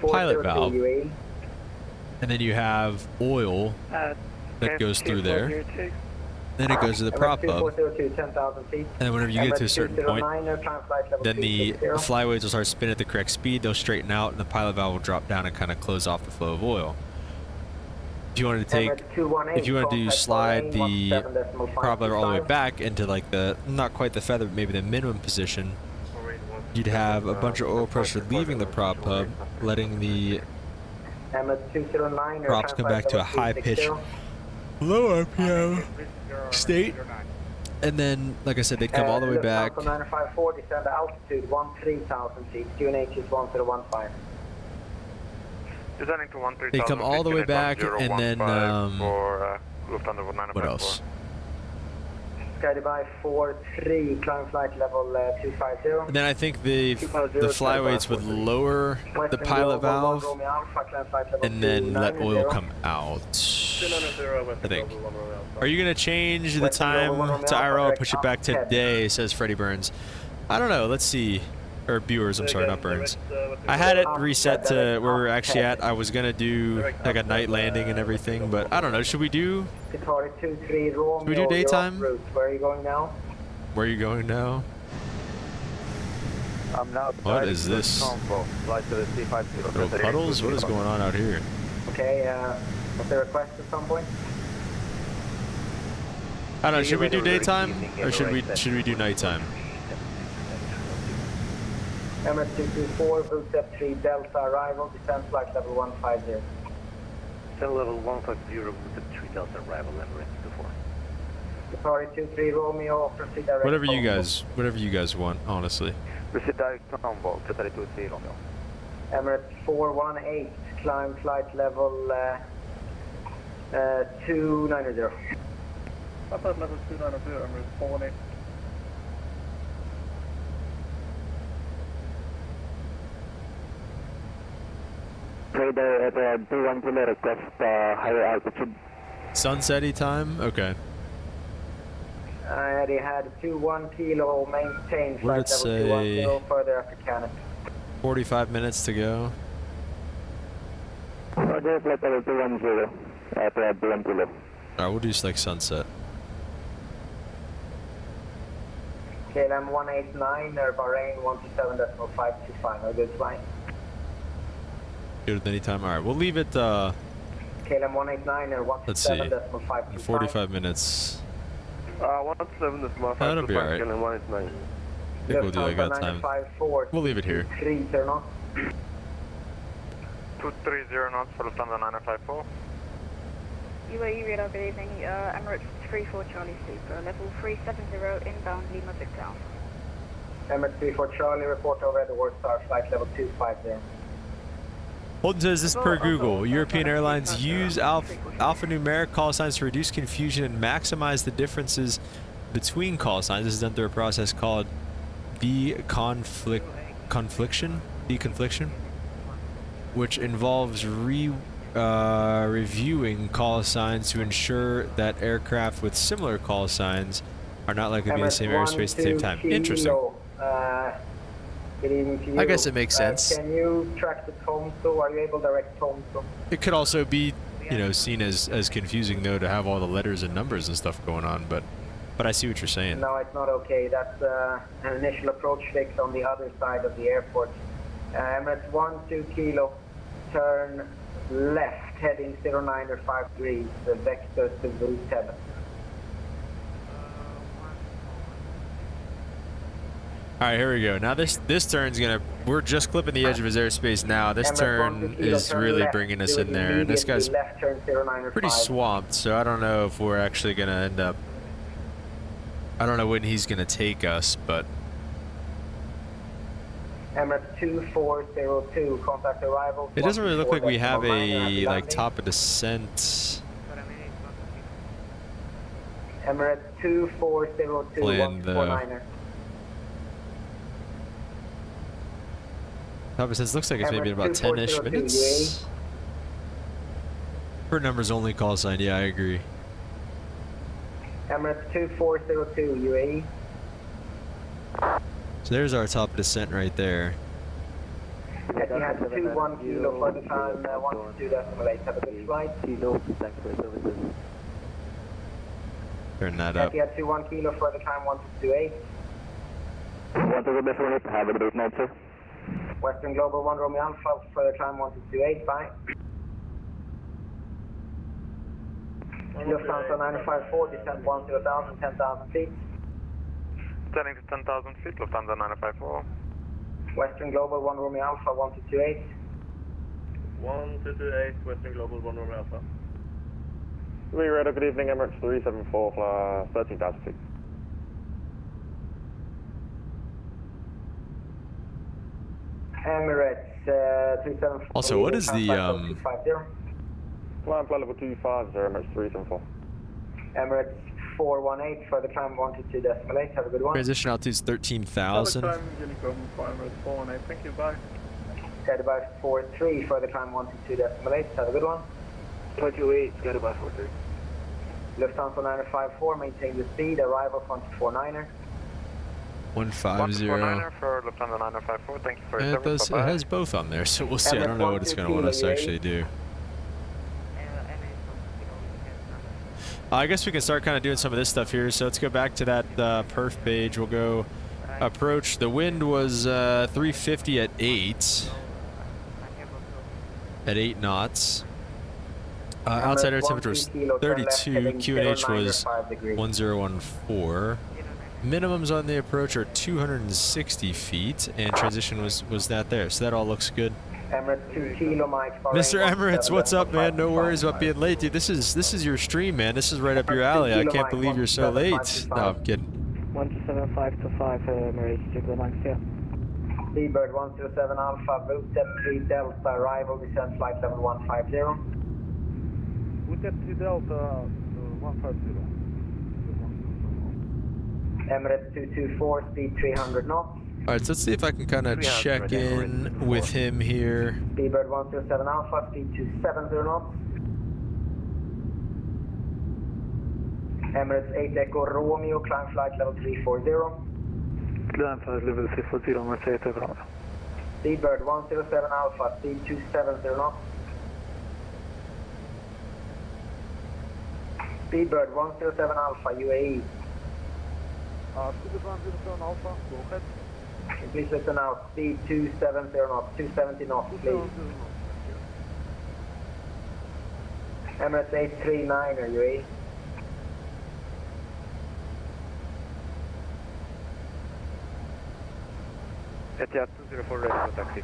A: pilot valve, and then you have oil that goes through there. Then it goes to the prop hub, and then whenever you get to a certain point, then the flyweights will start spinning at the correct speed. They'll straighten out, and the pilot valve will drop down and kind of close off the flow of oil. If you wanted to slide the prop lever all the way back into like the, not quite the feather, but maybe the minimum position, you'd have a bunch of oil pressure leaving the prop hub, letting the props come back to a high pitch, low RPM state, and then, like I said, they'd come all the way back.
C: Altitude 13,000 feet. QNH is 1015.
G: Descending to 13,000
A: They come all the way back, and then what else?
C: Sky Dubai 43, climb flight level 250.
A: And then I think the flyweights would lower the pilot valve and then let oil come out. I think. Are you gonna change the time to IRL or push it back today? Says Freddie Burns. I don't know. Let's see. Or Viewers, I'm sorry, not Burns. I had it reset to where we're actually at. I was gonna do like a night landing and everything, but I don't know. Should we do daytime?
C: Where are you going now?
A: Where are you going now? What is this? Little puddles? What is going on out here?
C: Okay, was there a request at some point?
A: I don't know. Should we do daytime or should we do nighttime?
C: Emirates 224, boost up 3 Delta arrival, descent flight level 150.
D: Descent level 150, boost up 3 Delta arrival, Emirates 24.
C: Qatari 23 Romeo, proceed direct.
A: Whatever you guys want, honestly.
D: Proceed direct to Hamburg, Qatari 23 Romeo.
C: Emirates 418, climb flight level 290.
G: Flight level 290, Emirates 418.
D: Trader at 210 request higher altitude.
A: Sunsetty time? Okay.
C: I already had 21 kilo maintained
A: What did
C: flight
A: it
C: level
A: say?
C: 210 further after Canada.
A: 45 minutes to go.
D: Roger, flight level 210 at 210.
A: Alright, we'll do like sunset.
C: KLM 189 or Bahrain 127.525. No good flying.
A: Good at any time. Alright, we'll leave it
C: KLM 189 or
A: let's see.
C: 127.525.
A: 45 minutes.
G: 127.525.
A: That'll be alright.
G: KLM 189.
A: I think we'll do like that time. We'll leave it here.
C: 230 knots.
G: 230 knots for Lufthansa 954.
I: UAE radar, good evening. Emirates 34 Charlie Super, level 370 inbound Lima Victor.
C: Emirates 34 Charlie, report over at the Warstar, flight level 250.
A: Holden says this per Google. European airlines use alphanumeric call signs to reduce confusion and maximize the differences between call signs. This is done through a process called deconfliction, which involves reviewing call signs to ensure that aircraft with similar call signs are not likely to be in the same airspace at the same time. Interesting.
C: Good evening to you.
A: I guess it makes sense.
C: Can you track the Tomso? Are you able to direct Tomso?
A: It could also be, you know, seen as confusing though to have all the letters and numbers and stuff going on, but I see what you're saying.
C: No, it's not okay. That's an initial approach fix on the other side of the airport. Emirates 12 kilo, turn left, heading 09 or 5 degrees, vector to boost 7.
A: All right, here we go. Now this turn's gonna. We're just clipping the edge of his airspace now. This turn is really bringing us in there, and this guy's pretty swamped. So I don't know if we're actually gonna end up. I don't know when he's gonna take us, but.
C: Emirates 2402, contact arrival.
A: It doesn't really look like we have a like top of descent.
C: Emirates 2402,
A: Plan though. Papa says looks like it's maybe
C: Emirates
A: about 10-ish
C: 2402
A: minutes. For numbers only call sign, yeah, I agree.
C: Emirates 2402 UAE.
A: So there's our top of descent right there.
C: Etihad 21 kilo for the time 122.8. Have a good flight.
H: Kilo, thanks for services.
A: Turn that up.
C: Etihad 21 kilo for the time 1228.
D: 128, have a great night, sir.
C: Western Global 1 Romeo Alpha for the time 1228. Bye. Lufthansa 954, descent 10,000, 10,000 feet.
F: Descending to 10,000 feet, Lufthansa 954.
C: Western Global 1 Romeo Alpha 1228.
G: 1228, Western Global 1 Romeo Alpha.
D: Radar, good evening, Emirates 374, 13,000 feet.
C: Emirates 274.
A: Also, what is the
D: Flight level 250, Emirates 374.
C: Emirates 418 for the climb 122.8. Have a good one.
A: transition altitude's 13,000?
G: Time, Unicom, Emirates 418, thank you, bye.
C: Skydive 43 for the climb 122.8. Have a good one.
H: 28, Skydive 43.
C: Lufthansa 954, maintain the speed. Arrival 249er.
A: 150.
F: 149er for Lufthansa 954, thank you for your
A: And it,
F: service,
A: does, it
F: bye-bye.
A: has both on there, so we'll see. I don't know what it's going to want us to actually do. I guess we can start kind of doing some of this stuff here. So let's go back to that perf page. We'll go approach. The wind was 350 at 8. At 8 knots. Outside air temperature was 32. QNH was 1014. Minimums on the approach are 260 feet, and transition was that there. So that all looks good.
C: Emirates 2 kilo Mike.
A: Mr. Emirates, what's up, man? No worries about being late, dude. This is your stream, man. This is right up your alley. I can't believe you're so late. No, I'm kidding.
H: 175 to 5, Emirates, check the Max here.
C: Seabird 107 Alpha, Blue Step 3 Delta, arrival, descent flight level 150.
H: Blue Step 3 Delta, 150.
C: Emirates 224, speed 300 knots.
A: Alright, so let's see if I can kind of check in with him here.
C: Seabird 107 Alpha, speed 270 knots. Emirates 8 Echo Romeo, climb flight level 340.
H: Climb flight level 340, Emirates 8 Echo Romeo.
C: Seabird 107 Alpha, speed 270 knots. Seabird 107 Alpha, UAE.
H: Seabird 107 Alpha, go ahead.
C: Please listen out, speed 270 knots, 270 knots, please. Emirates 839er, UAE.
F: Etihad 204 ready for taxi.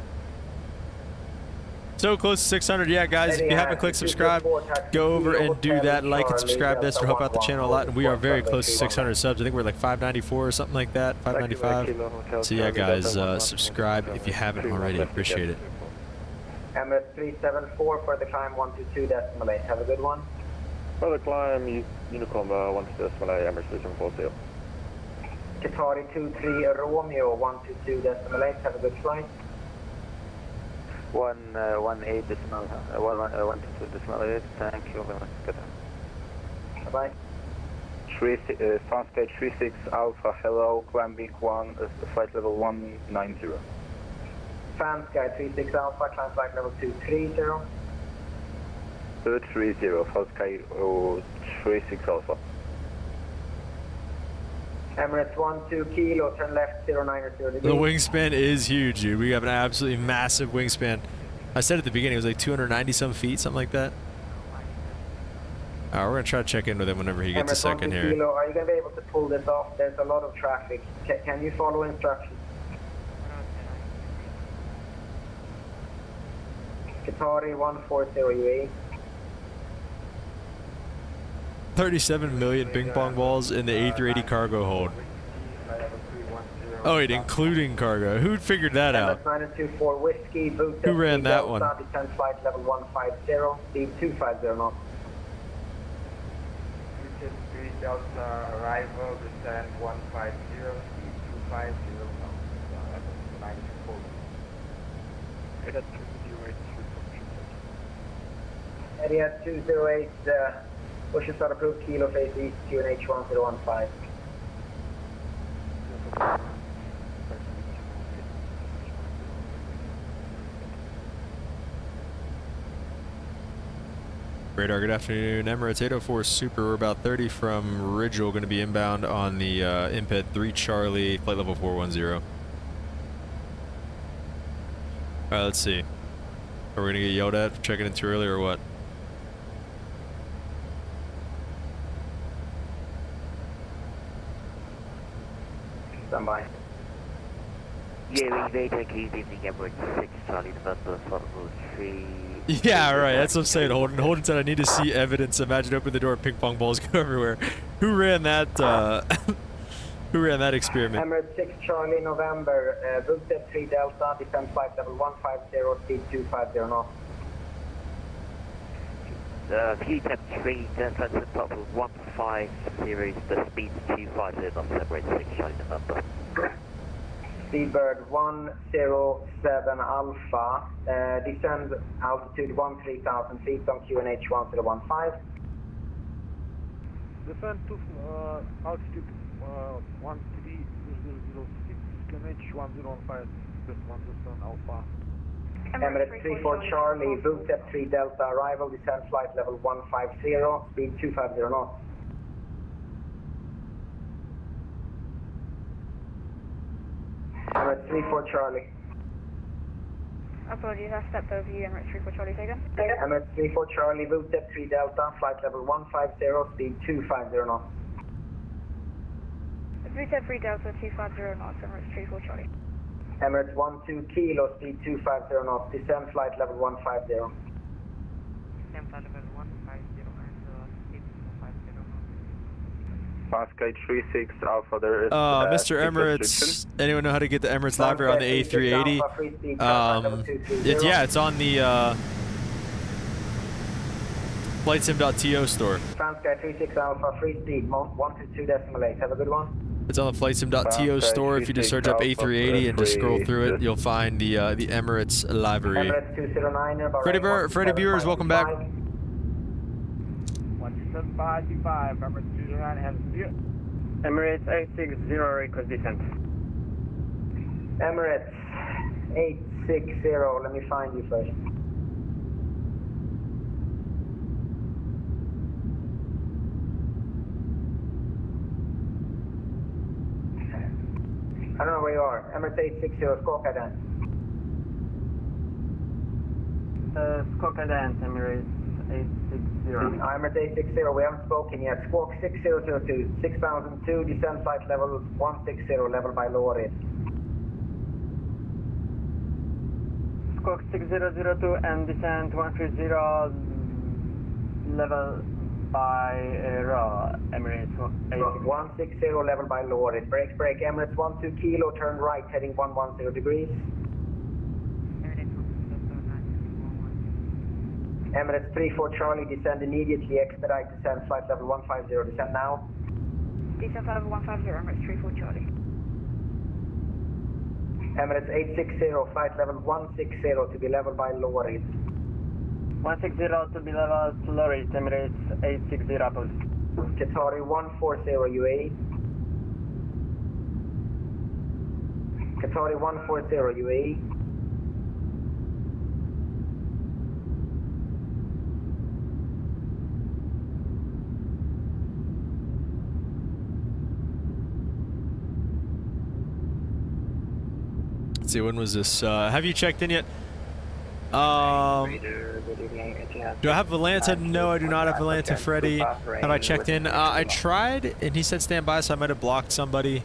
A: So close to 600. Yeah, guys, if you haven't clicked subscribe, go over and do that. Like and subscribe. This will help out the channel a lot. And we are very close to 600 subs. I think we're like 594 or something like that. 595. So yeah, guys, subscribe if you haven't already. Appreciate it.
C: Emirates 374 for the climb 122.8. Have a good one.
D: For the climb, Unicom 122.8, Emirates 340.
C: Qatari 23 Romeo 122.8. Have a good flight.
H: 118 decimal, 122.8, thank you very much. Good.
C: Bye-bye.
D: Fast stage 36 Alpha, hello, climb Big 1, flight level 190.
C: Fan Sky 36 Alpha, climb flight level 230.
D: 230, Fast Sky 36 Alpha.
C: Emirates 12 kilo, turn left 090
A: The
C: degrees.
A: wingspan is huge, dude. We have an absolutely massive wingspan. I said at the beginning it was like 290 some feet, something like that. Alright, we're gonna try to check in with him whenever he gets a second
C: Emirates 12
A: here.
C: kilo, are you going to be able to pull this off? There's a lot of traffic. Can you follow instructions? Qatari 140 UAE.
A: 37 million ping pong balls in the A380 cargo hold. Oh wait, including cargo. Who figured that out?
C: 924 Whiskey, boot
A: Who ran that one?
C: Descent flight level 150, speed 250 knots.
F: 3 Delta arrival, descent 150, speed 250 knots, 94.
C: 924 Whiskey, boot Whiskey, Delta, descent flight level 150, speed 250 knots. Emirates 374 for the climb 122.8. Have a good one.
F: 150,
C: Etihad 208, push and start approved, kilo face east, QNH 1015.
A: Radar, good afternoon. Emirates 804 Super, we're about 30 from Ridgel, going to be inbound on the Imped 3 Charlie, flight level 410. Alright, let's see. Are we going to get yelled at for checking in too early or what?
C: Stand by.
J: Yeah, we take easy the Emirates 6 Charlie, November, Football 3.
A: Yeah, right. That's what I'm saying. Holden said I need to see evidence. Imagine open the door, ping pong balls go everywhere. Who ran that? Who ran that experiment?
C: Emirates 6 Charlie, November, Bookset 3 Delta, descent flight level 150, speed 250 knots.
J: VTEP 3 Delta to top of 150, the speed 250 knots, Emirates 6 Charlie, November.
C: Seabird 107 Alpha, descend altitude 13,000 feet on QNH 1015.
H: Descend to altitude 13,006, QNH 105, just 107 Alpha.
C: Emirates 34 Charlie, Bookset 3 Delta, arrival, descent flight level 150, speed 250 knots. Emirates 34 Charlie.
I: Apologies, I stepped over you, Emirates 34 Charlie, take them.
C: Emirates 34 Charlie, Bookset 3 Delta, flight level 150, speed 250 knots.
I: VTEP 3 Delta 250 knots, Emirates 34 Charlie.
C: Emirates 12 Kilo, speed 250 knots, descend flight level 150.
F: Descent flight level 150 and speed 250 knots.
D: Sky 36 Alpha, there is
A: Mr. Emirates, anyone know how to get the Emirates library on the A380? Yeah, it's on the flightsim.to store.
C: Sky 36 Alpha, free speed, 122.8. Have a good one.
A: It's on the flightsim.to store. If you just search up A380 and just scroll through it, you'll find the Emirates library.
C: Emirates 209,
A: Freddie Viewers, welcome back.
H: 17525, Emirates 209 has view. Emirates 860, request descent.
C: Emirates 860, let me find you first. I don't know where you are. Emirates 860, Skåka then.
H: Skåka then, Emirates 860.
C: Emirates 860, we haven't spoken yet. Squawk 6002, 6002, descent flight level 160, level by lower rate.
H: Squawk 6002 and descent 130, level by raw, Emirates
C: 160, level by lower rate. Brakes, brake, Emirates 12 Kilo, turn right, heading 110 degrees. Emirates 34 Charlie, descend immediately, expedite descent, flight level 150, descend now.
I: Descent flight level 150, Emirates 34 Charlie.
C: Emirates 860, flight level 160 to be level by lower rate.
H: 160 to be level to lower rate, Emirates 860 rappels.
C: Qatari 140 UAE. Qatari 140 UAE.
A: Let's see, when was this? Have you checked in yet? Do I have Volanta? No, I do not have Volanta, Freddie. Have I checked in? I tried, and he said stand by, so I might have blocked somebody.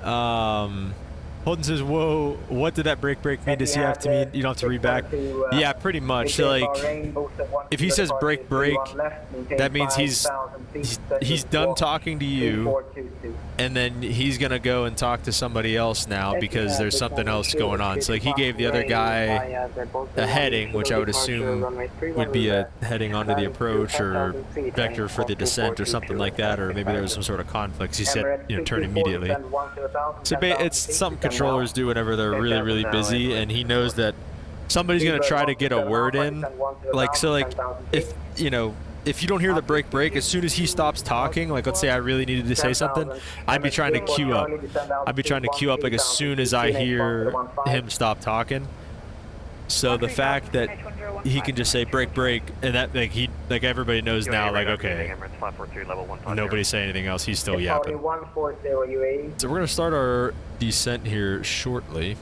A: Holden says, whoa, what did that break mean? Does he have to mean you don't have to read back? Yeah, pretty much. Like, if he says break, that means he's done talking to you, and then he's going to go and talk to somebody else now because there's something else going on. So like he gave the other guy a heading, which I would assume would be a heading onto the approach or vector for the descent or something like that, or maybe there was some sort of conflict. He said, you know, turn immediately. So it's something controllers do whenever they're really busy, and he knows that somebody's gonna try to get a word in. Like, so like, if you know, if you don't hear the break, as soon as he stops talking, like let's say I really needed to say something, I'd be trying to queue up. I'd be trying to queue up like as soon as I hear him stop talking. So the fact that he can just say break, and that like everybody knows now, like okay, nobody's saying anything else. He's still yapping. So we're gonna start our descent here shortly.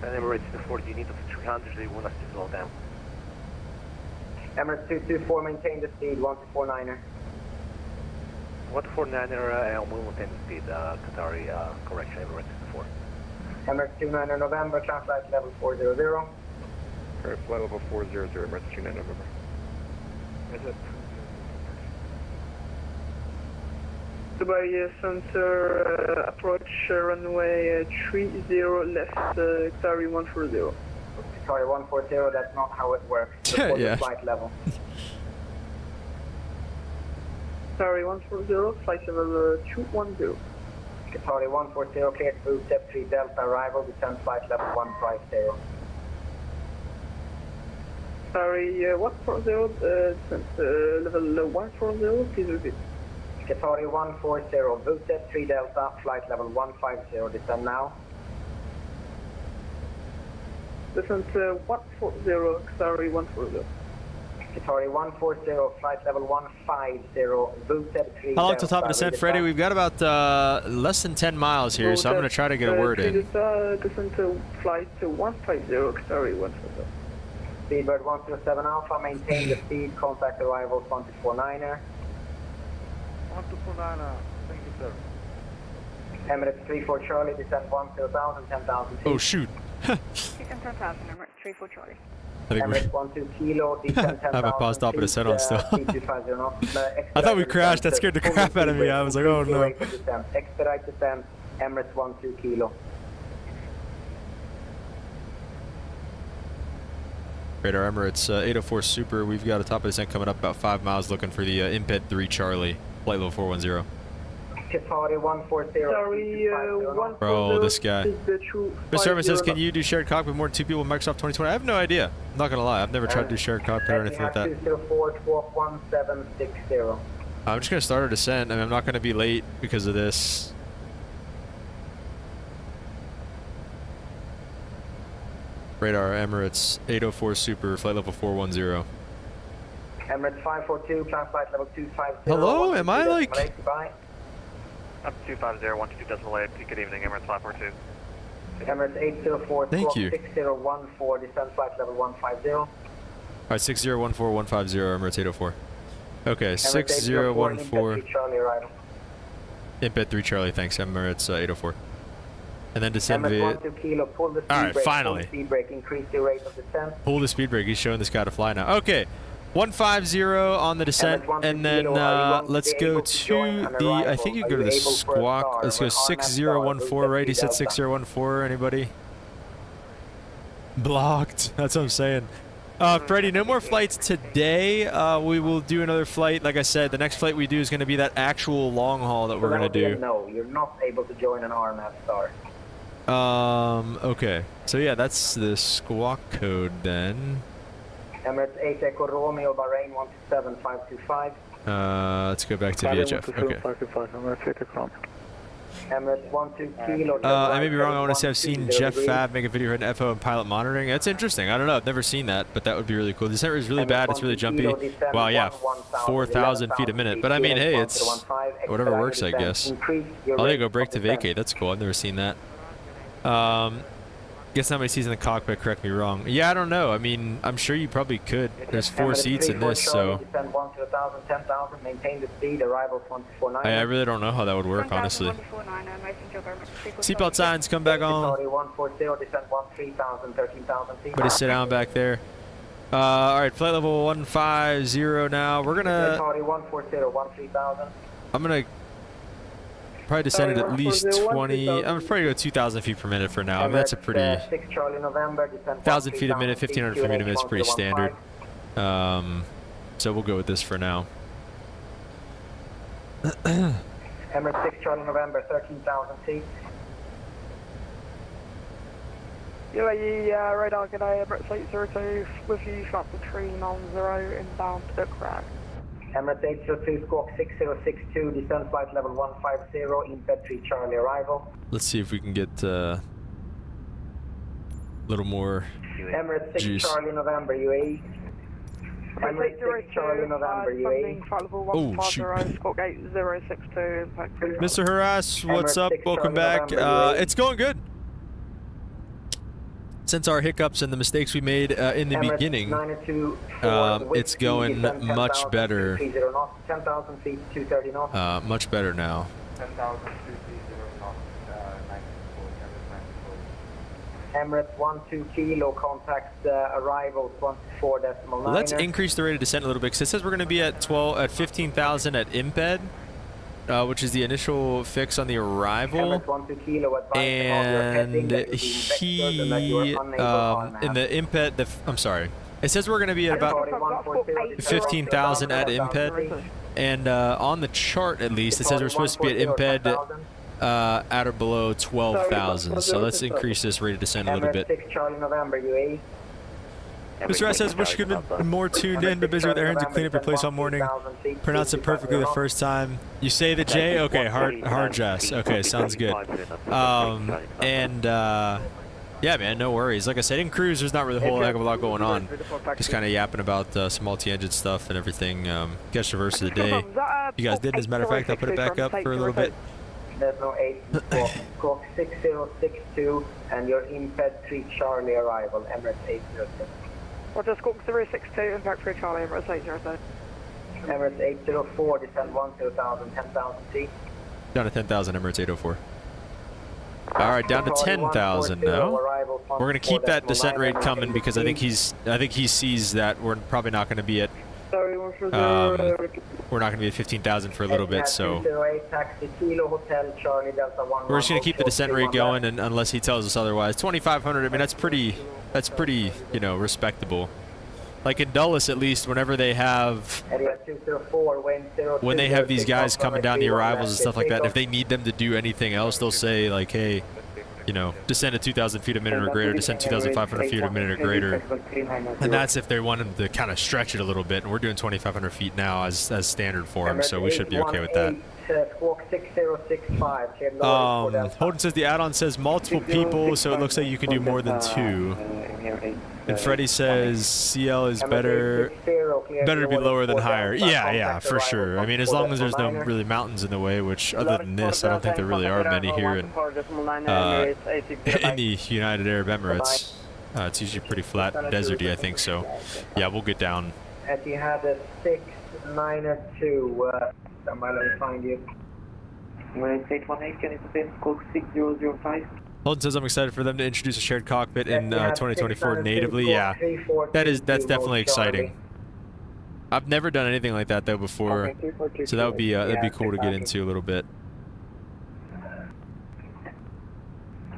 J: Emirates 40 units of 300, they want us to slow down.
C: Emirates 224, maintain the speed, 1249er.
J: 149er, we'll maintain the speed, Qatari, correction, Emirates 24.
C: Emirates 29er November, climb flight level 400.
H: Flight level 400, Emirates 29 November.
C: Is it?
K: Dubai Center, approach runway 30 left, Qatari 140.
C: Sorry, 140, that's not how it works.
A: Yeah.
C: Flight level.
K: Qatari 140, flight level 210.
C: Qatari 140, clear to step 3 Delta arrival, descend flight level 150.
K: Qatari 140, descent level 140, please repeat.
C: Qatari 140, boosted 3 Delta, flight level 150, descend now.
K: Descent 140, Qatari 140.
C: Qatari 140, flight level 150, boosted 3
A: How long till top of descent, Freddie? We've got about less than 10 miles here, so I'm going to try to get a word in.
K: Descent flight 150, Qatari 140.
C: Speedbird 107 Alpha, maintain the speed, contact arrival 1249er.
F: 1249er, thank you, sir.
C: Emirates 34 Charlie, descend 10,000, 10,000 feet.
A: Oh shoot.
I: Descend 10,000, Emirates 34 Charlie.
A: I think
C: Emirates 12 Kilo, descend 10,000
A: I haven't paused up at a set on still.
C: I
A: thought we crashed. That scared the crap out of me. I was like, oh no.
C: Expedite descent, Emirates 12 Kilo.
A: Radar Emirates 804 Super. We've got a top of descent coming up about 5 miles, looking for the Imped 3 Charlie, flight level 410.
C: Qatari 140.
K: Sorry, 140.
A: Bro, this guy. Mr. Herman says, can you do shared cockpit with more than 2 people in Microsoft 2020? I have no idea. I'm not gonna lie. I've never tried to do shared cockpit or anything like that.
C: 204-1760.
A: I'm just gonna start our descent. I mean, I'm not gonna be late because of this. Radar Emirates 804 Super, flight level 410.
C: Emirates 542, climb flight level 250.
A: Hello, am I like?
F: Up 250, 122.8, good evening, Emirates 542.
C: Emirates 804,
A: Thank you.
C: 6014, descend flight level 150.
A: All right, 6014-150, Emirates 804. Okay, 6014. Imped 3 Charlie, thanks, Emirates 804. And then descend via... Alright, finally.
C: Speed brake, increase the rate of descent.
A: Pull the speed brake. He's showing this guy to fly now. Okay, 150 on the descent, and then let's go to the... I think you can go to the squawk. Let's go 6014, right? He said 6014. Anybody? Blocked. That's what I'm saying. Freddie, no more flights today. We will do another flight. Like I said, the next flight we do is going to be that actual long haul that we're going to do.
C: No, you're not able to join an RMF star.
A: Okay. So yeah, that's the squawk code then.
C: Emirates 8 Echo Romeo, Bahrain 127525.
A: Let's go back to VHF. Okay.
C: Emirates 12 Kilo.
A: I may be wrong. I want to say I've seen Jeff Fab make a video for an FO and pilot monitoring. That's interesting. I don't know. I've never seen that, but that would be really cool. The descent is really bad. It's really jumpy. Wow, yeah, 4,000 feet a minute. But I mean, hey, it's whatever works, I guess. Oh, there you go. Brake to vacate. That's cool. I've never seen that. Guess how many seats in the cockpit? Correct me wrong. Yeah, I don't know. I mean, I'm sure you probably could. There's 4 seats in this, so. I really don't know how that would work, honestly. Seatbelt signs, come back on. Everybody sit down back there. All right, flight level 150 now. We're gonna. I'm gonna. Probably descended at least 20. I'm gonna probably go 2,000 feet per minute for now. I mean, that's a pretty 1,000 feet a minute, 1,500 feet a minute is pretty standard. So we'll go with this for now.
C: Emirates 6 Charlie November, 13,000 feet.
K: UAE radar, good day, Emirates 802, with you, flight to 390, inbound aircraft.
C: Emirates 802, squawk 6062, descent flight level 150, imped 3 Charlie arrival.
A: Let's see if we can get a little more
C: Emirates 6
A: juice.
C: Charlie November, UAE. Emirates 6 Charlie November, UAE.
A: Oh, shoot.
K: Squawk 8062, impact 3.
A: Mr. Harass, what's
C: Emirates
A: up?
C: 6
A: Welcome
C: Charlie
A: back.
C: November, UAE.
A: It's going good. Since our hiccups and the mistakes we made in the
C: Emirates
A: beginning,
C: 924,
A: it's going
C: descent
A: much
C: 10,000
A: better.
C: 30 knots, 10,000 feet, 230 knots.
A: Much better now.
F: 10,000 knots, 94.
C: Emirates 12 kilo, contact arrivals 124.9.
A: Let's increase the rate of descent a little bit, because it says we're going to be at 15,000 at imped, which is the initial fix on the arrival.
C: Emirates 12 kilo, advise
A: And
C: of your heading that
A: he,
C: will be vectored and that you are unable to
A: in the imped, I'm sorry, it says we're going to be at about 15,000 at imped, and on the chart at least, it says we're supposed to be at imped at or below 12,000. So let's increase this rate of descent a little
C: Emirates
A: bit.
C: 6 Charlie November, UAE.
A: Mr. S says, wish you could have been more tuned in, but busy with errands and clean up your place all morning. Pronounce it perfectly the first time. You say the J? Okay, hard Jess. Okay, sounds good. Yeah, man, no worries. Like I said, in cruise, there's not really a whole heck of a lot going on. Just kind of yapping about some multi-engine stuff and everything. Catch the verse of the day. You guys did, as a matter of fact, I'll put it back up for a little bit.
C: There's no 8 squawk 6062 and your imped 3 Charlie arrival, Emirates 806.
K: Roger, squawk 062, impact 3 Charlie, Emirates 806.
C: Emirates 804, descent 10,000, 10,000 feet.
A: Down to 10,000, Emirates 804. All right, down to 10,000 now. We're gonna keep that descent rate coming because I think he sees that we're probably not gonna be at we're not gonna be at 15,000 for a little bit, so we're just gonna keep the descent rate going, and unless he tells us otherwise. 2,500. I mean, that's pretty, you know, respectable. Like in Dulles, at least, whenever they have these guys coming down the arrivals and stuff like that, if they need them to do anything else, they'll say like, hey, you know, descend at 2,000 feet a minute or greater, descend 2,500 feet a minute or greater. And that's if they want them to kind of stretch it a little bit. And we're doing 2,500 feet now as standard for them, so we should be okay with that. Holden says the add-on says multiple people, so it looks like you can do more than 2. And Freddie says CL is better to be lower than higher. Yeah, for sure. I mean, as long as there's no really mountains in the way, which other than this, I don't think there really are many here in the United Arab Emirates. It's usually pretty flat and deserty, I think, so yeah, we'll get down.
C: Etihad 692, somebody let me find you.
H: Emirates 818, can you spin squawk 6005?
A: Holden says I'm excited for them to introduce a shared cockpit in 2024 natively. Yeah, that's definitely exciting. I've never done anything like that though before, so that'd be cool to get into a little bit.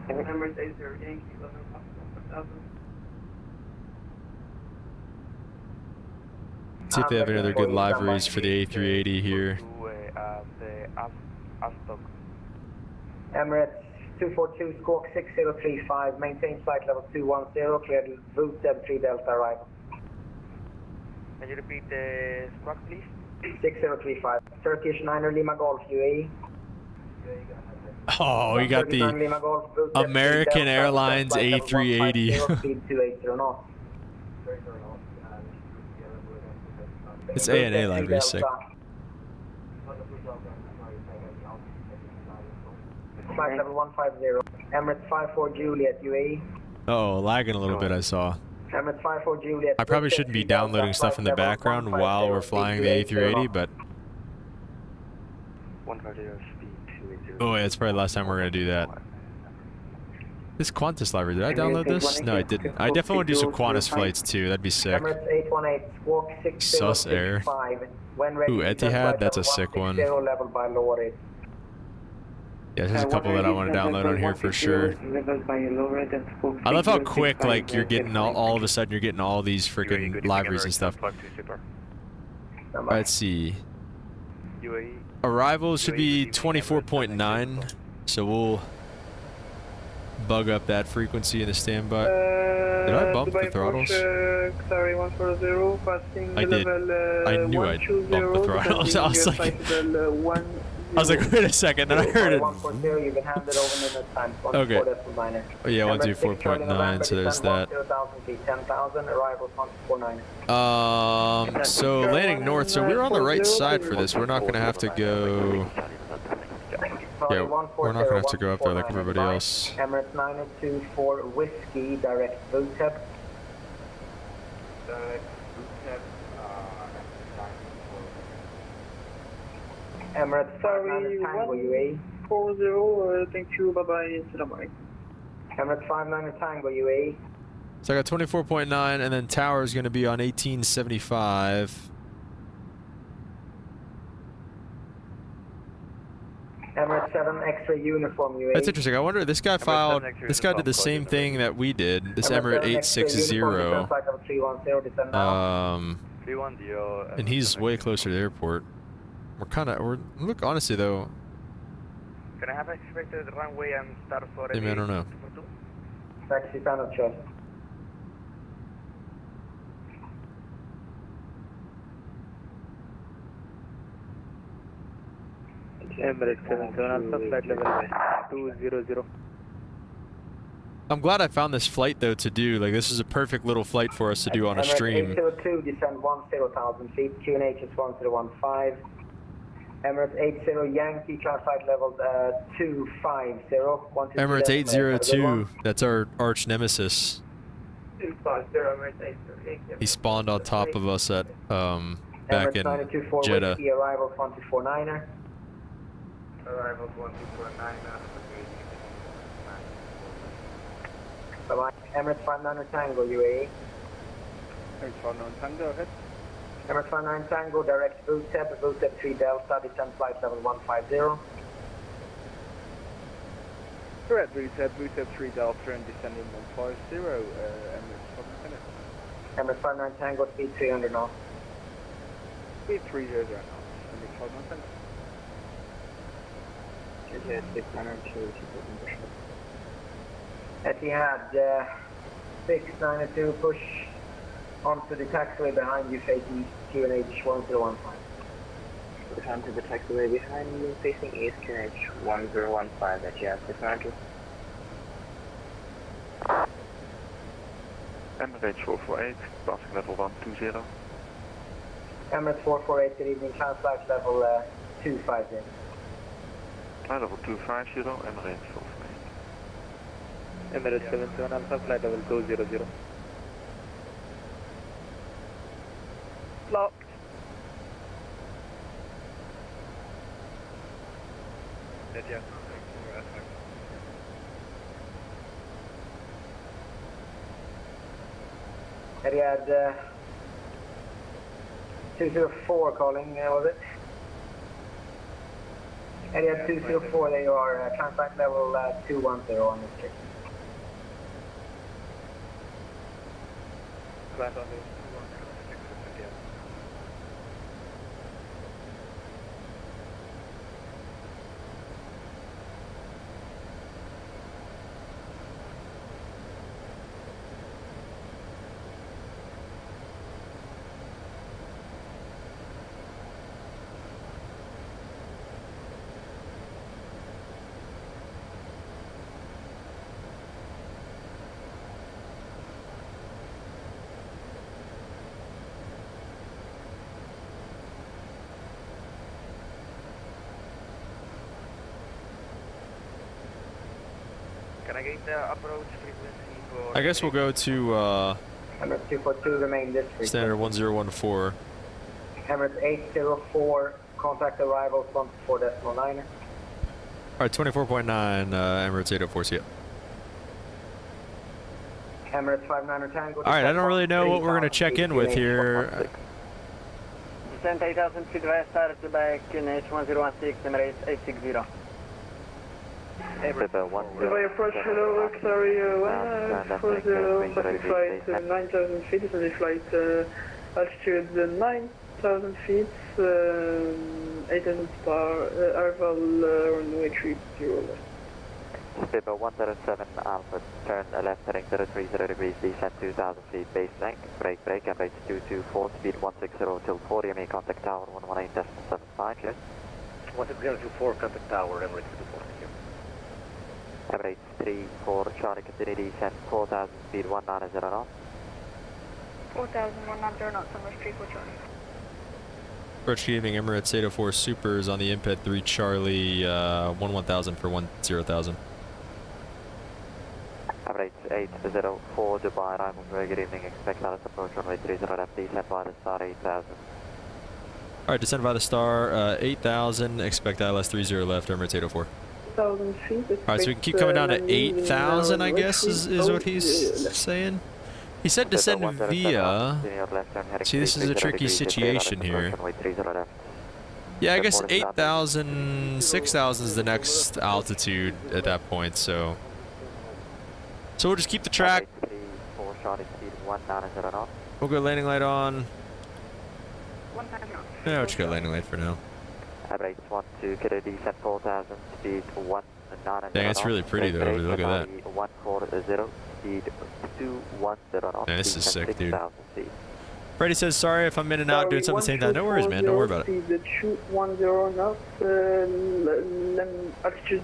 H: Emirates 808,
A: See if they have any other good liveries for the A380 here.
C: Emirates 242, squawk 6035, maintain flight level 210, cleared route 3 Delta arrival.
F: Can you repeat the squawk, please?
C: 6035, Turkish 9er Lima Golf, UAE.
A: Oh, you got the American Airlines A380. This ANA library is sick.
C: Flight level 150, Emirates 54 Juliet, UAE.
A: Oh, lagging a little bit, I saw.
C: Emirates 54 Juliet.
A: I probably shouldn't be downloading stuff in the background while we're flying the A380, but... Oh, yeah, it's probably the last time we're going to do that. This Qantas library, did I download this? No, I didn't. I definitely want to do some Qantas flights, too. That'd be sick.
C: Emirates 818, squawk 6065.
A: Sus Air. Ooh, Etihad, that's a sick one. Yeah, there's a couple that I want to download on here for sure. I love how quick, like, you're getting all of a sudden, you're getting all these freaking libraries and stuff. Let's see. Arrival should be 24.9, so we'll bug up that frequency in the standby. Did I bump the throttles?
K: Sorry, 140, passing
A: I did.
K: level
A: I knew I bumped the throttles. I was like, wait a second, then I heard it.
C: 140, you've been handed over minute time.
A: Okay.
C: 124.9.
A: Oh, yeah, 124.9, so there's that.
C: 10,000, arrival 149.
A: So landing north, so we're on the right side for this. We're not going to have to go... Yeah, we're not going to have to go up there like everybody else.
C: Emirates 9024 Whiskey, direct VTEP. Emirates 59 Tango UAE.
K: 40, thank you, bye-bye, Salamai.
C: Emirates 59 Tango UAE.
A: So I got 24.9, and then tower is going to be on 1875.
C: Emirates 7 X-ray uniform UAE.
A: That's interesting. I wonder, this guy filed, this guy did the same thing that we did, this Emirates 860. And he's way closer to the airport. Look, honestly though.
F: Can I have expected runway and start for
A: I don't know.
C: Taxi panel check.
H: Emirates 77 Alpha, flight level 200.
A: I'm glad I found this flight though to do. Like, this is a perfect little flight for us to do on a stream.
C: Emirates 802, descend 10,000 feet. QNH is 1015. Emirates 80 Yankee, climb flight level 250.
A: Emirates 802, that's our arch nemesis.
C: 250, Emirates 80.
A: He spawned on top of us at back in Jeddah.
C: Whiskey, arrival 124.9er.
F: Arrival 124.9er.
C: Bye-bye. Emirates 59 Tango UAE.
H: Emirates 59 Tango, ahead.
C: Emirates 59 Tango, direct VTEP, VTEP 3 Delta, descend flight level 150.
H: Correct, VTEP 3 Delta and descending 150, Emirates 59.
C: Emirates 59 Tango, speed 300 knots.
H: Speed 300 knots, Emirates 59.
C: Etihad 692, push onto the taxiway behind you, facing QNH 1015.
H: Return to the taxiway behind you, facing east, QNH 1015, Etihad 692.
F: Emirates 448, passing level 120.
C: Emirates 448, good evening, climb flight level 250.
F: Flight level 250, Emirates 448.
H: Emirates 77 Alpha, flight level 200.
K: Locked.
C: Etihad 204 calling, was it? Etihad 204, there you are, climb flight level 210 on this trip.
F: Flight on this. Can I get the approach frequency for...
A: I guess we'll go to
C: Emirates 242, remain this frequency.
A: standard 1014.
C: Emirates 804, contact arrivals 124.9.
A: Alright, 24.9, Emirates 804, see ya.
C: Emirates 59 Tango.
A: Alright, I don't really know what we're going to check in with here.
H: Descent 8000 feet west, start back, QNH 1016, Emirates 860.
K: By approach, hello, sorry, 140, passing flight 9,000 feet, descending flight altitude 9,000 4,000 feet, 8,000 star, arrival runway 30 left.
J: Speedboat 107 Alpha, turn left heading 030 degrees, descent 2,000 feet, base length, brake, Emirates 224, speed 160 till 40, ME contact tower 118.75, yes.
H: 16024, contact tower, Emirates 240.
J: Emirates 34, Charlie, continue descent 4,000, speed 190 knots.
I: 4,190 knots, Emirates 34 Charlie.
A: Approach evening, Emirates 804 Supers on the Imped 3 Charlie, 1000 for 10,000.
J: Emirates 804 Dubai, arrival, very good evening, expect Alice approach runway 30 left, descent by the star 8,000.
A: Alright, descend by the star, 8,000, expect ILS 30 left, Emirates 804.
K: 1,000 feet.
A: Alright, so we can keep coming down to 8,000, I guess, is what he's saying. He said descend via... See, this is a tricky situation here. Yeah, I guess 8,000, 6,000 is the next altitude at that point, so... So we'll just keep the track. We'll go landing light on. Yeah, we'll just go landing light for now.
J: Emirates 12, get a descent 4,000, speed 190.
A: Dang, it's really pretty though, look at that.
J: 140, speed 210 knots.
A: Yeah, this is sick, dude. Freddie says, sorry if I'm in and out doing something at the same time. No worries, man, don't worry about it.
K: Speed 210 knots, altitude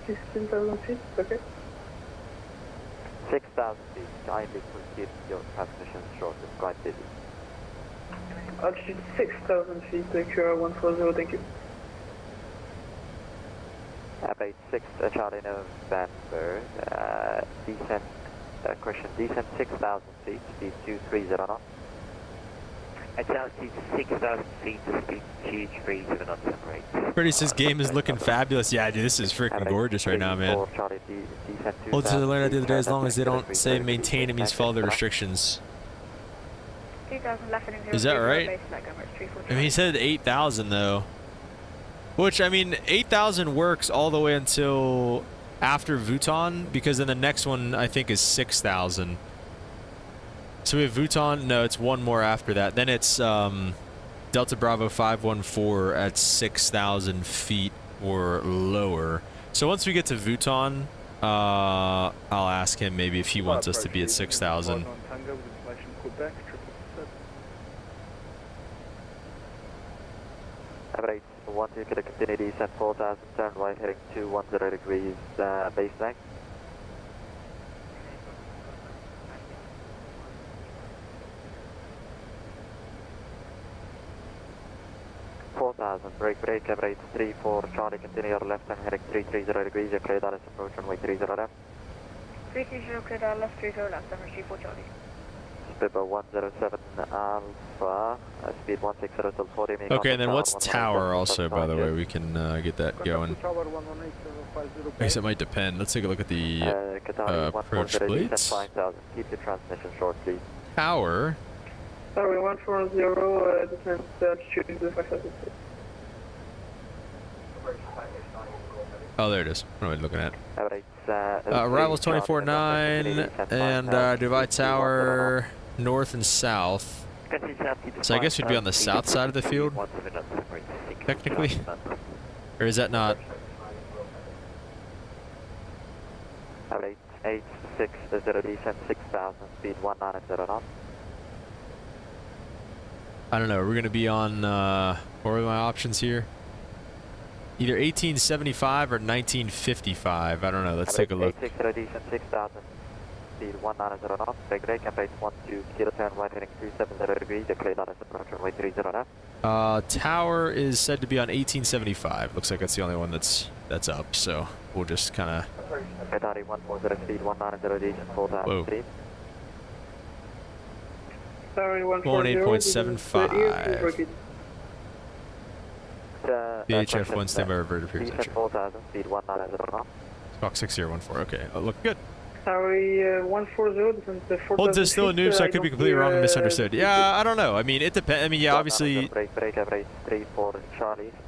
K: 16,000 feet, okay?
J: 6,000 feet, kindly proceed your transmission short, it's quite busy.
K: Altitude 6,000 feet, QR 140, thank you.
J: Emirates 6, Charlie November, descent, question, descent 6,000 feet, speed 230 knots. At altitude 6,000 feet, speed 230 knots, Emirates.
A: Freddie says game is looking fabulous. Yeah, dude, this is freaking gorgeous right now, man. Hold to the learned the other day, as long as they don't say maintain, it means follow the restrictions.
I: 2,000 left heading 0.
A: Is that right? I mean, he said 8,000 though. Which, I mean, 8,000 works all the way until after Vuitton, because then the next one, I think, is 6,000. So we have Vuitton. No, it's one more after that. Then it's Delta Bravo 514 at 6,000 feet or lower. So once we get to Vuitton, I'll ask him maybe if he wants us to be at 6,000.
J: Emirates 12, get a continue descent 4,000, turn right heading 210 degrees, base length. Brake, Emirates 34, Charlie, continue your left and heading 330 degrees, you're cleared Alice approach runway 30 left.
I: 330 cleared Alice 30 left, Emirates 34 Charlie.
J: Speedboat 107 Alpha, speed 160 till 40.
A: Okay, and then what's tower also, by the way? We can get that going. I guess it might depend. Let's take a look at the approach plates.
J: Keep your transmission short, please.
A: Tower.
K: Sorry, 140, descent altitude 5,000 feet.
A: Oh, there it is. What am I looking at?
J: Emirates,
A: arrivals 24-9 and Dubai Tower north and south. So I guess we'd be on the south side of the field, technically. Or is that not?
J: Emirates 860 descent 6,000 speed 190 knots.
A: I don't know. We're going to be on, what are my options here? Either 1875 or 1955. I don't know. Let's take a look.
J: 860 descent 6,000 speed 190 knots. Brake, Emirates 12, kilo turn right heading 270 degrees. Declare that as approach runway 30 left.
A: Tower is said to be on 1875. Looks like that's the only one that's up. So we'll just kind of.
J: Qatari 140 speed 190 descent 4,000 speed.
K: Sorry,
A: 118.75. VHF 1 standby reverted previous entry.
J: 4,000 speed 190 knots.
A: Box 6014. Okay, look good.
K: Sorry, 140, descent 4,000
A: Holds is still a noob, so I could be completely wrong and misunderstood. Yeah, I don't know. I mean, it depends. I mean, yeah, obviously.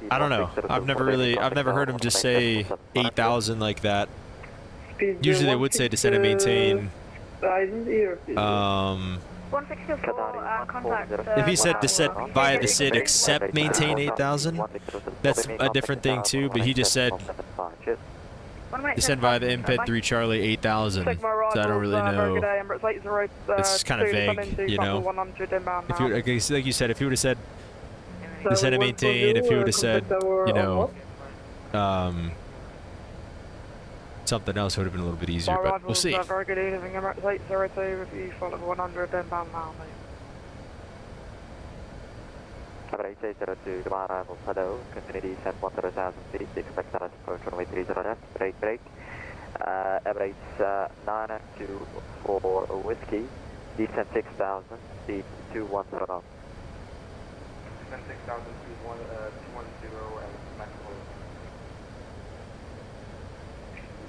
A: I don't know. I've never heard him just say 8,000 like that. Usually they would say descend and maintain.
I: 1624, contact...
A: If he said descend via the SID except maintain 8,000, that's a different thing too, but he just said descend via the Imped 3 Charlie 8,000, so I don't really know. It's kind of vague, you know. If you, like you said, if he would have said descend and maintain, if he would have said, you know, something else, would have been a little bit easier, but we'll see.
K: Very good evening, Emirates 802 with you, follow 100 inbound now, mate.
J: Emirates 802, Dubai arrivals, hello, continue descent 1,000 feet, expect that approach runway 30 left, break. Emirates 924 Whiskey, descent 6,000, speed 210 knots.
F: Descent 6,000, speed 210 and maximum.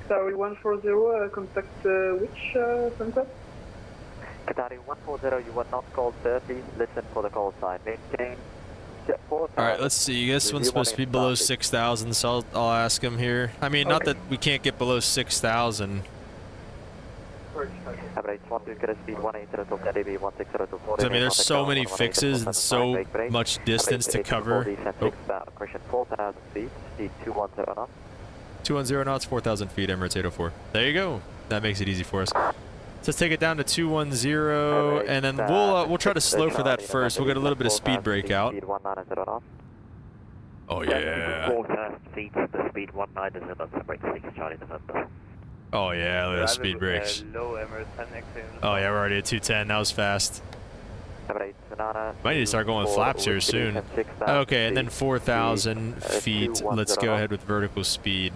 K: Sorry, 140, contact which center?
J: Qatari 140, you were not called 30, listen for the call sign, maintain.
A: Alright, let's see. This one's supposed to be below 6,000, so I'll ask him here. I mean, not that we can't get below 6,000. I mean, there's so many fixes and so much distance to cover. Oh. 210 knots, 4,000 feet, Emirates 804. There you go. That makes it easy for us. So let's take it down to 210, and then we'll try to slow for that first. We'll get a little bit of speed break out. Oh yeah.
J: 4,000 feet, the speed 19 is about 6 Charlie November.
A: Oh yeah, look at the speed brakes. Oh yeah, we're already at 210. That was fast. Might need to start going with flaps here soon. Okay, and then 4,000 feet. Let's go ahead with vertical speed.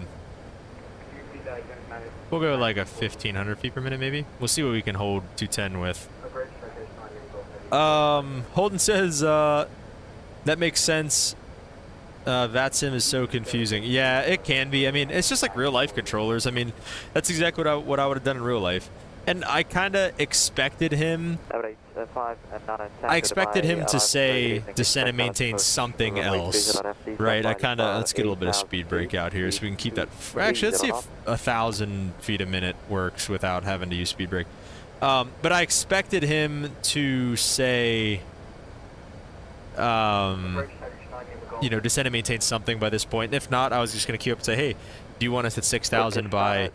A: We'll go like a 1,500 feet per minute, maybe. We'll see what we can hold 210 with. Holden says that makes sense. VATSIM is so confusing. Yeah, it can be. I mean, it's just like real life controllers. I mean, that's exactly what I would have done in real life. And I kind of expected him. I expected him to say descend and maintain something else, right? Let's get a little bit of speed break out here so we can keep that. Actually, let's see if 1,000 feet a minute works without having to use speed brake. But I expected him to say, you know, descend and maintain something by this point. And if not, I was just going to queue up and say, hey, do you want us at 6,000 by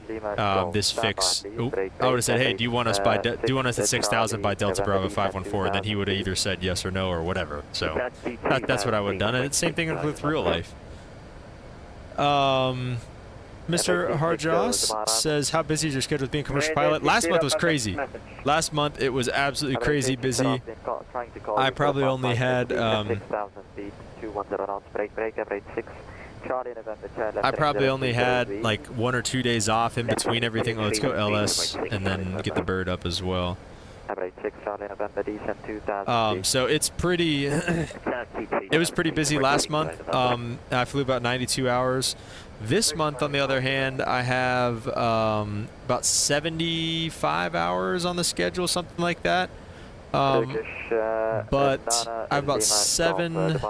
A: this fix? Oop, I would have said, hey, do you want us at 6,000 by Delta Bravo 514? And then he would have either said yes or no or whatever. So that's what I would have done. And it's the same thing with real life. Mr. Harjas says, how busy is your schedule with being a commercial pilot? Last month was crazy. Last month it was absolutely crazy busy. I probably only had like 1 or 2 days off in between everything. Let's go LS and then get the bird up as well. So it's pretty it was pretty busy last month. I flew about 92 hours. This month, on the other hand, I have about 75 hours on the schedule, something like that. But I have about 75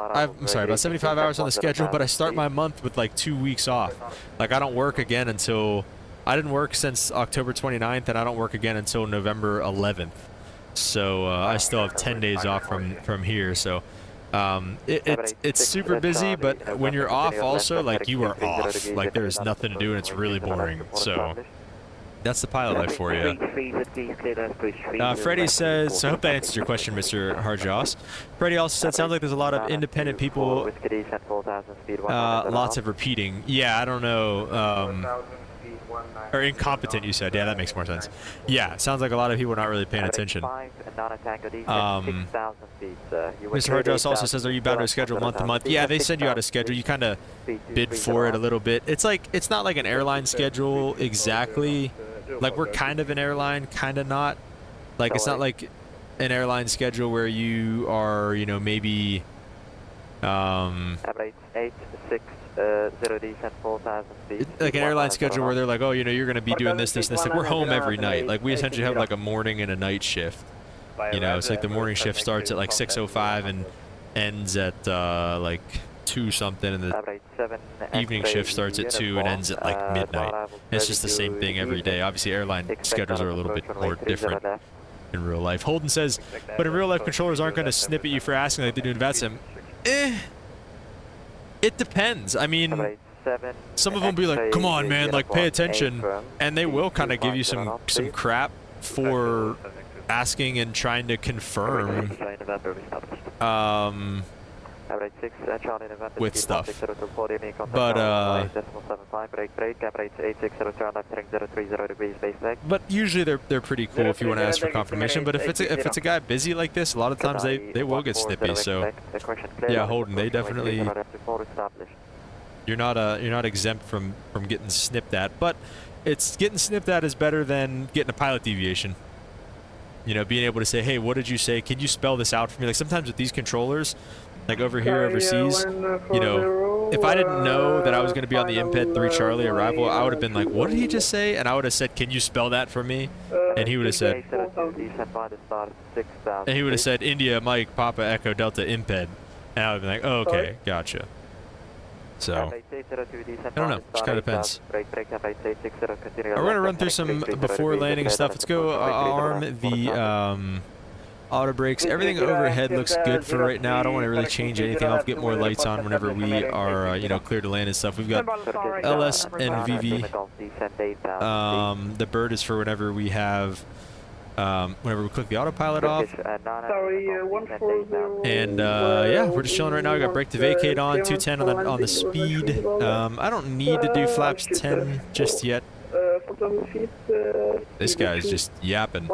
A: hours on the schedule, but I start my month with like 2 weeks off. Like I don't work again until, I didn't work since October 29th, and I don't work again until November 11th. So I still have 10 days off from here. So it's super busy, but when you're off also, like you are off. Like there's nothing to do and it's really boring. So that's the pilot life for you. Freddie says, so I hope that answers your question, Mr. Harjas. Freddie also said, sounds like there's a lot of independent people, lots of repeating. Yeah, I don't know. Or incompetent, you said. Yeah, that makes more sense. Yeah, sounds like a lot of people are not really paying attention. Mr. Harjas also says, are you bound to a schedule month to month? Yeah, they send you out a schedule. You kind of bid for it a little bit. It's like, it's not like an airline schedule exactly. Like we're kind of an airline, kind of not. Like it's not like an airline schedule where you are, you know, maybe like an airline schedule where they're like, oh, you know, you're going to be doing this, this, and this. Like we're home every night. Like we essentially have like a morning and a night shift. You know, it's like the morning shift starts at like 6:05 and ends at like 2 something, and the evening shift starts at 2 and ends at like midnight. And it's just the same thing every day. Obviously, airline schedules are a little bit more different. in real life. Holden says, but in real life, controllers aren't going to snip at you for asking like they do in VATSIM. It depends. I mean, some of them be like, come on, man, like, pay attention. And they will kind of give you some crap for asking and trying to confirm with stuff. But usually they're pretty cool if you want to ask for confirmation. But if it's a guy busy like this, a lot of times they will get snippy. So yeah, Holden, they definitely, you're not exempt from getting snipped at. But it's getting snipped at is better than getting a pilot deviation. You know, being able to say, hey, what did you say? Can you spell this out for me? Like sometimes with these controllers, like over here overseas, you know, if I didn't know that I was going to be on the Imped 3 Charlie arrival, I would have been like, what did he just say? And I would have said, can you spell that for me? And he would have said, India, Mike, Papa, Echo, Delta, Imped. And I would have been like, oh, okay, gotcha. So, I don't know, just kind of depends. We're going to run through some before landing stuff. Let's go arm the auto brakes. Everything overhead looks good for right now. I don't want to really change anything. I'll get more lights on whenever we are, you know, clear to land and stuff. We've got LS and VV. The bird is for whenever we have, whenever we click the autopilot off. And yeah, we're just chilling right now. We got brake to vacate on, 210 on the speed. I don't need to do flaps 10 just yet. This guy's just yapping.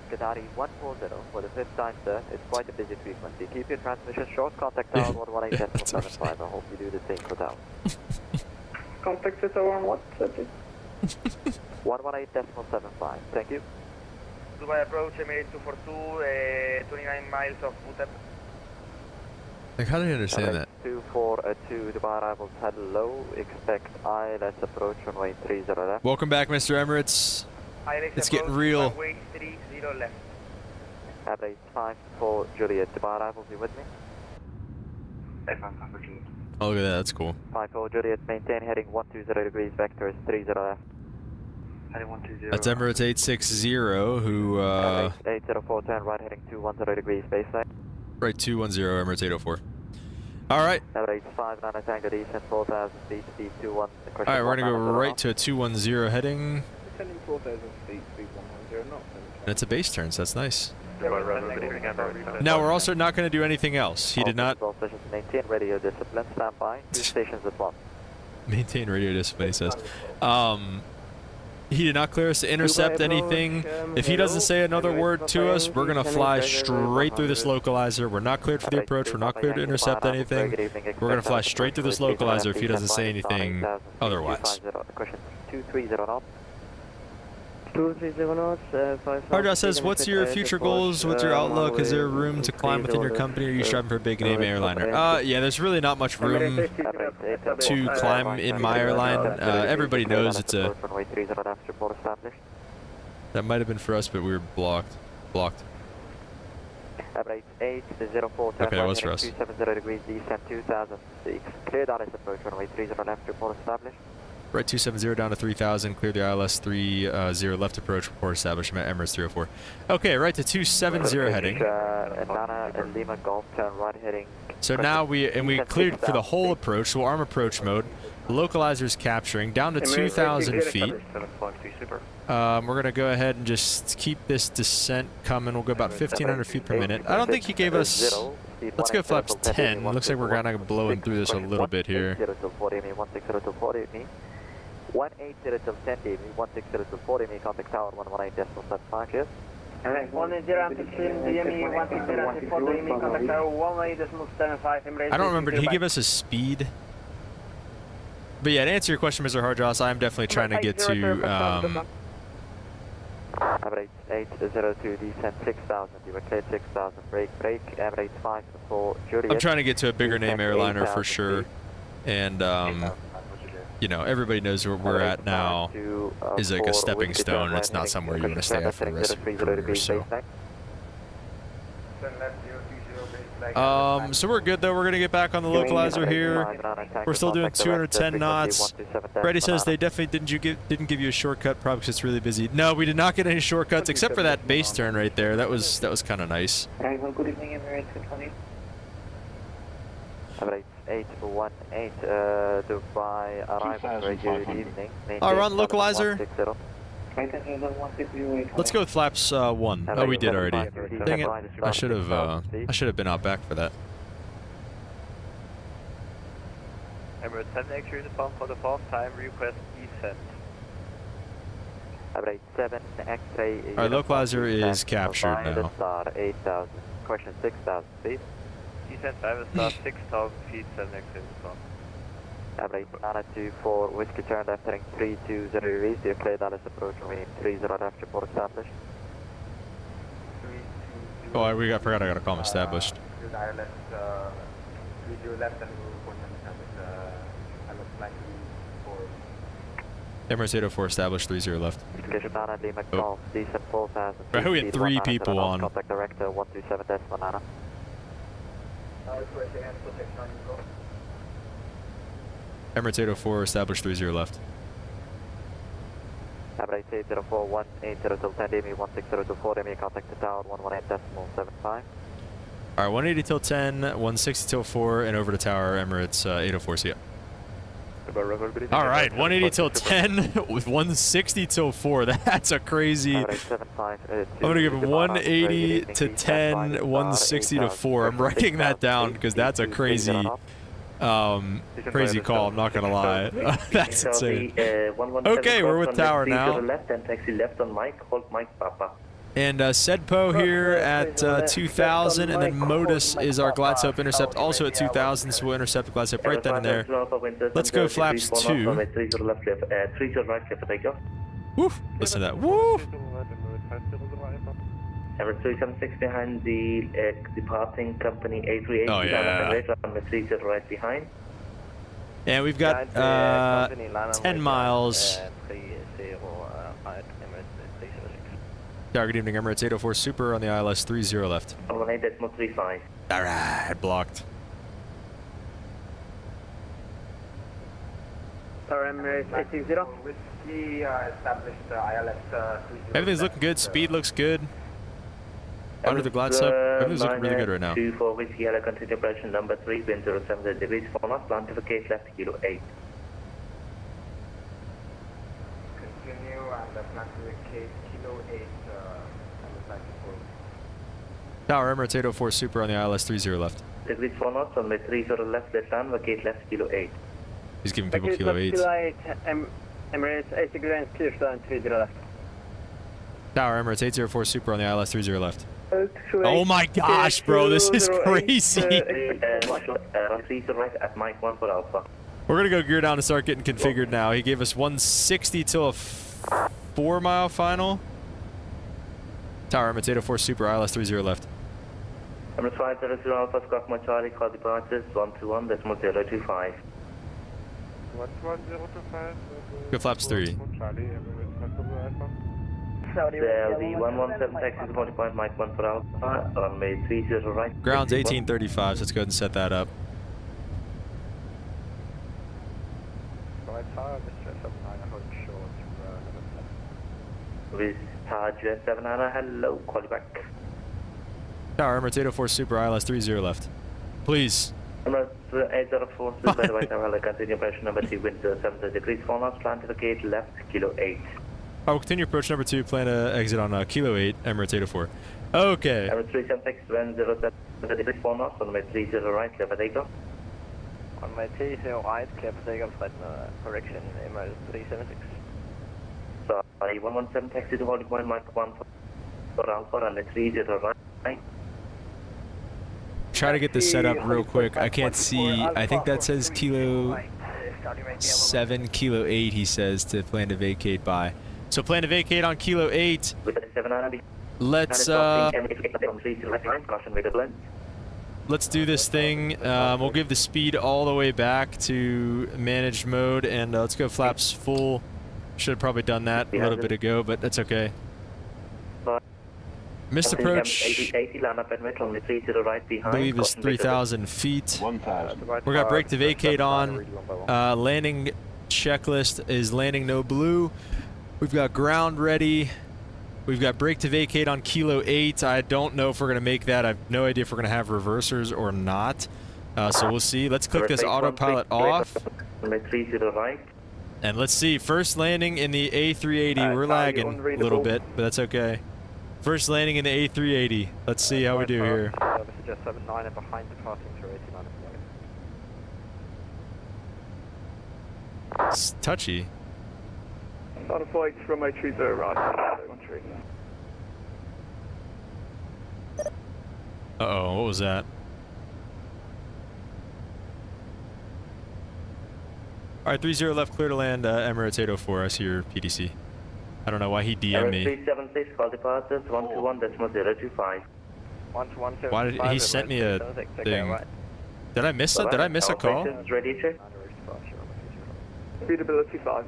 J: Qatari 140 for the 5th time, sir. It's quite a busy frequency. Keep your transmission short. Contact tower 118.75. I hope you do the same for that.
K: Contact the tower on what?
J: 118.75. Thank you.
F: Dubai approach, Emirates 242, 29 miles of Utep.
A: Like, how do you understand that?
J: 242, Dubai arrivals, hello. Expect ILS approach runway 30 left.
A: Welcome back, Mr. Emirates. It's getting real.
F: Runway 30 left.
J: Average 54 Juliet, Dubai arrivals, you with me?
A: Oh, look at that, that's cool.
J: 54 Juliet, maintain heading 120 degrees, vector is 30 left.
A: That's Emirates 860, who,
J: 804, turn right heading 210 degrees, baseline.
A: Right, 210, Emirates 804. Alright.
J: Emirates 59 Tango descent, 4,000 feet, speed 21.
A: Alright, we're gonna go right to a 210 heading.
H: Descending 4,000 feet, speed 110 knots.
A: And it's a base turn, so that's nice. Now, we're also not going to do anything else. He did not...
J: Maintain radio discipline, stand by. 2 stations at once.
A: Maintain radio discipline, he says. He did not clear us to intercept anything. If he doesn't say another word to us, we're going to fly straight through this localizer. We're not cleared for the approach. We're not cleared to intercept anything. We're going to fly straight through this localizer if he doesn't say anything otherwise.
J: 230 knots.
H: 230 knots,
A: Hardjaw says, what's your future goals? What's your outlook? Is there room to climb within your company, or are you striving for a big name airliner? Yeah, there's really not much room to climb in my airline. Everybody knows it's a... That might have been for us, but we were blocked.
J: Okay,
A: that was for us.
J: 270 degrees, descent 2000 feet. Cleared ILS approach, runway 30 left, report established.
A: Right 270 down to 3000, clear the ILS 30 left approach, report established, Emirates 304. Okay, right to 270 heading.
J: Lima Golf, turn right heading.
A: So now we cleared for the whole approach, so arm approach mode. The localizer's capturing, down to 2,000 feet. We're going to go ahead and just keep this descent coming. We'll go about 1,500 feet per minute. I don't think he gave us... Let's go flaps 10. Looks like we're kind of blowing through this a little bit here.
J: 180 till 10 dB, 160 till 40 dB, contact tower 118.75, cheers.
C: 180 till 10 dB, 160 till 40 dB, contact tower 118.75.
A: I don't remember, did he give us a speed? But yeah, to answer your question, Mr. Hardjoss, I'm definitely trying to get to,
J: Average 802, descent 6,000, you were cleared 6,000, brake, average 5-4, Juliet.
A: I'm trying to get to a bigger name airliner for sure. And, you know, everybody knows where we're at now is like a stepping stone. It's not somewhere you're going to stay at for the rest of your career, so. So we're good though. We're gonna get back on the localizer here. We're still doing 210 knots. Brady says they definitely didn't give you a shortcut, probably because it's really busy. No, we did not get any shortcuts except for that base turn right there. That was kind of nice.
H: Good evening, Emirates 220.
J: Emirates 818, Dubai arrival, very good evening.
A: Oh, we're on localizer.
J: 160.
A: Let's go with flaps 1. Oh, we did already. Dang it! I should have been out back for that.
F: Emirates 7 X-ray respond for the fourth time, request descent.
J: Emirates 7 X-ray.
A: Our localizer is captured now.
J: Star 8,000, question 6,000 feet.
F: Descent time is start 6,000 feet, 7 X-ray respond.
J: Emirates 924, whiskey turn left heading 320 degrees, you're clear Dallas approach, remaining 30 left, report established.
A: Oh, I forgot I gotta call him established. Emirates 804 established, 30 left.
J: Oh. Descent 4,000
A: Right, we had 3 people on.
J: Contact director 127.9.
A: Emirates 804 established, 30 left.
J: Emirates 804 180 till 10 DME 16024 DME, contact the tower 118.75.
A: Alright, 180 till 10, 160 till 4, and over to tower, Emirates 804, see ya. Alright, 180 till 10, with 160 till 4, that's a crazy... I'm gonna give him 180 to 10, 160 to 4, I'm writing that down because that's a crazy... crazy call, I'm not gonna lie. That's insane. Okay, we're with tower now. And Sedpo here at 2000, and then Modus is our glide slope intercept also at 2000, so we'll intercept the glide slope right then and there. Let's go flaps 2. Woof! Listen to that. Woof!
H: Emirates 376 behind the departing company A380.
A: Oh, yeah.
H: Right behind.
A: And we've got 10 miles. Good evening, Emirates 804 Super on the ILS 30 left.
H: 118.35.
A: Alright, blocked.
H: Tower Emirates 860.
F: Whiskey established ILS 30.
A: Everything's looking good, speed looks good. Under the glide slope, everything's looking really good right now.
H: 24 Whiskey Yellow, continue operation number 3, wind 070 degrees, 4 knots, plan to gate left, kilo 8.
F: Continue and plan to gate kilo 8,
A: Tower Emirates 804 Super on the ILS 30 left.
H: Degrees 4 knots, on the 30 left, let land, vacate left, kilo 8.
A: He's giving people kilo 8s.
H: Emirates 80 grand, clear stand, 30 left.
A: Tower Emirates 804 Super on the ILS 30 left. Oh my gosh, bro, this is crazy.
H: Right at Mike 1 for Alpha.
A: We're gonna go gear down and start getting configured now. He gave us 160 till a 4-mile final. Tower Emirates 804 Super, ILS 30 left.
H: Emirates 500 Alpha, Scott Machari, call departures 121, decimal 025.
F: 11025.
A: Go flaps 3.
H: The 117 taxi point point, Mike 1 for Alpha, runway 30 right.
A: Ground's 1835, so let's go ahead and set that up.
H: With Taj 79, hello, call you back.
A: Tower Emirates 804 Super, ILS 30 left. Please.
H: Emirates 804 Super, the right now, continue operation number 2, wind 70 degrees, 4 knots, plan to the gate left, kilo 8.
A: Oh, continue approach number 2, plan to exit on kilo 8, Emirates 804. Okay.
H: Emirates 376, wind 07 degrees, 4 knots, on my 30 right, clear for takeoff.
F: On my 30 right, clear for takeoff, correction, Emirates 376.
H: Sorry, 117 taxi to holding point, Mike 1 for Alpha, on the 30 right.
A: Try to get this set up real quick. I can't see. I think that says kilo 7, kilo 8, he says, to plan to vacate by. So plan to vacate on kilo 8. Let's do this thing. We'll give the speed all the way back to managed mode, and let's go flaps full. Should have probably done that a little bit ago, but that's okay. Missed approach.
J: 80, land up at Metro, only 30 right
A: I
J: behind.
A: believe is 3,000 feet.
F: 1,000.
A: We got brake to vacate on. Landing checklist is landing no blue. We've got ground ready. We've got brake to vacate on Kilo 8. I don't know if we're going to make that. I have no idea if we're going to have reversers or not. So we'll see. Let's click this autopilot off.
J: 30 right.
A: And let's see. First landing in the A380. We're lagging a little bit, but that's okay. First landing in the A380. Let's see how we do here.
J: Just 79 and behind departing through 89.
A: It's touchy.
H: On a flight from my 30 right.
A: Uh-oh, what was that? Alright, 30 left, clear to land, Emirates 804. I see your PDC. I don't know why he DM'd me.
J: 376, call departures, 121.025.
A: Why did he sent me a thing? Did I miss it? Did I miss a call?
J: Ready, check.
H: Speedability 5.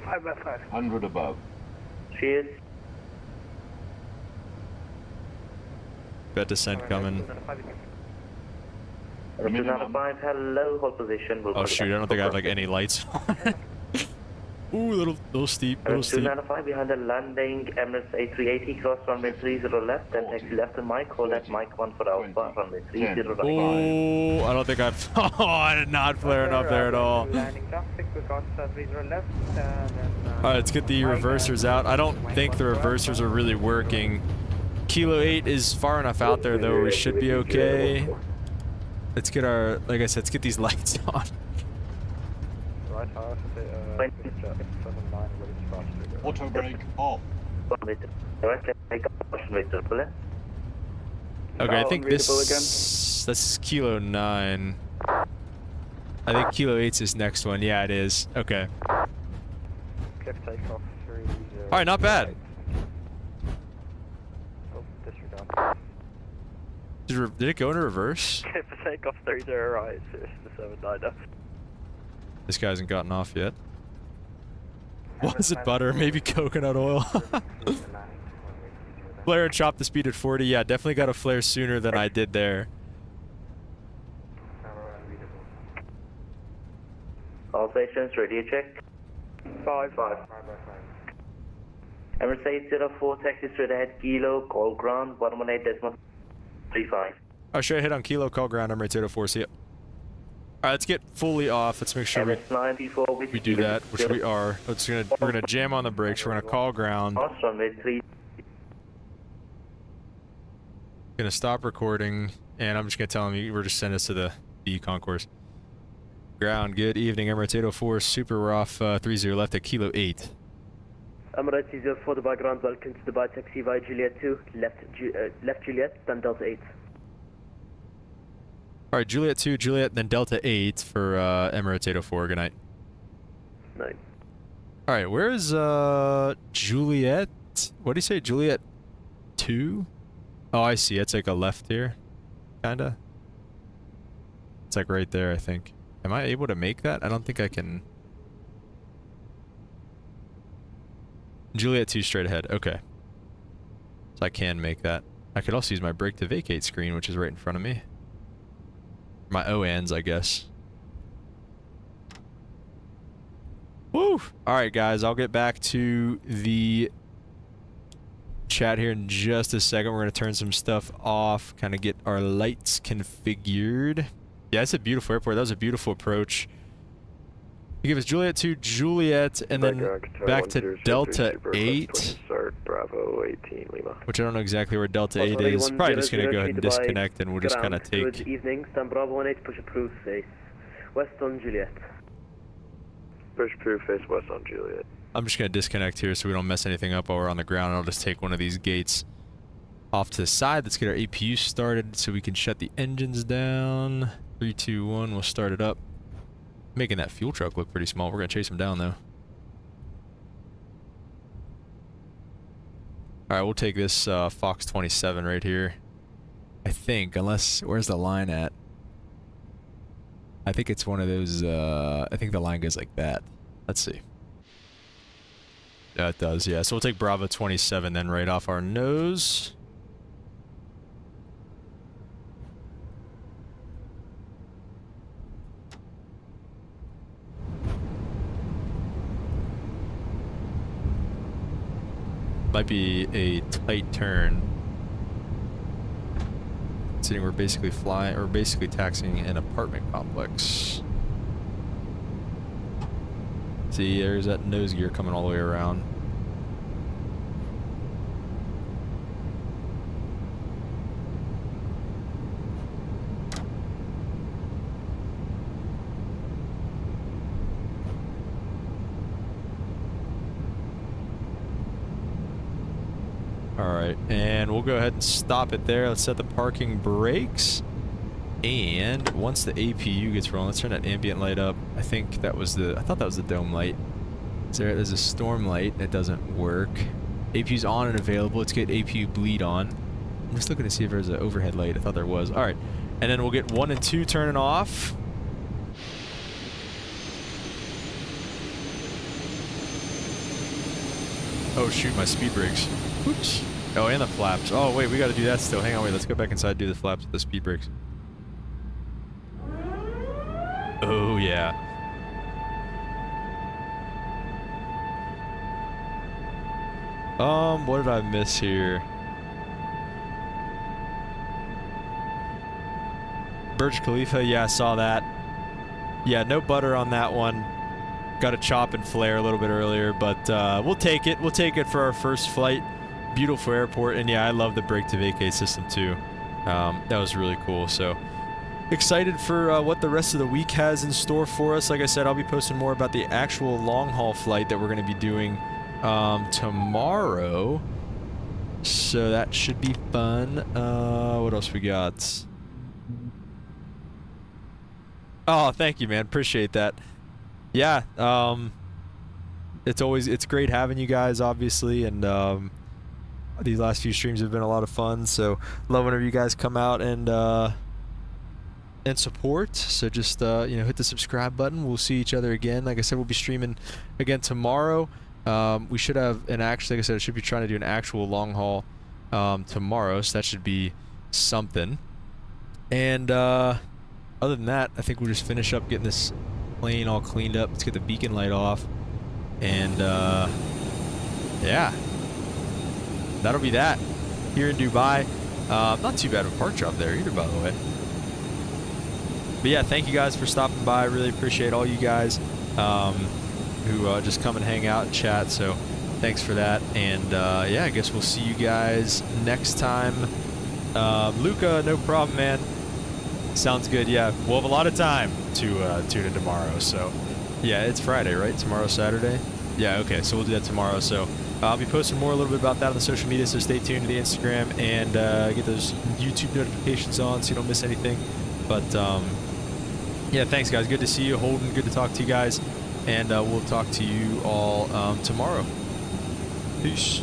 G: 5 by 5.
F: 100 above.
J: Cheers.
A: Got descent coming.
J: 295, hello, hold position.
A: Oh shoot, I don't think I have like any lights on. Ooh, little steep, little steep.
J: 295 behind the landing, Emirates A380, cross runway 30 left, then taxi left and Mike, hold at Mike 1 for Alpha, runway 30 right.
A: Oh, I don't think I've... Oh, I did not flaring up there at all.
F: Landing traffic, we got 30 left,
A: Alright, let's get the reversers out. I don't think the reversers are really working. Kilo 8 is far enough out there though, we should be okay. Let's get our, like I said, let's get these lights on.
F: Auto brake off.
A: Okay, I think this is Kilo 9. I think Kilo 8's his next one. Yeah, it is. Okay. Alright, not bad. Did it go into reverse?
J: Take off 30 right, the 79er.
A: This guy hasn't gotten off yet. Was it butter? Maybe coconut oil? Flare and chop the speed at 40. Yeah, definitely got a flare sooner than I did there.
J: All stations ready, check.
H: 5.
J: Emirates 804, taxi straight ahead, Kilo, call ground, 118.35.
A: Oh, should I hit on Kilo, call ground, Emirates 804, see ya. Alright, let's get fully off. Let's make sure we do that, which we are. We're gonna jam on the brakes. We're gonna call ground. Gonna stop recording, and I'm just gonna tell him we're just sending us to the concourse. Ground, good evening, Emirates 804, super, we're off 30 left at Kilo 8.
L: Emirates 804, Dubai ground, welcome to Dubai taxi via Juliet 2, left Juliet, then Delta 8.
A: Alright, Juliet 2, Juliet, then Delta 8 for Emirates 804. Good night.
L: Night.
A: Alright, where's Juliet? What do you say, Juliet 2? Oh, I see. It's like a left here. Kinda. It's like right there, I think. Am I able to make that? I don't think I can. Juliet 2 straight ahead. Okay. So I can make that. I could also use my brake to vacate screen, which is right in front of me. My OANs, I guess. Woo! Alright, guys, I'll get back to the chat here in just a second. We're going to turn some stuff off, kind of get our lights configured. Yeah, it's a beautiful airport. That was a beautiful approach. You give us Juliet 2, Juliet, and then back to Delta 8.
H: Bravo 18 Lima.
A: Which I don't know exactly where Delta 8 is. Probably just going to go ahead and disconnect, and we'll just kind of take...
L: Good evening, stand Bravo 18, push approved face. West on Juliet.
H: Push approved face west on Juliet.
A: I'm just going to disconnect here so we don't mess anything up while we're on the ground. I'll just take one of these gates off to the side. Let's get our APU started so we can shut the engines down. 3, 2, 1, we'll start it up. Making that fuel truck look pretty small. We're going to chase him down, though. Alright, we'll take this Fox 27 right here. I think, unless... Where's the line at? I think it's one of those... I think the line goes like that. Let's see. Yeah, it does, yeah. So we'll take Bravo 27 then right off our nose. Might be a tight turn. Considering we're basically flying, or basically taxiing an apartment complex. See, there's that nose gear coming all the way around. Alright, and we'll go ahead and stop it there. Let's set the parking brakes. And once the APU gets rolling, let's turn that ambient light up. I think that was the, I thought that was the dome light. There's a storm light that doesn't work. APU's on and available. Let's get APU bleed on. I'm just looking to see if there's an overhead light. I thought there was. Alright, and then we'll get 1 and 2 turning off. Oh shoot, my speed brakes. Oops. Oh, and the flaps. Oh wait, we gotta do that still. Hang on, wait, let's go back inside and do the flaps with the speed brakes. Oh yeah. What did I miss here? Burj Khalifa, yeah, I saw that. Yeah, no butter on that one. Got a chop and flare a little bit earlier, but we'll take it. We'll take it for our first flight. Beautiful airport, and yeah, I love the brake to vacate system too. That was really cool. So excited for what the rest of the week has in store for us. Like I said, I'll be posting more about the actual long haul flight that we're going to be doing tomorrow. So that should be fun. What else we got? Oh, thank you, man. Appreciate that. Yeah, it's great having you guys, obviously, and these last few streams have been a lot of fun. So love whenever you guys come out and support. So just you know, hit the subscribe button. We'll see each other again. Like I said, we'll be streaming again tomorrow. We should have like I said, I should be trying to do an actual long haul tomorrow, so that should be something. And other than that, I think we'll just finish up getting this plane all cleaned up. Let's get the beacon light off, and yeah, that'll be that here in Dubai. Not too bad of a park job there either, by the way. But yeah, thank you guys for stopping by. Really appreciate all you guys who just come and hang out and chat. So thanks for that. And yeah, I guess we'll see you guys next time. Luca, no problem, man. Sounds good. Yeah, we'll have a lot of time to tune in tomorrow. So yeah, it's Friday, right? Tomorrow's Saturday. Yeah, okay, so we'll do that tomorrow. So I'll be posting more a little bit about that on the social media, so stay tuned to the Instagram and get those YouTube notifications on so you don't miss anything. But yeah, thanks guys. Good to see you, Holden. Good to talk to you guys, and we'll talk to you all tomorrow. Peace.